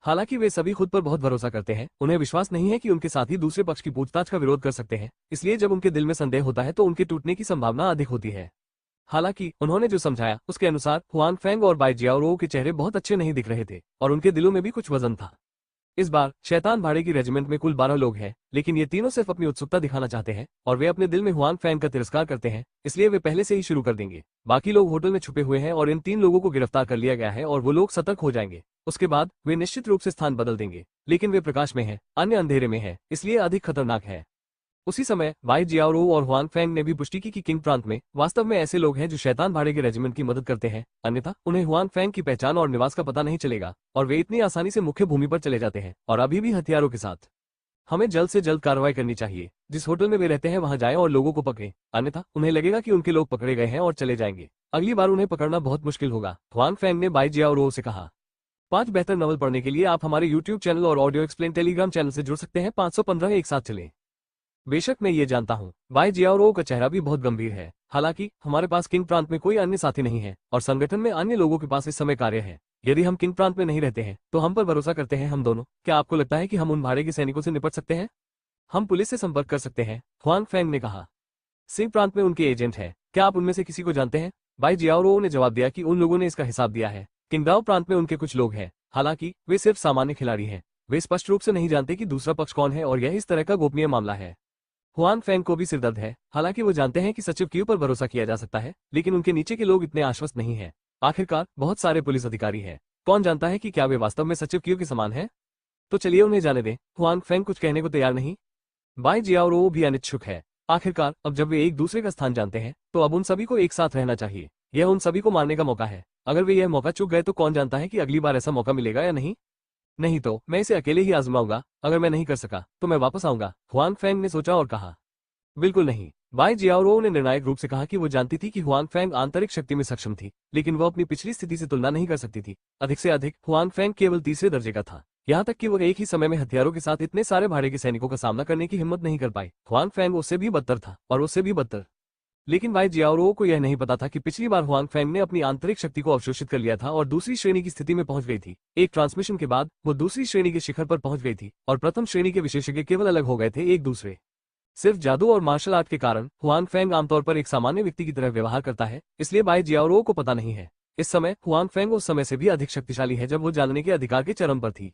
हालांकि वे सभी खुद पर बहुत भरोसा करते हैं, उन्हें विश्वास नहीं है कि उनके साथी दूसरे पक्ष की पूछताछ का विरोध कर सकते हैं, इसलिए जब उनके दिल में संदेह होता है तो उनके टूटने की संभावना अधिक होती है। हालांकि उन्होंने जो समझाया उसके अनुसार हुआन फैंग और बाई जियाओरो के चेहरे बहुत अच्छे नहीं दिख रहे थे और उनके दिलों में भी कुछ वजन था। इस बार शैतान भाड़े की रेजिमेंट में कुल 12 लोग हैं, लेकिन ये तीनों सिर्फ अपनी उत्सुकता दिखाना चाहते हैं और वे अपने दिल में हुआन फैंग का तिरस्कार करते हैं, इसलिए वे पहले से ही शुरू कर देंगे। बाकी लोग होटल में छुपे हुए हैं और इन 3 लोगों को गिरफ्तार कर लिया गया है और वो लोग सतर्क हो जाएंगे। उसके बाद वे निश्चित रूप से स्थान बदल देंगे, लेकिन वे प्रकाश में हैं, अन्य अंधेरे में हैं, इसलिए अधिक खतरनाक है। उसी समय बाई जियाओरो और हुआन फैंग ने भी पुष्टि की कि किंग प्रांत में वास्तव में ऐसे लोग हैं जो शैतान भाड़े के रेजिमेंट की मदद करते हैं, अन्यथा उन्हें हुआन फैंग की पहचान और निवास का पता नहीं चलेगा और वे इतनी आसानी से मुख्य भूमि पर चले जाते हैं और अभी भी हथियारों के साथ। हमें जल्द से जल्द कार्रवाई करनी चाहिए। जिस होटल में वे रहते हैं वहां जाएं और लोगों को पकड़ें, अन्यथा उन्हें लगेगा कि उनके लोग पकड़े गए हैं और चले जाएंगे। अगली बार उन्हें पकड़ना बहुत मुश्किल होगा, हुआन फैंग ने बाई जियाओरो से कहा। 5 बेहतर नॉवल पढ़ने के लिए आप हमारे यूट्यूब चैनल और ऑडियो एक्सप्लेन टेलीग्राम चैनल से जुड़ सकते हैं। 515 एक साथ चलें। बेशक मैं ये जानता हूँ, बाई जियाओरो का चेहरा भी बहुत गंभीर है। हालांकि हमारे पास किंग प्रांत में कोई अन्य साथी नहीं है और संगठन में अन्य लोगों के पास इस समय कार्य है। यदि हम किंग प्रांत में नहीं रहते हैं तो हम पर भरोसा करते हैं हम दोनों। क्या आपको लगता है कि हम उन भाड़े के सैनिकों से निपट सकते हैं? हम पुलिस से संपर्क कर सकते हैं, हुआन फैंग ने कहा। सिंह प्रांत में उनके एजेंट हैं, क्या आप उनमें से किसी को जानते हैं? बाई जियाओरो ने जवाब दिया कि उन लोगों ने इसका हिसाब दिया है। किंगडाओ प्रांत में उनके कुछ लोग हैं, हालांकि वे सिर्फ सामान्य खिलाड़ी हैं। वे स्पष्ट रूप से नहीं जानते कि दूसरा पक्ष कौन है और यह इस तरह का गोपनीय मामला है। हुआन फैंग को भी सिरदर्द है। हालांकि वो जानते हैं कि सचिव क्यू पर भरोसा किया जा सकता है, लेकिन उनके नीचे के लोग इतने आश्वस्त नहीं हैं। आखिरकार बहुत सारे पुलिस अधिकारी हैं, कौन जानता है कि क्या वे वास्तव में सचिव क्यू के समान हैं? तो चलिए उन्हें जाने दें। हुआन फैंग कुछ कहने को तैयार नहीं। बाई जियाओरो भी अनिच्छुक है। आखिरकार अब जब वे एक दूसरे का स्थान जानते हैं तो अब उन सभी को एक साथ रहना चाहिए। यह उन सभी को मारने का मौका है। अगर वे यह मौका चूक गए तो कौन जानता है कि अगली बार ऐसा मौका मिलेगा या नहीं। नहीं तो मैं इसे अकेले ही आजमाऊंगा। अगर मैं नहीं कर सका तो मैं वापस आऊंगा, हुआन फैंग ने सोचा और कहा। बिल्कुल नहीं, बाई जियाओरो ने निर्णायक रूप से कहा कि वो जानती थी कि हुआन फैंग आंतरिक शक्ति में सक्षम थी, लेकिन वो अपनी पिछली स्थिति से तुलना नहीं कर सकती थी। अधिक से अधिक हुआन फैंग केवल तीसरे दर्जे का था। यहाँ तक कि वो एक ही समय में हथियारों के साथ इतने सारे भाड़े के सैनिकों का सामना करने की हिम्मत नहीं कर पाई। हुआन फैंग उससे भी बदतर था और उससे भी बदतर। लेकिन बाई जियाओरो को यह नहीं पता था कि पिछली बार हुआन फैंग ने अपनी आंतरिक शक्ति को अवशोषित कर लिया था और दूसरी श्रेणी की स्थिति में पहुंच गई थी। एक ट्रांसमिशन के बाद वो दूसरी श्रेणी के शिखर पर पहुंच गई थी और प्रथम श्रेणी के विशेषज्ञ केवल अलग हो गए थे एक दूसरे। सिर्फ जादू और मार्शल आर्ट के कारण हुआन फैंग आमतौर पर एक सामान्य व्यक्ति की तरह व्यवहार करता है, इसलिए बाई जियाओरो को पता नहीं है। इस समय हुआन फैंग उस समय से भी अधिक शक्तिशाली है जब वो जानने के अधिकार के चरम पर थी।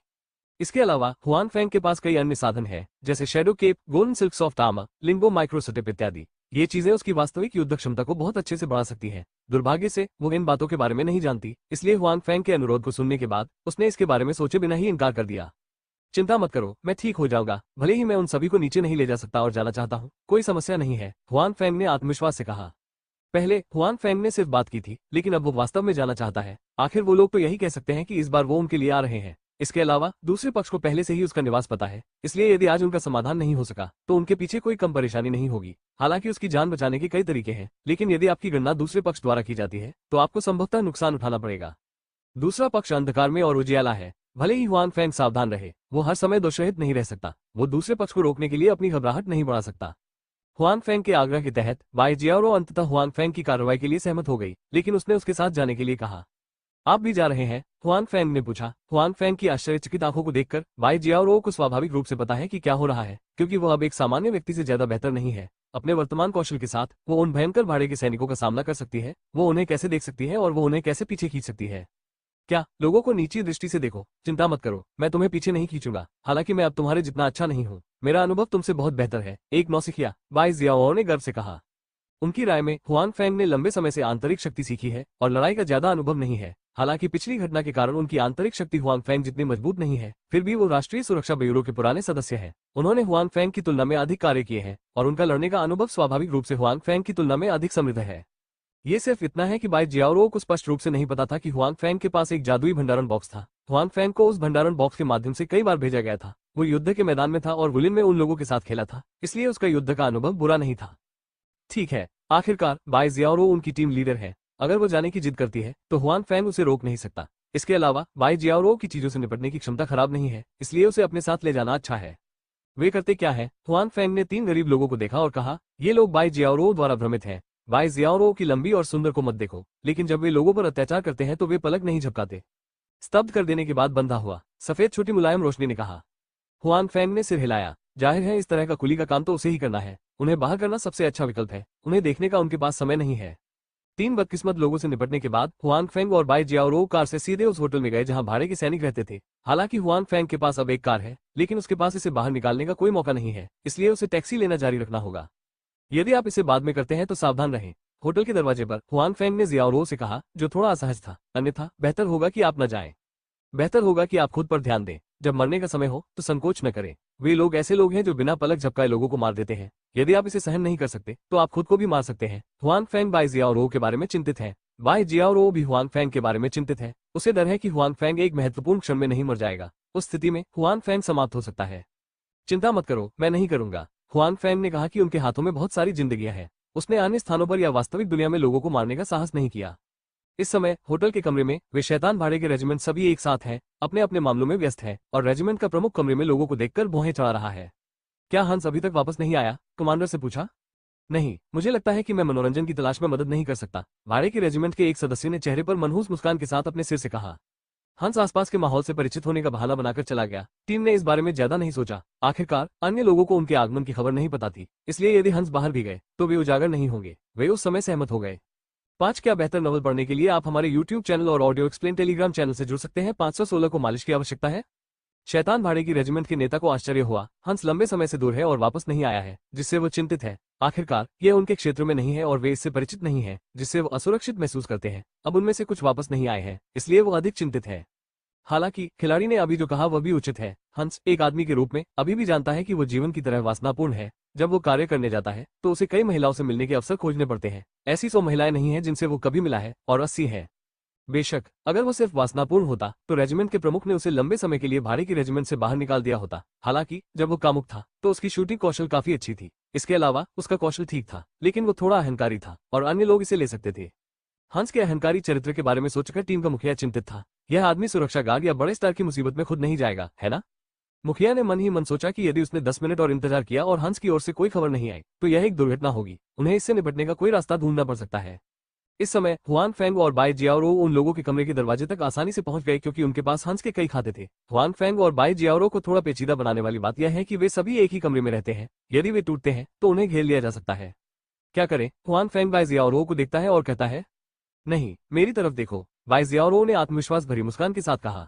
इसके अलावा हुआन फैंग के पास कई अन्य साधन हैं, जैसे shadow cape, golden silk soft armour, lingo microstep इत्यादि। ये चीजें उसकी वास्तविक युद्ध क्षमता को बहुत अच्छे से बढ़ा सकती हैं। दुर्भाग्य से वो इन बातों के बारे में नहीं जानती, इसलिए हुआन फैंग के अनुरोध को सुनने के बाद उसने इसके बारे में सोचे बिना ही इनकार कर दिया। चिंता मत करो, मैं ठीक हो जाऊंगा। भले ही मैं उन सभी को नीचे नहीं ले जा सकता और जाना चाहता हूँ, कोई समस्या नहीं है, हुआन फैंग ने आत्मविश्वास से कहा। पहले हुआन फैंग ने सिर्फ बात की थी, लेकिन अब वो वास्तव में जाना चाहता है। आखिर वो लोग तो यही कह सकते हैं कि इस बार वो उनके लिए आ रहे हैं। इसके अलावा दूसरे पक्ष को पहले से ही उसका निवास पता है, इसलिए यदि आज उनका समाधान नहीं हो सका तो उनके पीछे कोई कम परेशानी नहीं होगी। हालांकि उसकी जान बचाने के कई तरीके हैं, लेकिन यदि आपकी गणना दूसरे पक्ष द्वारा की जाती है तो आपको संभवतः नुकसान उठाना पड़ेगा। दूसरा पक्ष अंधकार में और उजियाला है। भले ही हुआन फैंग सावधान रहे, वो हर समय दोषरहित नहीं रह सकता। वो दूसरे पक्ष को रोकने के लिए अपनी घबराहट नहीं बढ़ा सकता। हुआन फैंग के आग्रह के तहत बाई जियाओरो अंततः हुआन फैंग की कार्रवाई के लिए सहमत हो गई, लेकिन उसने उसके साथ जाने के लिए कहा। आप भी जा रहे हैं? हुआन फैंग ने पूछा। हुआन फैंग की आश्चर्यचकित आंखों को देखकर बाई जियाओरो को स्वाभाविक रूप से पता है कि क्या हो रहा है, क्योंकि वो अब एक सामान्य व्यक्ति से ज्यादा बेहतर नहीं है। अपने वर्तमान कौशल के साथ वो उन भयंकर भाड़े के सैनिकों का सामना कर सकती है। वो उन्हें कैसे देख सकती है और वो उन्हें कैसे पीछे खींच सकती है। क्या लोगों को नीची दृष्टि से देखो, चिंता मत करो, मैं तुम्हें पीछे नहीं खींचूंगा। हालांकि मैं अब तुम्हारे जितना अच्छा नहीं हूँ, मेरा अनुभव तुमसे बहुत बेहतर है, एक नौसिखिया, बाई जियाओरो ने गर्व से कहा। उनकी राय में हुआन फैंग ने लंबे समय से आंतरिक शक्ति सीखी है और लड़ाई का ज्यादा अनुभव नहीं है। हालांकि पिछली घटना के कारण उनकी आंतरिक शक्ति हुआंग फेंग जितनी मजबूत नहीं है, फिर भी वो राष्ट्रीय सुरक्षा ब्यूरो के पुराने सदस्य हैं। उन्होंने हुआंग फेंग की तुलना में अधिक कार्य किए हैं और उनका लड़ने का अनुभव स्वाभाविक रूप से हुआंग फेंग की तुलना में अधिक समृद्ध है। ये सिर्फ इतना है कि बाई जियाओरो को स्पष्ट रूप से नहीं पता था कि हुआंग फेंग के पास एक जादुई भंडारण बॉक्स था। हुआंग फेंग को उस भंडारण बॉक्स के माध्यम से कई बार भेजा गया था। वो युद्ध के मैदान में था और वुलिन में उन लोगों के साथ खेला था, इसलिए उसका युद्ध का अनुभव बुरा नहीं था। ठीक है, आखिरकार बाई जियाओरो उनकी टीम लीडर है। अगर वो जाने की जिद करती है तो हुआंग फेंग उसे रोक नहीं सकता। इसके अलावा बाई जियाओरो की चीजों से निपटने की क्षमता खराब नहीं है, इसलिए उसे अपने साथ ले जाना अच्छा है। वे करते क्या है? हुआंग फेंग ने 3 गरीब लोगों को देखा और कहा, ये लोग बाई जियाओरो द्वारा भ्रमित हैं। बाई जियाओरो की लंबी और सुंदर को मत देखो, लेकिन जब वे लोगों पर अत्याचार करते हैं तो वे पलक नहीं झपकाते। स्तब्ध कर देने के बाद बंधा हुआ सफेद छोटी मुलायम रोशनी ने कहा। हुआंग फेंग ने सिर हिलाया। जाहिर है इस तरह का कुली का काम तो उसे ही करना है। उन्हें बाहर करना सबसे अच्छा विकल्प है। उन्हें देखने का उनके पास समय नहीं है। 3 बदकिस्मत लोगों से निपटने के बाद हुआंग फेंग और बाई जियाओरो कार से सीधे उस होटल में गए जहां भाड़े के सैनिक रहते थे। हालांकि हुआंग फेंग के पास अब एक कार है, लेकिन उसके पास इसे बाहर निकालने का कोई मौका नहीं है, इसलिए उसे टैक्सी लेना जारी रखना होगा। यदि आप इसे बाद में करते हैं तो सावधान रहें। होटल के दरवाजे पर हुआंग फेंग ने जियाओरो से कहा, जो थोड़ा असहज था, अन्यथा बेहतर होगा कि आप न जाएं। बेहतर होगा कि आप खुद पर ध्यान दें। जब मरने का समय हो तो संकोच न करें। वे लोग ऐसे लोग हैं जो बिना पलक झपकाए लोगों को मार देते हैं। यदि आप इसे सहन नहीं कर सकते तो आप खुद को भी मार सकते हैं। हुआंग फेंग बाई जियाओरो के बारे में चिंतित है। बाई जियाओरो भी हुआंग फेंग के बारे में चिंतित है। उसे डर है कि हुआंग फेंग एक महत्वपूर्ण क्षण में नहीं मर जाएगा। उस स्थिति में हुआंग फेंग समाप्त हो सकता है। चिंता मत करो, मैं नहीं करूंगा। हुआंग फेंग ने कहा कि उनके हाथों में बहुत सारी जिंदगियां हैं। उसने अन्य स्थानों पर या वास्तविक दुनिया में लोगों को मारने का साहस नहीं किया। इस समय होटल के कमरे में वे शैतान भाड़े के रेजिमेंट सभी एक साथ हैं, अपने अपने मामलों में व्यस्त है और रेजिमेंट का प्रमुख कमरे में लोगों को देखकर भौहें चढ़ा रहा है। क्या हंस अभी तक वापस नहीं आया? कमांडर से पूछा। नहीं, मुझे लगता है कि मैं मनोरंजन की तलाश में मदद नहीं कर सकता, भाड़े के रेजिमेंट के एक सदस्य ने चेहरे पर मनहूस मुस्कान के साथ अपने सिर से कहा। हंस आसपास के माहौल से परिचित होने का बहाना बनाकर चला गया। टीम ने इस बारे में ज्यादा नहीं सोचा। आखिरकार अन्य लोगों को उनके आगमन की खबर नहीं पता थी, इसलिए यदि हंस बाहर भी गए तो वे उजागर नहीं होंगे। वे उस समय सहमत हो गए। 5 क्या बेहतर नॉवल पढ़ने के लिए आप हमारे YouTube चैनल और ऑडियो एक्सप्लेन टेलीग्राम चैनल से जुड़ सकते हैं। 516 को मालिश की आवश्यकता है। शैतान भाड़े की रेजिमेंट के नेता को आश्चर्य हुआ। हंस लंबे समय से दूर है और वापस नहीं आया है, जिससे वो चिंतित है। आखिरकार यह उनके क्षेत्र में नहीं है और वे इससे परिचित नहीं है, जिससे वो असुरक्षित महसूस करते हैं। अब उनमें से कुछ वापस नहीं आए हैं, इसलिए वो अधिक चिंतित है। हालांकि खिलाड़ी ने अभी जो कहा वह भी उचित है। हंस एक आदमी के रूप में अभी भी जानता है कि वो जीवन की तरह वासनापूर्ण है। जब वो कार्य करने जाता है तो उसे कई महिलाओं से मिलने के अवसर खोजने पड़ते हैं। ऐसी 100 महिलाएं नहीं हैं जिनसे वो कभी मिला है और 80 है। बेशक अगर वो सिर्फ वासनापूर्ण होता तो रेजिमेंट के प्रमुख ने उसे लंबे समय के लिए भाड़े की रेजिमेंट से बाहर निकाल दिया होता। हालांकि जब वो कामुक था तो उसकी शूटिंग कौशल काफी अच्छी थी। इसके अलावा उसका कौशल ठीक था, लेकिन वो थोड़ा अहंकारी था और अन्य लोग इसे ले सकते थे। हंस के अहंकारी चरित्र के बारे में सोचकर टीम का मुखिया चिंतित था। यह आदमी सुरक्षा गार्ड या बड़े स्टार की मुसीबत में खुद नहीं जाएगा, है ना? मुखिया ने मन ही मन सोचा कि यदि उसने 10 मिनट और इंतजार किया और हंस की ओर से कोई खबर नहीं आई तो यह एक दुर्घटना होगी। उन्हें इससे निपटने का कोई रास्ता ढूंढना पड़ सकता है। इस समय हुआंग फेंग और बाई जियाओरो उन लोगों के कमरे के दरवाजे तक आसानी से पहुंच गए क्योंकि उनके पास हंस के कई खाते थे। हुआंग फेंग और बाई जियाओरो को थोड़ा पेचीदा बनाने वाली बात यह है कि वे सभी एक ही कमरे में रहते हैं। यदि वे टूटते हैं तो उन्हें घेर लिया जा सकता है। क्या करें? हुआंग फेंग बाई जियाओरो को देखता है और कहता है, नहीं, मेरी तरफ देखो। बाई जियाओरो ने आत्मविश्वास भरी मुस्कान के साथ कहा।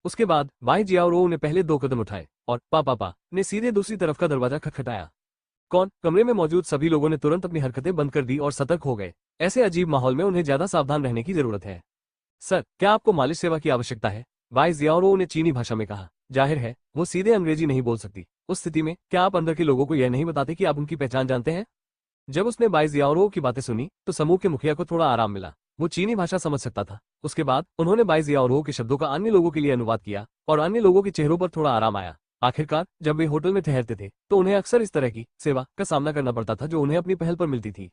उसके बाद बाई जियाओरो ने पहले 2 कदम उठाए और पापा ने सीधे दूसरी तरफ का दरवाजा खटखटाया। कौन? कमरे में मौजूद सभी लोगों ने तुरंत अपनी हरकतें बंद कर दी और सतर्क हो गए। ऐसे अजीब माहौल में उन्हें ज्यादा सावधान रहने की जरूरत है। सर, क्या आपको मालिश सेवा की आवश्यकता है? बाई जियाओरो ने चीनी भाषा में कहा। जाहिर है वो सीधे अंग्रेजी नहीं बोल सकती। उस स्थिति में क्या आप अंदर के लोगों को यह नहीं बताते कि आप उनकी पहचान जानते हैं? जब उसने बाई जियाओरो की बातें सुनी तो समूह के मुखिया को थोड़ा आराम मिला। वो चीनी भाषा समझ सकता था। उसके बाद उन्होंने बाई जियाओरो के शब्दों का अन्य लोगों के लिए अनुवाद किया और अन्य लोगों के चेहरों पर थोड़ा आराम आया। आखिरकार जब वे होटल में ठहरते थे तो उन्हें अक्सर इस तरह की सेवा का सामना करना पड़ता था जो उन्हें अपनी पहल पर मिलती थी।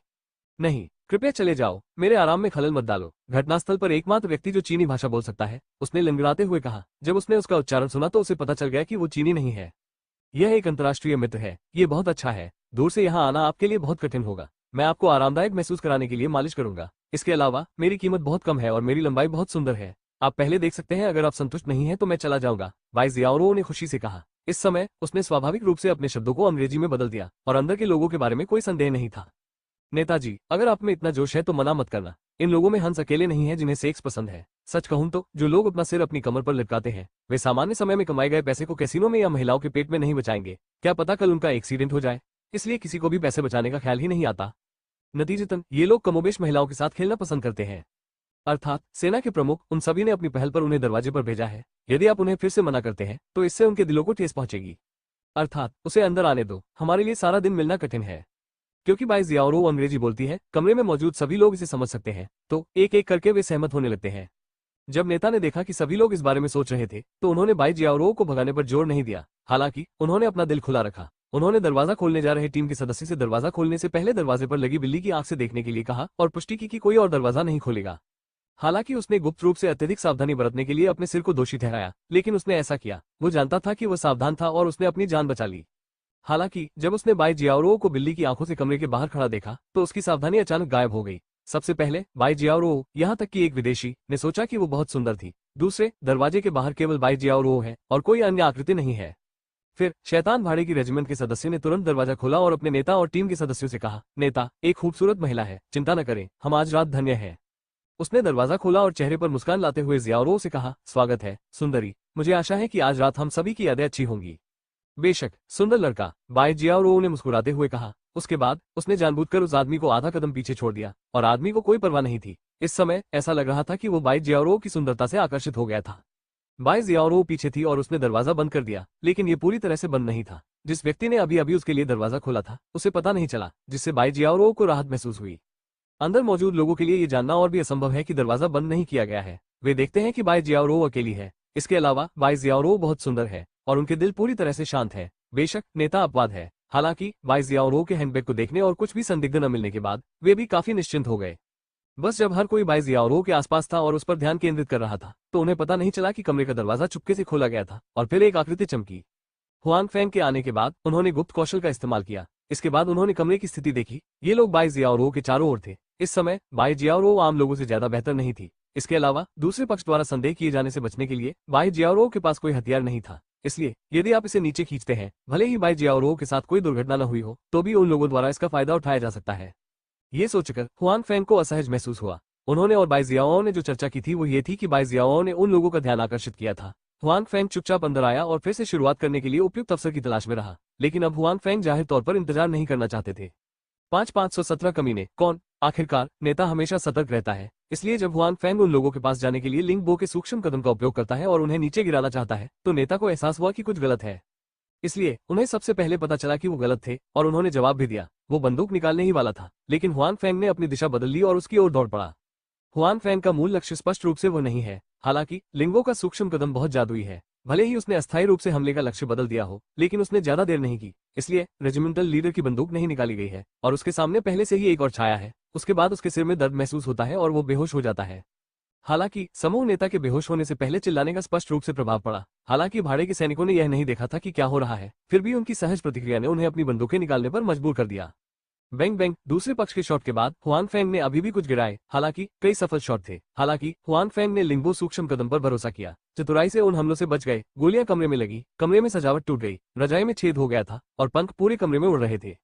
नहीं, कृपया चले जाओ, मेरे आराम में खलल मत डालो। घटनास्थल पर एकमात्र व्यक्ति जो चीनी भाषा बोल सकता है, उसने लंगड़ाते हुए कहा। जब उसने उसका उच्चारण सुना तो उसे पता चल गया कि वो चीनी नहीं है। यह एक अंतर्राष्ट्रीय मित्र है। ये बहुत अच्छा है। दूर से यहाँ आना आपके लिए बहुत कठिन होगा। मैं आपको आरामदायक महसूस कराने के लिए मालिश करूंगा। इसके अलावा मेरी कीमत बहुत कम है और मेरी लंबाई बहुत सुंदर है। आप पहले देख सकते हैं। अगर आप संतुष्ट नहीं हैं तो मैं चला जाऊंगा, बाई जियाओरो ने खुशी से कहा। इस समय उसने स्वाभाविक रूप से अपने शब्दों को अंग्रेजी में बदल दिया और अंदर के लोगों के बारे में कोई संदेह नहीं था। नेताजी, अगर आप में इतना जोश है तो मना मत करना। इन लोगों में हंस अकेले नहीं है जिन्हें सेक्स पसंद है। सच कहूं तो जो लोग अपना सिर अपनी कमर पर लटकाते हैं वे सामान्य समय में कमाए गए पैसे को कैसीनो में या महिलाओं के पेट में नहीं बचाएंगे। क्या पता कल उनका एक्सीडेंट हो जाए, इसलिए किसी को भी पैसे बचाने का ख्याल ही नहीं आता। नतीजतन ये लोग कमोबेश महिलाओं के साथ खेलना पसंद करते हैं। अर्थात सेना के प्रमुख उन सभी ने अपनी पहल पर उन्हें दरवाजे पर भेजा है। यदि आप उन्हें फिर से मना करते हैं तो इससे उनके दिलों को ठेस पहुंचेगी। अर्थात उसे अंदर आने दो, हमारे लिए सारा दिन मिलना कठिन है। क्योंकि बाई जियाओरो अंग्रेजी बोलती है, कमरे में मौजूद सभी लोग इसे समझ सकते हैं, तो एक एक करके वे सहमत होने लगते हैं। जब नेता ने देखा कि सभी लोग इस बारे में सोच रहे थे तो उन्होंने बाई जियाओरो को भगाने पर जोर नहीं दिया। हालांकि उन्होंने अपना दिल खुला रखा। उन्होंने दरवाजा खोलने जा रहे टीम के सदस्य से दरवाजा खोलने से पहले दरवाजे पर लगी बिल्ली की आंख से देखने के लिए कहा और पुष्टि की कि कोई और दरवाजा नहीं खोलेगा। हालांकि उसने गुप्त रूप से अत्यधिक सावधानी बरतने के लिए अपने सिर को दोषी ठहराया, लेकिन उसने ऐसा किया। वो जानता था कि वह सावधान था और उसने अपनी जान बचा ली। हालांकि जब उसने बाई जियाओरो को बिल्ली की आंखों से कमरे के बाहर खड़ा देखा तो उसकी सावधानी अचानक गायब हो गई। सबसे पहले बाई जियाओरो, यहाँ तक कि एक विदेशी, ने सोचा कि वो बहुत सुंदर थी। दूसरे, दरवाजे के बाहर केवल बाई जियाओरो है और कोई अन्य आकृति नहीं है। फिर शैतान भाड़े की रेजिमेंट के सदस्य ने तुरंत दरवाजा खोला और अपने नेता और टीम के सदस्यों से कहा, नेता, एक खूबसूरत महिला है, चिंता न करें, हम आज रात धन्य है। उसने दरवाजा खोला और चेहरे पर मुस्कान लाते हुए जियाओरो से कहा, स्वागत है सुंदरी, मुझे आशा है कि आज रात हम सभी की यादें अच्छी होंगी। बेशक, सुंदर लड़का, बाई जियाओरो ने मुस्कुराते हुए कहा। उसके बाद उसने जानबूझकर उस आदमी को आधा कदम पीछे छोड़ दिया और आदमी को कोई परवाह नहीं थी। इस समय ऐसा लग रहा था कि वो बाई जियाओरो की सुंदरता से आकर्षित हो गया था। बाई जियाओरो पीछे थी और उसने दरवाजा बंद कर दिया, लेकिन ये पूरी तरह से बंद नहीं था। जिस व्यक्ति ने अभी अभी उसके लिए दरवाजा खोला था उसे पता नहीं चला, जिससे बाई जियाओरो को राहत महसूस हुई। अंदर मौजूद लोगों के लिए ये जानना और भी असंभव है कि दरवाजा बंद नहीं किया गया है। वे देखते हैं कि बाई जियाओरो अकेली है। इसके अलावा बाई जियाओरो बहुत सुंदर है और उनके दिल पूरी तरह से शांत है। बेशक नेता अपवाद है। हालांकि बाई जियाओरो के हैंडबैग को देखने और कुछ भी संदिग्ध न मिलने के बाद वे भी काफी निश्चिंत हो गए। बस जब हर कोई बाई जियाओरो के आसपास था और उस पर ध्यान केंद्रित कर रहा था तो उन्हें पता नहीं चला कि कमरे का दरवाजा चुपके से खोला गया था और फिर एक आकृति चमकी। हुआन फेंग के आने के बाद उन्होंने गुप्त कौशल का इस्तेमाल किया। इसके बाद उन्होंने कमरे की स्थिति देखी। ये लोग बाई जियाओरो के चारों ओर थे। इस समय बाई जियाओरो आम लोगों से ज्यादा बेहतर नहीं थी। इसके अलावा दूसरे पक्ष द्वारा संदेह किए जाने से बचने के लिए बाई जियाओरो के पास कोई हथियार नहीं था। इसलिए यदि आप इसे नीचे खींचते हैं, भले ही बाई जियाओरो के साथ कोई दुर्घटना न हुई हो, तो भी उन लोगों द्वारा इसका फायदा उठाया जा सकता है। ये सोचकर हुआन फेंग को असहज महसूस हुआ। उन्होंने और बाई जियाओ ने जो चर्चा की थी वो ये थी कि बाई जियाओ ने उन लोगों का ध्यान आकर्षित किया था। हुआन फेंग चुपचाप अंदर आया और फिर से शुरुआत करने के लिए उपयुक्त अवसर की तलाश में रहा, लेकिन अब हुआन फेंग जाहिर तौर पर इंतजार नहीं करना चाहते थे। 517 कमीने कौन? आखिरकार नेता हमेशा सतर्क रहता है। इसलिए जब हुआन फेंग उन लोगों के पास जाने के लिए लिंग बो के सूक्ष्म कदम का उपयोग करता है और उन्हें नीचे गिराना चाहता है तो नेता को एहसास हुआ कि कुछ गलत है। इसलिए उन्हें सबसे पहले पता चला कि वो गलत थे और उन्होंने जवाब भी दिया। वो बंदूक निकालने ही वाला था, लेकिन हुआन फेंग ने अपनी दिशा बदल ली और उसकी ओर दौड़ पड़ा। हुआन फेंग का मूल लक्ष्य स्पष्ट रूप से वो नहीं है। हालांकि लिंगो का सूक्ष्म कदम बहुत जादुई है। भले ही उसने अस्थायी रूप से हमले का लक्ष्य बदल दिया हो, लेकिन उसने ज्यादा देर नहीं की। इसलिए रेजिमेंटल लीडर की बंदूक नहीं निकाली गई है और उसके सामने पहले से ही एक और छाया है। उसके बाद उसके सिर में दर्द महसूस होता है और वो बेहोश हो जाता है। हालांकि समूह नेता के बेहोश होने से पहले चिल्लाने का स्पष्ट रूप से प्रभाव पड़ा। हालांकि भाड़े के सैनिकों ने यह नहीं देखा था कि क्या हो रहा है, फिर भी उनकी सहज प्रतिक्रिया ने उन्हें अपनी बंदूकें निकालने पर मजबूर कर दिया। Bang bang. दूसरे पक्ष के शॉट के बाद हुआन फेंग ने अभी भी कुछ गिराए। हालांकि कई सफल शॉट थे। हालांकि हुआन फेंग ने लिंगबो सूक्ष्म कदम पर भरोसा किया। चतुराई से उन हमलों से बच गए। गोलियां कमरे में लगी, कमरे में सजावट टूट गई, रजाई में छेद हो गया था और पंख पूरे कमरे में उड़ रहे थे।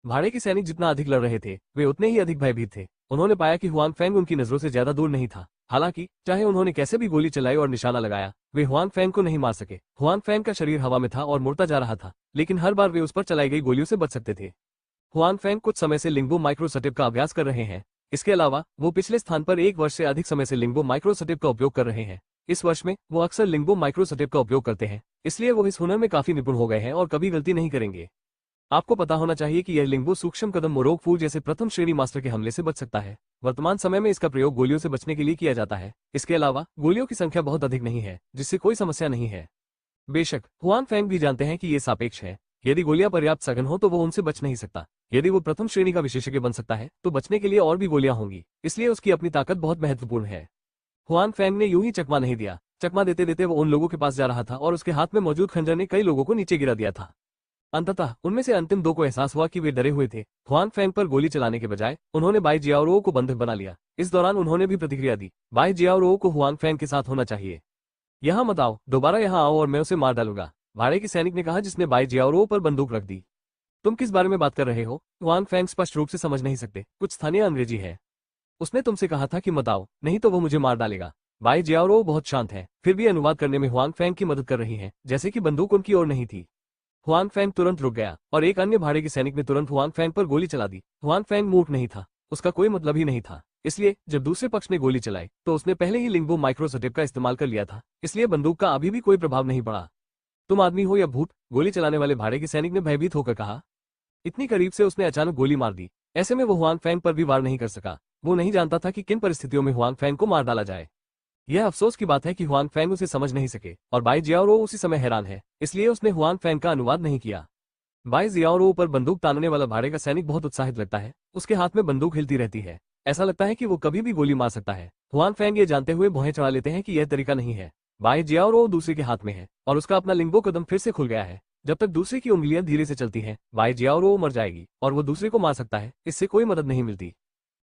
भाड़े के सैनिक जितना अधिक लड़ रहे थे वे उतने ही अधिक भयभीत थे। उन्होंने पाया कि हुआन फेंग उनकी नजरों से ज्यादा दूर नहीं था। हालांकि चाहे उन्होंने कैसे भी गोली चलाई और निशाना लगाया, वे हुआन फेंग को नहीं मार सके। हुआन फेंग का शरीर हवा में था और मुड़ता जा रहा था, लेकिन हर बार वे उस पर चलाई गई गोलियों से बच सकते थे। हुआन फेंग कुछ समय से लिंगबो माइक्रोसटिप का अभ्यास कर रहे हैं। इसके अलावा वो पिछले स्थान पर 1 वर्ष से अधिक समय से लिंगबो माइक्रोसटिप का उपयोग कर रहे हैं। इस वर्ष में वो अक्सर लिंगबो माइक्रोसटिप का उपयोग करते हैं, इसलिए वो इस हुनर में काफी निपुण हो गए हैं और कभी गलती नहीं करेंगे। आपको पता होना चाहिए कि यह लिंगबो सूक्ष्म कदम मोरोग फू जैसे प्रथम श्रेणी मास्टर के हमले से बच सकता है। वर्तमान समय में इसका प्रयोग गोलियों से बचने के लिए किया जाता है। इसके अलावा गोलियों की संख्या बहुत अधिक नहीं है, जिससे कोई समस्या नहीं है। बेशक हुआन फेंग भी जानते हैं कि ये सापेक्ष है। यदि गोलियां पर्याप्त सघन हो तो वो उनसे बच नहीं सकता। यदि वो प्रथम श्रेणी का विशेषज्ञ बन सकता है तो बचने के लिए और भी गोलियां होंगी, इसलिए उसकी अपनी ताकत बहुत महत्वपूर्ण है। हुआन फेंग ने यूं ही चकमा नहीं दिया। चकमा देते देते वो उन लोगों के पास जा रहा था और उसके हाथ में मौजूद खंजर ने कई लोगों को नीचे गिरा दिया था। अंततः उनमें से अंतिम 2 को एहसास हुआ कि वे डरे हुए थे। हुआन फेंग पर गोली चलाने के बजाय उन्होंने बाई जियाओरो को बंधक बना लिया। इस दौरान उन्होंने भी प्रतिक्रिया दी। बाई जियाओरो को हुआन फेंग के साथ होना चाहिए। यहाँ मत आओ, दोबारा यहाँ आओ और मैं उसे मार डालूंगा, भाड़े के सैनिक ने कहा जिसने बाई जियाओरो पर बंदूक रख दी। तुम किस बारे में बात कर रहे हो? हुआन फेंग स्पष्ट रूप से समझ नहीं सकते। कुछ स्थानीय अंग्रेजी है। उसने तुमसे कहा था कि मत आओ, नहीं तो वो मुझे मार डालेगा। बाई जियाओरो बहुत शांत है, फिर भी अनुवाद करने में हुआन फेंग की मदद कर रही है, जैसे कि बंदूक उनकी ओर नहीं थी। हुआन फेंग तुरंत रुक गया और एक अन्य भाड़े के सैनिक ने तुरंत हुआन फेंग पर गोली चला दी। हुआन फेंग मूर्ख नहीं था, उसका कोई मतलब ही नहीं था। इसलिए जब दूसरे पक्ष ने गोली चलाई तो उसने पहले ही लिंगबो माइक्रोसटेप का इस्तेमाल कर लिया था, इसलिए बंदूक का अभी भी कोई प्रभाव नहीं पड़ा। तुम आदमी हो या भूत? गोली चलाने वाले भाड़े के सैनिक ने भयभीत होकर कहा। इतनी करीब से उसने अचानक गोली मार दी, ऐसे में वो हुआंग फैंग पर भी वार नहीं कर सका। वो नहीं जानता था कि किन परिस्थितियों में हुआंग फैंग को मार डाला जाए। यह अफसोस की बात है कि हुआंग फैंग उसे समझ नहीं सके और बाई जियाओरो उसी समय हैरान है, इसलिए उसने हुआंग फैंग का अनुवाद नहीं किया। बाई जियाओरो पर बंदूक तानने वाला भाड़े का सैनिक बहुत उत्साहित लगता है। उसके हाथ में बंदूक हिलती रहती है, ऐसा लगता है कि वो कभी भी गोली मार सकता है। हुआंग फैंग ये जानते हुए भौहें चढ़ा लेते हैं कि यह तरीका नहीं है। बाई जियाओरो दूसरे के हाथ में है और उसका अपना लिंगबो कदम फिर से खुल गया है। जब तक दूसरे की उंगलियां धीरे से चलती हैं, बाई जियाओरो मर जाएगी और वो दूसरे को मार सकता है, इससे कोई मदद नहीं मिलती।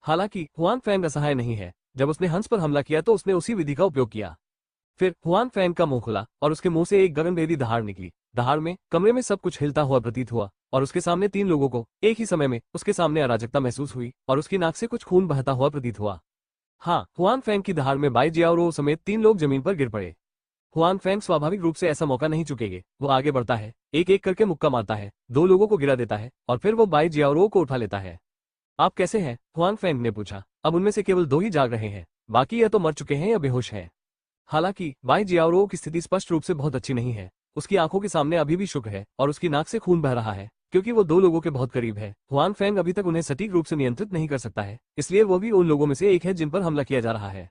हालांकि हुआंग फैंग असहाय नहीं है। जब उसने हंस पर हमला किया तो उसने उसी विधि का उपयोग किया। फिर हुआंग फैंग का मुंह खुला और उसके मुंह से एक गगनभेदी दहाड़ निकली। दहाड़ में कमरे में सब कुछ हिलता हुआ प्रतीत हुआ और उसके सामने 3 लोगों को एक ही समय में उसके सामने अराजकता महसूस हुई और उसकी नाक से कुछ खून बहता हुआ प्रतीत हुआ। हाँ, हुआंग फैंग की दहाड़ में बाई जियाओरो समेत 3 लोग जमीन पर गिर पड़े। हुआंग फैंग स्वाभाविक रूप से ऐसा मौका नहीं चुकेंगे। वो आगे बढ़ता है, एक एक करके मुक्का मारता है, 2 लोगों को गिरा देता है और फिर वो बाई जियाओरो को उठा लेता है। आप कैसे हैं? हुआंग फैंग ने पूछा। अब उनमें से केवल 2 ही जाग रहे हैं, बाकी या तो मर चुके हैं या बेहोश हैं। हालांकि बाई जियाओरो की स्थिति स्पष्ट रूप से बहुत अच्छी नहीं है। उसकी आंखों के सामने अभी भी शुक्र है और उसकी नाक से खून बह रहा है, क्योंकि वो 2 लोगों के बहुत करीब है। हुआंग फैंग अभी तक उन्हें सटीक रूप से नियंत्रित नहीं कर सकता है, इसलिए वो भी उन लोगों में से एक है जिन पर हमला किया जा रहा है।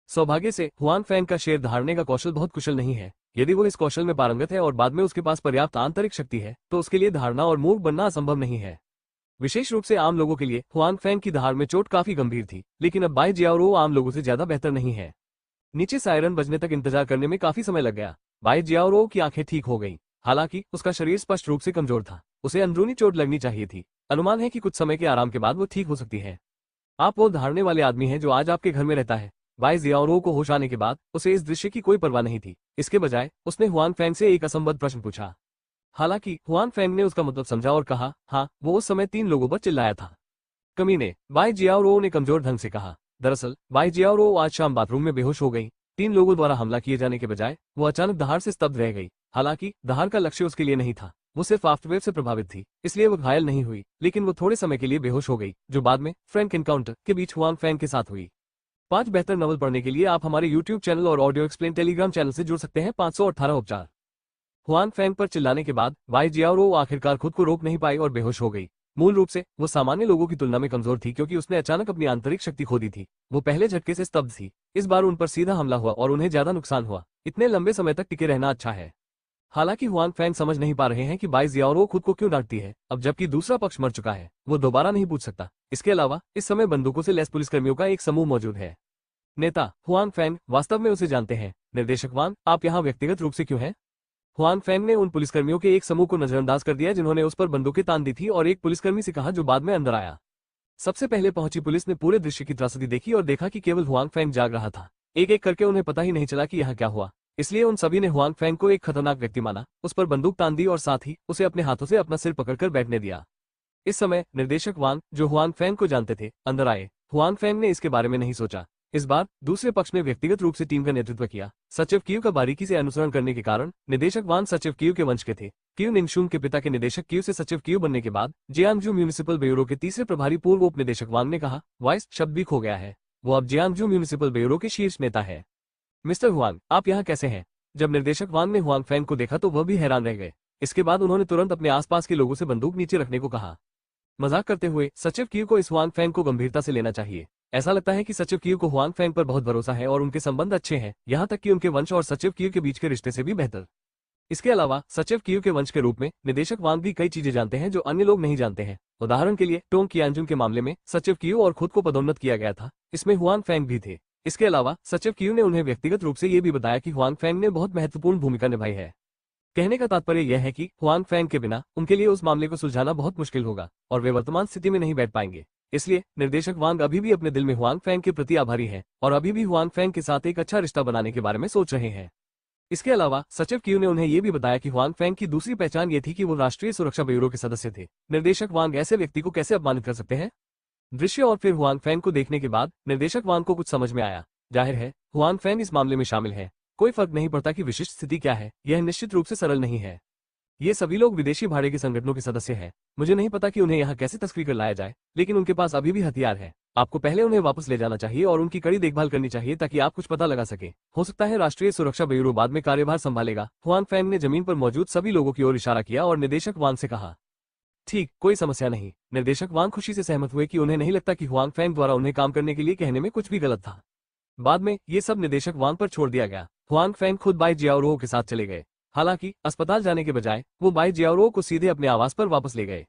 सौभाग्य से हुआंग फैंग का शेर धारने का कौशल बहुत कुशल नहीं है। यदि वो इस कौशल में पारंगत है और बाद में उसके पास पर्याप्त आंतरिक शक्ति है तो उसके लिए धारना और मूर्ख बनना असंभव नहीं है। विशेष रूप से आम लोगों के लिए हुआंग फैंग की दहाड़ में चोट काफी गंभीर थी, लेकिन अब बाई जियाओरो आम लोगों से ज्यादा बेहतर नहीं है। नीचे सायरन बजने तक इंतजार करने में काफी समय लग गया। बाई जियाओरो की आंखें ठीक हो गईं। हालांकि उसका शरीर स्पष्ट रूप से कमजोर था, उसे अंदरूनी चोट लगनी चाहिए थी। अनुमान है कि कुछ समय के आराम के बाद वो ठीक हो सकती है। आप वो धारने वाले आदमी हैं जो आज आपके घर में रहता है। बाई जियाओरो को होश आने के बाद उसे इस दृश्य की कोई परवाह नहीं थी। इसके बजाय उसने हुआंग फैंग से एक असंबद्ध प्रश्न पूछा। हालांकि हुआंग फैंग ने उसका मतलब समझा और कहा, हाँ, वो उस समय 3 लोगों पर चिल्लाया था। कमीने, बाई जियाओरो ने कमजोर ढंग से कहा। दरअसल बाई जियाओरो आज शाम बाथरूम में बेहोश हो गई। 3 लोगों द्वारा हमला किए जाने के बजाय वो अचानक दहाड़ से स्तब्ध रह गई। हालांकि दहाड़ का लक्ष्य उसके लिए नहीं था, वो सिर्फ आफ्टरवेव से प्रभावित थी, इसलिए वो घायल नहीं हुई, लेकिन वो थोड़े समय के लिए बेहोश हो गई, जो बाद में फ्रैंक एनकाउंटर के बीच हुआंग फैंग के साथ हुई। 5 बेहतर नॉवल पढ़ने के लिए आप हमारे YouTube चैनल और ऑडियो एक्सप्लेन टेलीग्राम चैनल से जुड़ सकते हैं। 518 उपचार। हुआंग फैंग पर चिल्लाने के बाद बाई जियाओरो आखिरकार खुद को रोक नहीं पाई और बेहोश हो गई। मूल रूप से वो सामान्य लोगों की तुलना में कमजोर थी क्योंकि उसने अचानक अपनी आंतरिक शक्ति खो दी थी। वो पहले झटके से स्तब्ध थी। इस बार उन पर सीधा हमला हुआ और उन्हें ज्यादा नुकसान हुआ। इतने लंबे समय तक टिके रहना अच्छा है। हालांकि हुआंग फैंग समझ नहीं पा रहे हैं कि बाई जियाओरो खुद को क्यों डांटती है। अब जबकि दूसरा पक्ष मर चुका है, वो दोबारा नहीं पूछ सकता। इसके अलावा इस समय बंदूकों से लैस पुलिसकर्मियों का एक समूह मौजूद है। नेता हुआंग फैंग वास्तव में उसे जानते हैं। निर्देशक वांग, आप यहाँ व्यक्तिगत रूप से क्यों हैं? हुआंग फैंग ने उन पुलिसकर्मियों के एक समूह को नजरअंदाज कर दिया जिन्होंने उस पर बंदूकें तान दी थी और एक पुलिसकर्मी से कहा जो बाद में अंदर आया। सबसे पहले पहुंची पुलिस ने पूरे दृश्य की त्रासदी देखी और देखा कि केवल हुआंग फैंग जाग रहा था। एक एक करके उन्हें पता ही नहीं चला कि यहाँ क्या हुआ, इसलिए उन सभी ने हुआंग फैंग को एक खतरनाक व्यक्ति माना, उस पर बंदूक तान दी और साथ ही उसे अपने हाथों से अपना सिर पकड़कर बैठने दिया। इस समय निर्देशक वांग, जो हुआंग फैंग को जानते थे, अंदर आए। हुआंग फैंग ने इसके बारे में नहीं सोचा। इस बार दूसरे पक्ष ने व्यक्तिगत रूप से टीम का नेतृत्व किया। सचिव क्यू का बारीकी से अनुसरण करने के कारण निदेशक वांग सचिव क्यू के वंश के थे। क्यू निंगशुंग के पिता के निदेशक क्यू से सचिव क्यू बनने के बाद जियांगजू म्यूनिसिपल ब्यूरो के तीसरे प्रभारी पूर्व उप निदेशक वांग ने कहा, वॉइस शब्द भी खो गया है। वो अब जियांगजू म्यूनिसिपल ब्यूरो के शीर्ष नेता है। मिस्टर हुआंग, आप यहाँ कैसे हैं? जब निर्देशक वांग ने हुआंग फैंग को देखा तो वह भी हैरान रह गए। इसके बाद उन्होंने तुरंत अपने आसपास के लोगों से बंदूक नीचे रखने को कहा। मजाक करते हुए सचिव क्यू को इस हुआंग फैंग को गंभीरता से लेना चाहिए। ऐसा लगता है कि सचिव क्यू को हुआंग फैंग पर बहुत भरोसा है और उनके संबंध अच्छे हैं, यहाँ तक कि उनके वंश और सचिव क्यू के बीच के रिश्ते से भी बेहतर। इसके अलावा सचिव क्यू के वंश के रूप में निदेशक वांग भी कई चीजें जानते हैं जो अन्य लोग नहीं जानते हैं। उदाहरण के लिए टोंग कियांजुन के मामले में सचिव क्यू और खुद को पदोन्नत किया गया था, इसमें हुआंग फैंग भी थे। इसके अलावा सचिव क्यू ने उन्हें व्यक्तिगत रूप से ये भी बताया कि हुआंग फैंग ने बहुत महत्वपूर्ण भूमिका निभाई है। कहने का तात्पर्य यह है कि हुआंग फैंग के बिना उनके लिए उस मामले को सुलझाना बहुत मुश्किल होगा और वे वर्तमान स्थिति में नहीं बैठ पाएंगे। इसलिए निर्देशक वांग अभी भी अपने दिल में हुआंग फैंग के प्रति आभारी हैं और अभी भी हुआंग फैंग के साथ एक अच्छा रिश्ता बनाने के बारे में सोच रहे हैं। इसके अलावा सचिव क्यू ने उन्हें यह भी बताया कि हुआंग फैंग की दूसरी पहचान ये थी कि वो राष्ट्रीय सुरक्षा ब्यूरो के सदस्य थे। निर्देशक वांग ऐसे व्यक्ति को कैसे अपमानित कर सकते हैं? दृश्य और फिर हुआंग फैंग को देखने के बाद निर्देशक वांग को कुछ समझ में आया। जाहिर है हुआंग फैंग इस मामले में शामिल है। कोई फर्क नहीं पड़ता कि विशिष्ट स्थिति क्या है, यह निश्चित रूप से सरल नहीं है। ये सभी लोग विदेशी भाड़े के संगठनों के सदस्य हैं। मुझे नहीं पता कि उन्हें यहाँ कैसे तस्करी कर लाया जाए, लेकिन उनके पास अभी भी हथियार है। आपको पहले उन्हें वापस ले जाना चाहिए और उनकी कड़ी देखभाल करनी चाहिए ताकि आप कुछ पता लगा सके। हो सकता है राष्ट्रीय सुरक्षा ब्यूरो बाद में कार्यभार संभालेगा। हुआन फैंग ने जमीन पर मौजूद सभी लोगों की ओर इशारा किया और निदेशक वांग से कहा, ठीक, कोई समस्या नहीं। निर्देशक वांग खुशी से सहमत हुए कि उन्हें नहीं लगता कि हुआन फैंग द्वारा उन्हें काम करने के लिए कहने में कुछ भी गलत था। बाद में ये सब निदेशक वांग पर छोड़ दिया गया। हुआन फैंग खुद बाई जियाओरो के साथ चले गए। हालांकि अस्पताल जाने के बजाय वो बाई जियाओरो को सीधे अपने आवास पर वापस ले गए।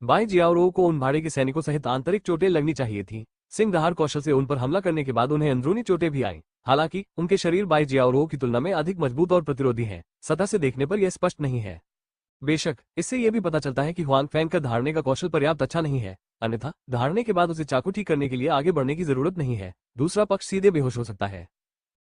बाई जियाओरो को उन भाड़े के सैनिकों सहित आंतरिक चोटें लगनी चाहिए थी। सिंह दहाड़ कौशल से उन पर हमला करने के बाद उन्हें अंदरूनी चोटें भी आईं। हालांकि उनके शरीर बाई जियाओरो की तुलना में अधिक मजबूत और प्रतिरोधी है। सतह से देखने पर यह स्पष्ट नहीं है। बेशक इससे यह भी पता चलता है कि हुआन फैंग का धारने का कौशल पर्याप्त अच्छा नहीं है, अन्यथा धारने के बाद उसे चाकू ठीक करने के लिए आगे बढ़ने की जरूरत नहीं है। दूसरा पक्ष सीधे बेहोश हो सकता है।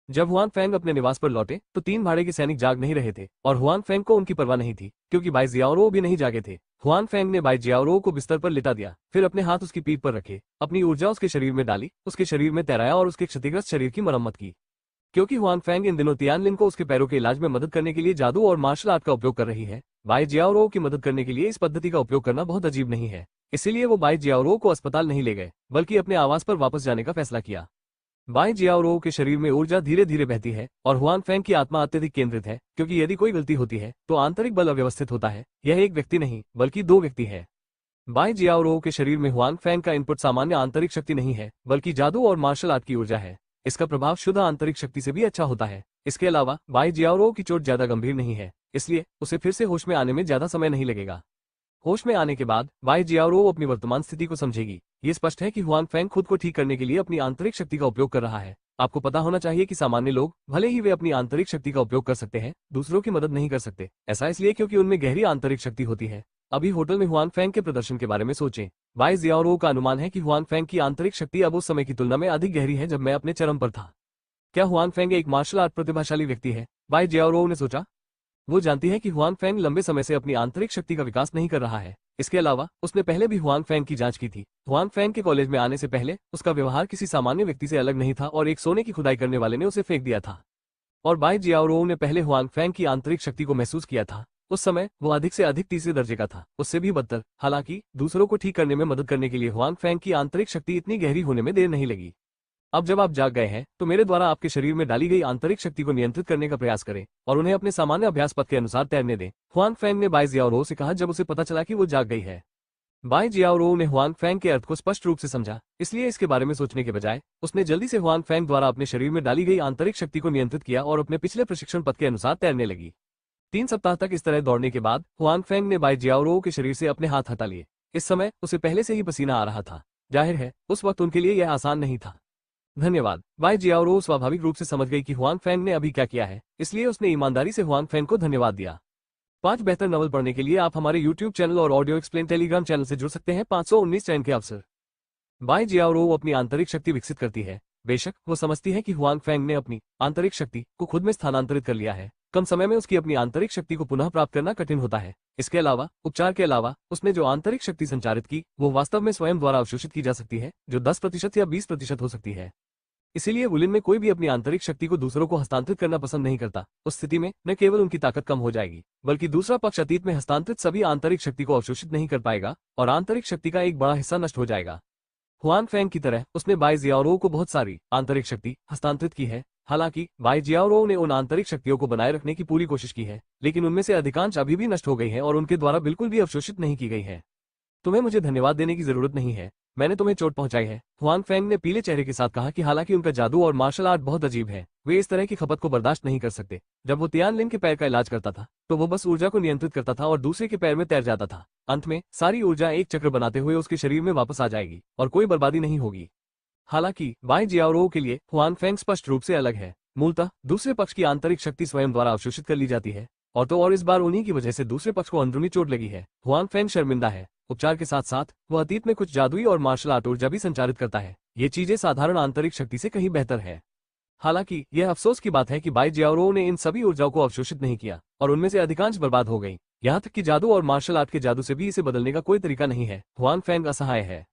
जब हुआन फैंग अपने निवास पर लौटे तो 3 भाड़े के सैनिक जाग नहीं रहे थे और हुआन फैंग को उनकी परवाह नहीं थी, क्योंकि बाई जियाओरो भी नहीं जागे थे। हुआन फैंग ने बाई जियाओरो को बिस्तर पर लिटा दिया, फिर अपने हाथ उसकी पीठ पर रखे, अपनी ऊर्जा उसके शरीर में डाली, उसके शरीर में तैराया और उसके क्षतिग्रस्त शरीर की मरम्मत की। क्योंकि हुआन फैंग इन दिनों तियानलिन को उसके पैरों के इलाज में मदद करने के लिए जादू और मार्शल आर्ट का उपयोग कर रही है, बाई जियाओरो की मदद करने के लिए इस पद्धति का उपयोग करना बहुत अजीब नहीं है। इसीलिए वो बाई जियाओरो को अस्पताल नहीं ले गए, बल्कि अपने आवास पर वापस जाने का फैसला किया। बाई जियाओरो के शरीर में ऊर्जा धीरे धीरे बहती है और हुआन फैंग की आत्मा अत्यधिक केंद्रित है, क्योंकि यदि कोई गलती होती है तो आंतरिक बल अव्यवस्थित होता है। यह एक व्यक्ति नहीं बल्कि 2 व्यक्ति है। बाई जियाओरो के शरीर में हुआन फैंग का इनपुट सामान्य आंतरिक शक्ति नहीं है, बल्कि जादू और मार्शल आर्ट की ऊर्जा है। इसका प्रभाव शुद्ध आंतरिक शक्ति से भी अच्छा होता है। इसके अलावा बाई जियाओरो की चोट ज्यादा गंभीर नहीं है, इसलिए उसे फिर से होश में आने में ज्यादा समय नहीं लगेगा। होश में आने के बाद बाई जियाओरो अपनी वर्तमान स्थिति को समझेगी। ये स्पष्ट है कि हुआन फैंग खुद को ठीक करने के लिए अपनी आंतरिक शक्ति का उपयोग कर रहा है। आपको पता होना चाहिए कि सामान्य लोग, भले ही वे अपनी आंतरिक शक्ति का उपयोग कर सकते हैं, दूसरों की मदद नहीं कर सकते। ऐसा इसलिए क्योंकि उनमें गहरी आंतरिक शक्ति होती है। अभी होटल में हुआन फैंग के प्रदर्शन के बारे में सोचें। बाई जियाओरो का अनुमान है कि हुआन फैंग की आंतरिक शक्ति अब उस समय की तुलना में अधिक गहरी है जब मैं अपने चरम पर था। क्या हुआन फैंग एक मार्शल आर्ट प्रतिभाशाली व्यक्ति है? बाई जियाओरो ने सोचा। वो जानती है कि हुआन फैंग लंबे समय से अपनी आंतरिक शक्ति का विकास नहीं कर रहा है। इसके अलावा उसने पहले भी हुआन फैंग की जांच की थी। हुआन फैंग के कॉलेज में आने से पहले उसका व्यवहार किसी सामान्य व्यक्ति से अलग नहीं था और एक सोने की खुदाई करने वाले ने उसे फेंक दिया था। और बाई जियाओरो ने पहले हुआन फैंग की आंतरिक शक्ति को महसूस किया था। उस समय वो अधिक से अधिक तीसरे दर्जे का था, उससे भी बदतर। हालांकि दूसरों को ठीक करने में मदद करने के लिए हुआन फैंग की आंतरिक शक्ति इतनी गहरी होने में देर नहीं लगी। अब जब आप जाग गए हैं तो मेरे द्वारा आपके शरीर में डाली गई आंतरिक शक्ति को नियंत्रित करने का प्रयास करें और उन्हें अपने सामान्य अभ्यास पथ के अनुसार तैरने दें, हुआन फैंग ने बाई जियाओरो से कहा जब उसे पता चला कि वो जाग गई है। बाई जियाओरो ने हुआन फैंग के अर्थ को स्पष्ट रूप से समझा, इसलिए इसके बारे में सोचने के बजाय उसने जल्दी से हुआन फैंग द्वारा अपने शरीर में डाली गई आंतरिक शक्ति को नियंत्रित किया और अपने पिछले प्रशिक्षण पथ के अनुसार तैरने लगी। 3 सप्ताह तक इस तरह दौड़ने के बाद हुआन फैंग ने बाई जियाओरो के शरीर से अपने हाथ हटा लिए। इस समय उसे पहले से ही पसीना आ रहा था। जाहिर है उस वक्त उनके लिए यह आसान नहीं था। धन्यवाद। बाई जियाओरो स्वाभाविक रूप से समझ गई कि हुआन फैंग ने अभी क्या किया है, इसलिए उसने ईमानदारी से हुआन फैंग को धन्यवाद दिया। 5 बेहतर नॉवल पढ़ने के लिए आप हमारे YouTube चैनल और ऑडियो एक्सप्लेन टेलीग्राम चैनल से जुड़ सकते हैं। 519 चयन के अवसर। बाई जियाओरो अपनी आंतरिक शक्ति विकसित करती है। बेशक वो समझती है कि हुआन फैंग ने अपनी आंतरिक शक्ति को खुद में स्थानांतरित कर लिया है। कम समय में उसकी अपनी आंतरिक शक्ति को पुनः प्राप्त करना कठिन होता है। इसके अलावा उपचार के अलावा उसने जो आंतरिक शक्ति संचारित की वो वास्तव में स्वयं द्वारा अवशोषित की जा सकती है, जो 10% या 20% हो सकती है। इसीलिए वुलिन में कोई भी अपनी आंतरिक शक्ति को दूसरों को हस्तांतरित करना पसंद नहीं करता। उस स्थिति में न केवल उनकी ताकत कम हो जाएगी, बल्कि दूसरा पक्ष अतीत में हस्तांतरित सभी आंतरिक शक्ति को अवशोषित नहीं कर पाएगा और आंतरिक शक्ति का एक बड़ा हिस्सा नष्ट हो जाएगा। हुआन फैंग की तरह उसने बाई जियाओरो को बहुत सारी आंतरिक शक्ति हस्तांतरित की है। हालांकि बाई जियाओरो ने उन आंतरिक शक्तियों को बनाए रखने की पूरी कोशिश की है, लेकिन उनमें से अधिकांश अभी भी नष्ट हो गई है और उनके द्वारा बिल्कुल भी अवशोषित नहीं की गई है। तुम्हें मुझे धन्यवाद देने की जरूरत नहीं है, मैंने तुम्हें चोट पहुंचाई है, हुआन फैंग ने पीले चेहरे के साथ कहा कि हालांकि उनका जादू और मार्शल आर्ट बहुत अजीब है, वे इस तरह की खपत को बर्दाश्त नहीं कर सकते। जब वो तियानलिन के पैर का इलाज करता था तो वो बस ऊर्जा को नियंत्रित करता था और दूसरे के पैर में तैर जाता था। अंत में सारी ऊर्जा एक चक्र बनाते हुए उसके शरीर में वापस आ जाएगी और कोई बर्बादी नहीं होगी। हालांकि बाई जियाओरो के लिए हुआन फैंग स्पष्ट रूप से अलग है। मूलतः दूसरे पक्ष की आंतरिक शक्ति स्वयं द्वारा अवशोषित कर ली जाती है और तो और इस बार उन्हीं की वजह से दूसरे पक्ष को अंदरूनी चोट लगी है। हुआन फैंग शर्मिंदा है। उपचार के साथ साथ वह अतीत में कुछ जादुई और मार्शल आर्ट ऊर्जा भी संचारित करता है। ये चीजें साधारण आंतरिक शक्ति से कहीं बेहतर है। हालांकि यह अफसोस की बात है कि बाई जियाओरो ने इन सभी ऊर्जाओं को अवशोषित नहीं किया और उनमें से अधिकांश बर्बाद हो गई। यहाँ तक कि जादू और मार्शल आर्ट के जादू से भी इसे बदलने का कोई तरीका नहीं है। हुआन फैंग असहाय है।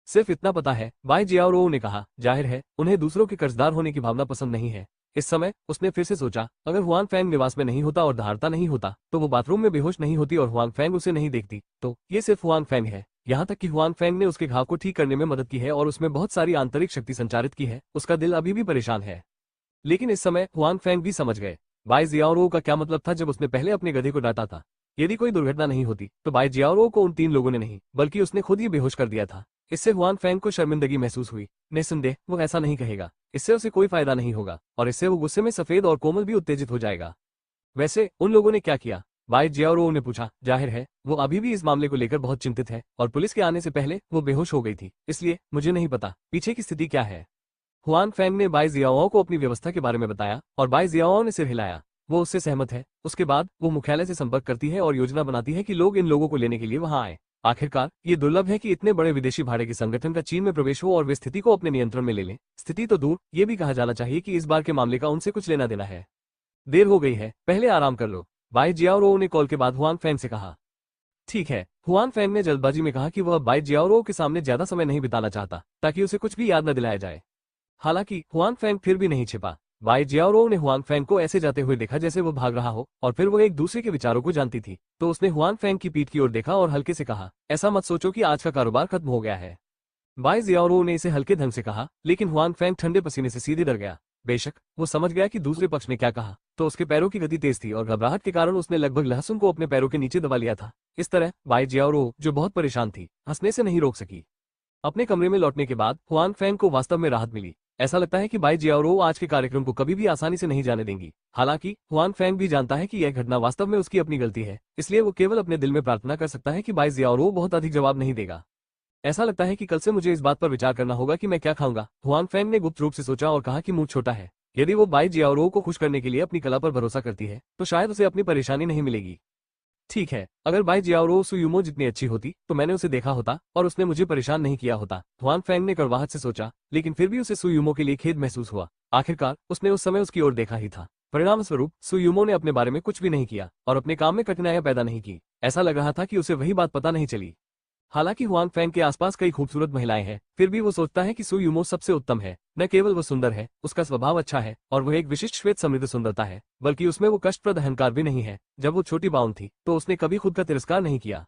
सिर्फ इतना पता है, बाई जियाओरो ने कहा। जाहिर है उन्हें दूसरों के कर्जदार होने की भावना पसंद नहीं है। इस समय उसने फिर से सोचा, अगर हुआन फैंग निवास में नहीं होता और धारता नहीं होता तो वो बाथरूम में बेहोश नहीं होती और हुआन फैंग उसे नहीं देखती, तो ये सिर्फ हुआन फैंग है। यहाँ तक कि हुआन फेंग ने उसके घाव को ठीक करने में मदद की है और उसमें बहुत सारी आंतरिक शक्ति संचारित की है। उसका दिल अभी भी परेशान है। लेकिन इस समय हुआन फेंग भी समझ गए बाई जियाओरो का क्या मतलब था जब उसने पहले अपने गधे को डांटा था। यदि कोई दुर्घटना नहीं होती तो बाई जियाओरो को उन 3 लोगों ने नहीं बल्कि उसने खुद ही बेहोश कर दिया था। इससे हुआन फेंग को शर्मिंदगी महसूस हुई। निस्संदेह वो ऐसा नहीं कहेगा, इससे उसे कोई फायदा नहीं होगा और इससे वो गुस्से में सफेद और कोमल भी उत्तेजित हो जाएगा। वैसे उन लोगों ने क्या किया? बाई जियाओरो ने पूछा। जाहिर है वो अभी भी इस मामले को लेकर बहुत चिंतित है और पुलिस के आने से पहले वो बेहोश हो गई थी, इसलिए मुझे नहीं पता पीछे की स्थिति क्या है। हुआन फेंग ने बाई जियाओ को अपनी व्यवस्था के बारे में बताया और बाई जियाओ ने सिर हिलाया। वो उससे सहमत है। उसके बाद वो मुख्यालय से संपर्क करती है और योजना बनाती है कि लोग इन लोगों को लेने के लिए वहां आए। आखिरकार ये दुर्लभ है कि इतने बड़े विदेशी भाड़े के संगठन का चीन में प्रवेश हो और वे स्थिति को अपने नियंत्रण में ले लें। स्थिति तो दूर, ये भी कहा जाना चाहिए कि इस बार के मामले का उनसे कुछ लेना देना है। देर हो गई है, पहले आराम कर लो, बाई जियाओ ने कॉल के बाद हुआन फेंग से कहा। ठीक है, हुआन फेंग ने जल्दबाजी में कहा कि वह बाई जियाओ के सामने ज्यादा समय नहीं बिताना चाहता ताकि उसे कुछ भी याद न दिलाया जाए। हालांकि हुआन फेंग फिर भी नहीं छिपा। बाई जियाओ ने हुआन फेंग को ऐसे जाते हुए देखा जैसे वो भाग रहा हो और फिर वो एक दूसरे के विचारों को जानती थी, तो उसने हुआन फेंग की पीठ की ओर देखा और हल्के से कहा, ऐसा मत सोचो कि आज का कारोबार खत्म हो गया है। बाई जियाओ ने इसे हल्के ढंग से कहा, लेकिन हुआन फेंग ठंडे पसीने से सीधे डर गया। बेशक वो समझ गया कि दूसरे पक्ष ने क्या कहा, तो उसके पैरों की गति तेज थी और घबराहट के कारण उसने लगभग लहसुन को अपने पैरों के नीचे दबा लिया था। इस तरह बाई जियाओ, जो बहुत परेशान थी, हंसने से नहीं रोक सकी। अपने कमरे में लौटने के बाद हुआन फेंग को वास्तव में राहत मिली। ऐसा लगता है कि बाई जियाओ आज के कार्यक्रम को कभी भी आसानी से नहीं जाने देंगी। हालांकि हुआन फेंग भी जानता है कि यह घटना वास्तव में उसकी अपनी गलती है, इसलिए वो केवल अपने दिल में प्रार्थना कर सकता है कि बाई जियाओ बहुत अधिक जवाब नहीं देगा। ऐसा लगता है कि कल से मुझे इस बात पर विचार करना होगा कि मैं क्या खाऊंगा, हुआन फेंग ने गुप्त रूप से सोचा और कहा कि मुंह छोटा है। यदि वो बाई जियाओ को खुश करने के लिए अपनी कला पर भरोसा करती है तो शायद उसे अपनी परेशानी नहीं मिलेगी। ठीक है, अगर बाई जियाओ सुयुमो जितनी अच्छी होती तो मैंने उसे देखा होता और उसने मुझे परेशान नहीं किया होता, हुआन फेंग ने कड़वाहट से सोचा। लेकिन फिर भी उसे सुयुमो के लिए खेद महसूस हुआ। आखिरकार उसने उस समय उसकी ओर देखा ही था। परिणाम स्वरूप सुयुमो ने अपने बारे में कुछ भी नहीं किया और अपने काम में कठिनाइयां पैदा नहीं की। ऐसा लग रहा था कि उसे वही बात पता नहीं चली। हालांकि हुआन फेंग के आसपास कई खूबसूरत महिलाएं हैं, फिर भी वो सोचता है कि सुयुमो सबसे उत्तम है। न केवल वो सुंदर है, उसका स्वभाव अच्छा है और वह एक विशिष्ट श्वेत समृद्ध सुंदरता है, बल्कि उसमें वो कष्टप्रद अहंकार भी नहीं है। जब वो छोटी बाउन थी तो उसने कभी खुद का तिरस्कार नहीं किया।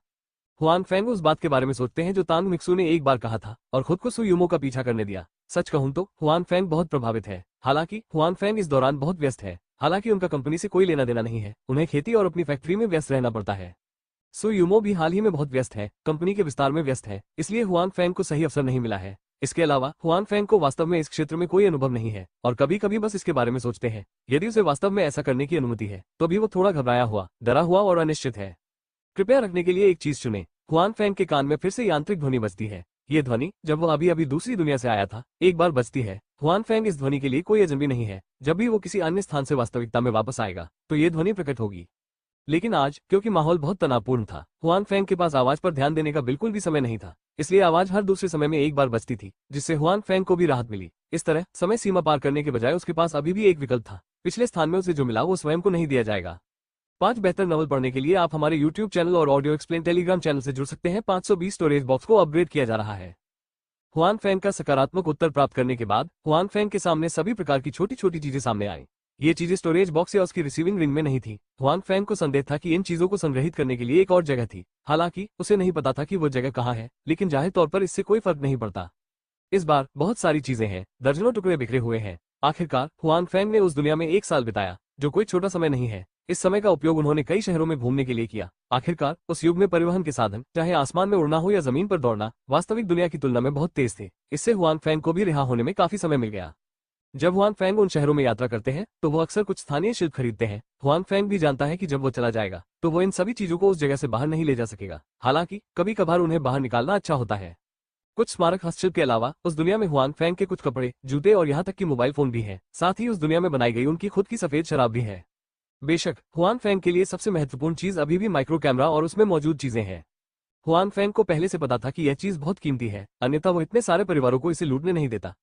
हुआन फेंग उस बात के बारे में सोचते हैं जो तांग मिक्सू ने एक बार कहा था और खुद को सुयुमो का पीछा करने दिया। सच कहूं तो हुआन फेंग बहुत प्रभावित है। हालांकि हुआन फेंग इस दौरान बहुत व्यस्त है। हालांकि उनका कंपनी से कोई लेना देना नहीं है, उन्हें खेती और अपनी फैक्ट्री में व्यस्त रहना पड़ता है। सुयुमो भी हाल ही में बहुत व्यस्त है, कंपनी के विस्तार में व्यस्त है, इसलिए हुआन फेंग को सही अवसर नहीं मिला है। इसके अलावा हुआन फेंग को वास्तव में इस क्षेत्र में कोई अनुभव नहीं है और कभी कभी बस इसके बारे में सोचते हैं। यदि उसे वास्तव में ऐसा करने की अनुमति है तो भी वो थोड़ा घबराया हुआ, डरा हुआ और अनिश्चित है। कृपया रखने के लिए एक चीज चुने। हुआन फेंग के कान में फिर से यांत्रिक ध्वनि बजती है। ये ध्वनि जब वो अभी अभी दूसरी दुनिया से आया था एक बार बजती है। हुआन फेंग इस ध्वनि के लिए कोई अजनबी नहीं है। जब भी वो किसी अन्य स्थान से वास्तविकता में वापस आएगा तो ये ध्वनि प्रकट होगी। लेकिन आज क्योंकि माहौल बहुत तनावपूर्ण था, हुआन फेंग के पास आवाज पर ध्यान देने का बिल्कुल भी समय नहीं था, इसलिए आवाज हर दूसरे समय में एक बार बजती थी, जिससे हुआन फेंग को भी राहत मिली। इस तरह समय सीमा पार करने के बजाय उसके पास अभी भी एक विकल्प था। पिछले स्थान में उसे जो मिला वो स्वयं को नहीं दिया जाएगा। 5 बेहतर नॉवल पढ़ने के लिए आप हमारे YouTube चैनल और ऑडियो एक्सप्लेन टेलीग्राम चैनल से जुड़ सकते हैं। 520 स्टोरेज बॉक्स को अपग्रेड किया जा रहा है। हुआन फेंग का सकारात्मक उत्तर प्राप्त करने के बाद हुआन फेंग के सामने सभी प्रकार की छोटी छोटी चीजें सामने आई। ये चीजें स्टोरेज बॉक्स या उसकी रिसीविंग रिंग में नहीं थी। हुआन फेंग को संदेह था कि इन चीजों को संग्रहित करने के लिए एक और जगह थी। हालांकि उसे नहीं पता था कि वो जगह कहाँ है, लेकिन जाहिर तौर पर इससे कोई फर्क नहीं पड़ता। इस बार बहुत सारी चीजें हैं, दर्जनों टुकड़े बिखरे हुए हैं। आखिरकार हुआन फेंग ने उस दुनिया में 1 साल बिताया, जो कोई छोटा समय नहीं है। इस समय का उपयोग उन्होंने कई शहरों में घूमने के लिए किया। आखिरकार उस युग में परिवहन के साधन, चाहे आसमान में उड़ना हो या जमीन पर दौड़ना, वास्तविक दुनिया की तुलना में बहुत तेज थे। इससे हुआन फेंग को भी रिहा होने में काफी समय मिल गया। जब हुआन फेंग उन शहरों में यात्रा करते हैं तो वो अक्सर कुछ स्थानीय शिल्प खरीदते हैं। हुआन फेंग भी जानता है कि जब वो चला जाएगा तो वो इन सभी चीजों को उस जगह से बाहर नहीं ले जा सकेगा। हालांकि कभी कभार उन्हें बाहर निकालना अच्छा होता है। कुछ स्मारक हस्तशिल्प के अलावा उस दुनिया में हुआन फेंग के कुछ कपड़े, जूते और यहाँ तक कि मोबाइल फोन भी है। साथ ही उस दुनिया में बनाई गई उनकी खुद की सफेद शराब भी है। बेशक हुआन फेंग के लिए सबसे महत्वपूर्ण चीज अभी भी माइक्रो कैमरा और उसमें मौजूद चीजें हैं। हुआन फेंग को पहले से पता था कि यह चीज बहुत कीमती है, अन्यथा वो इतने सारे परिवारों को इसे लूटने नहीं देता।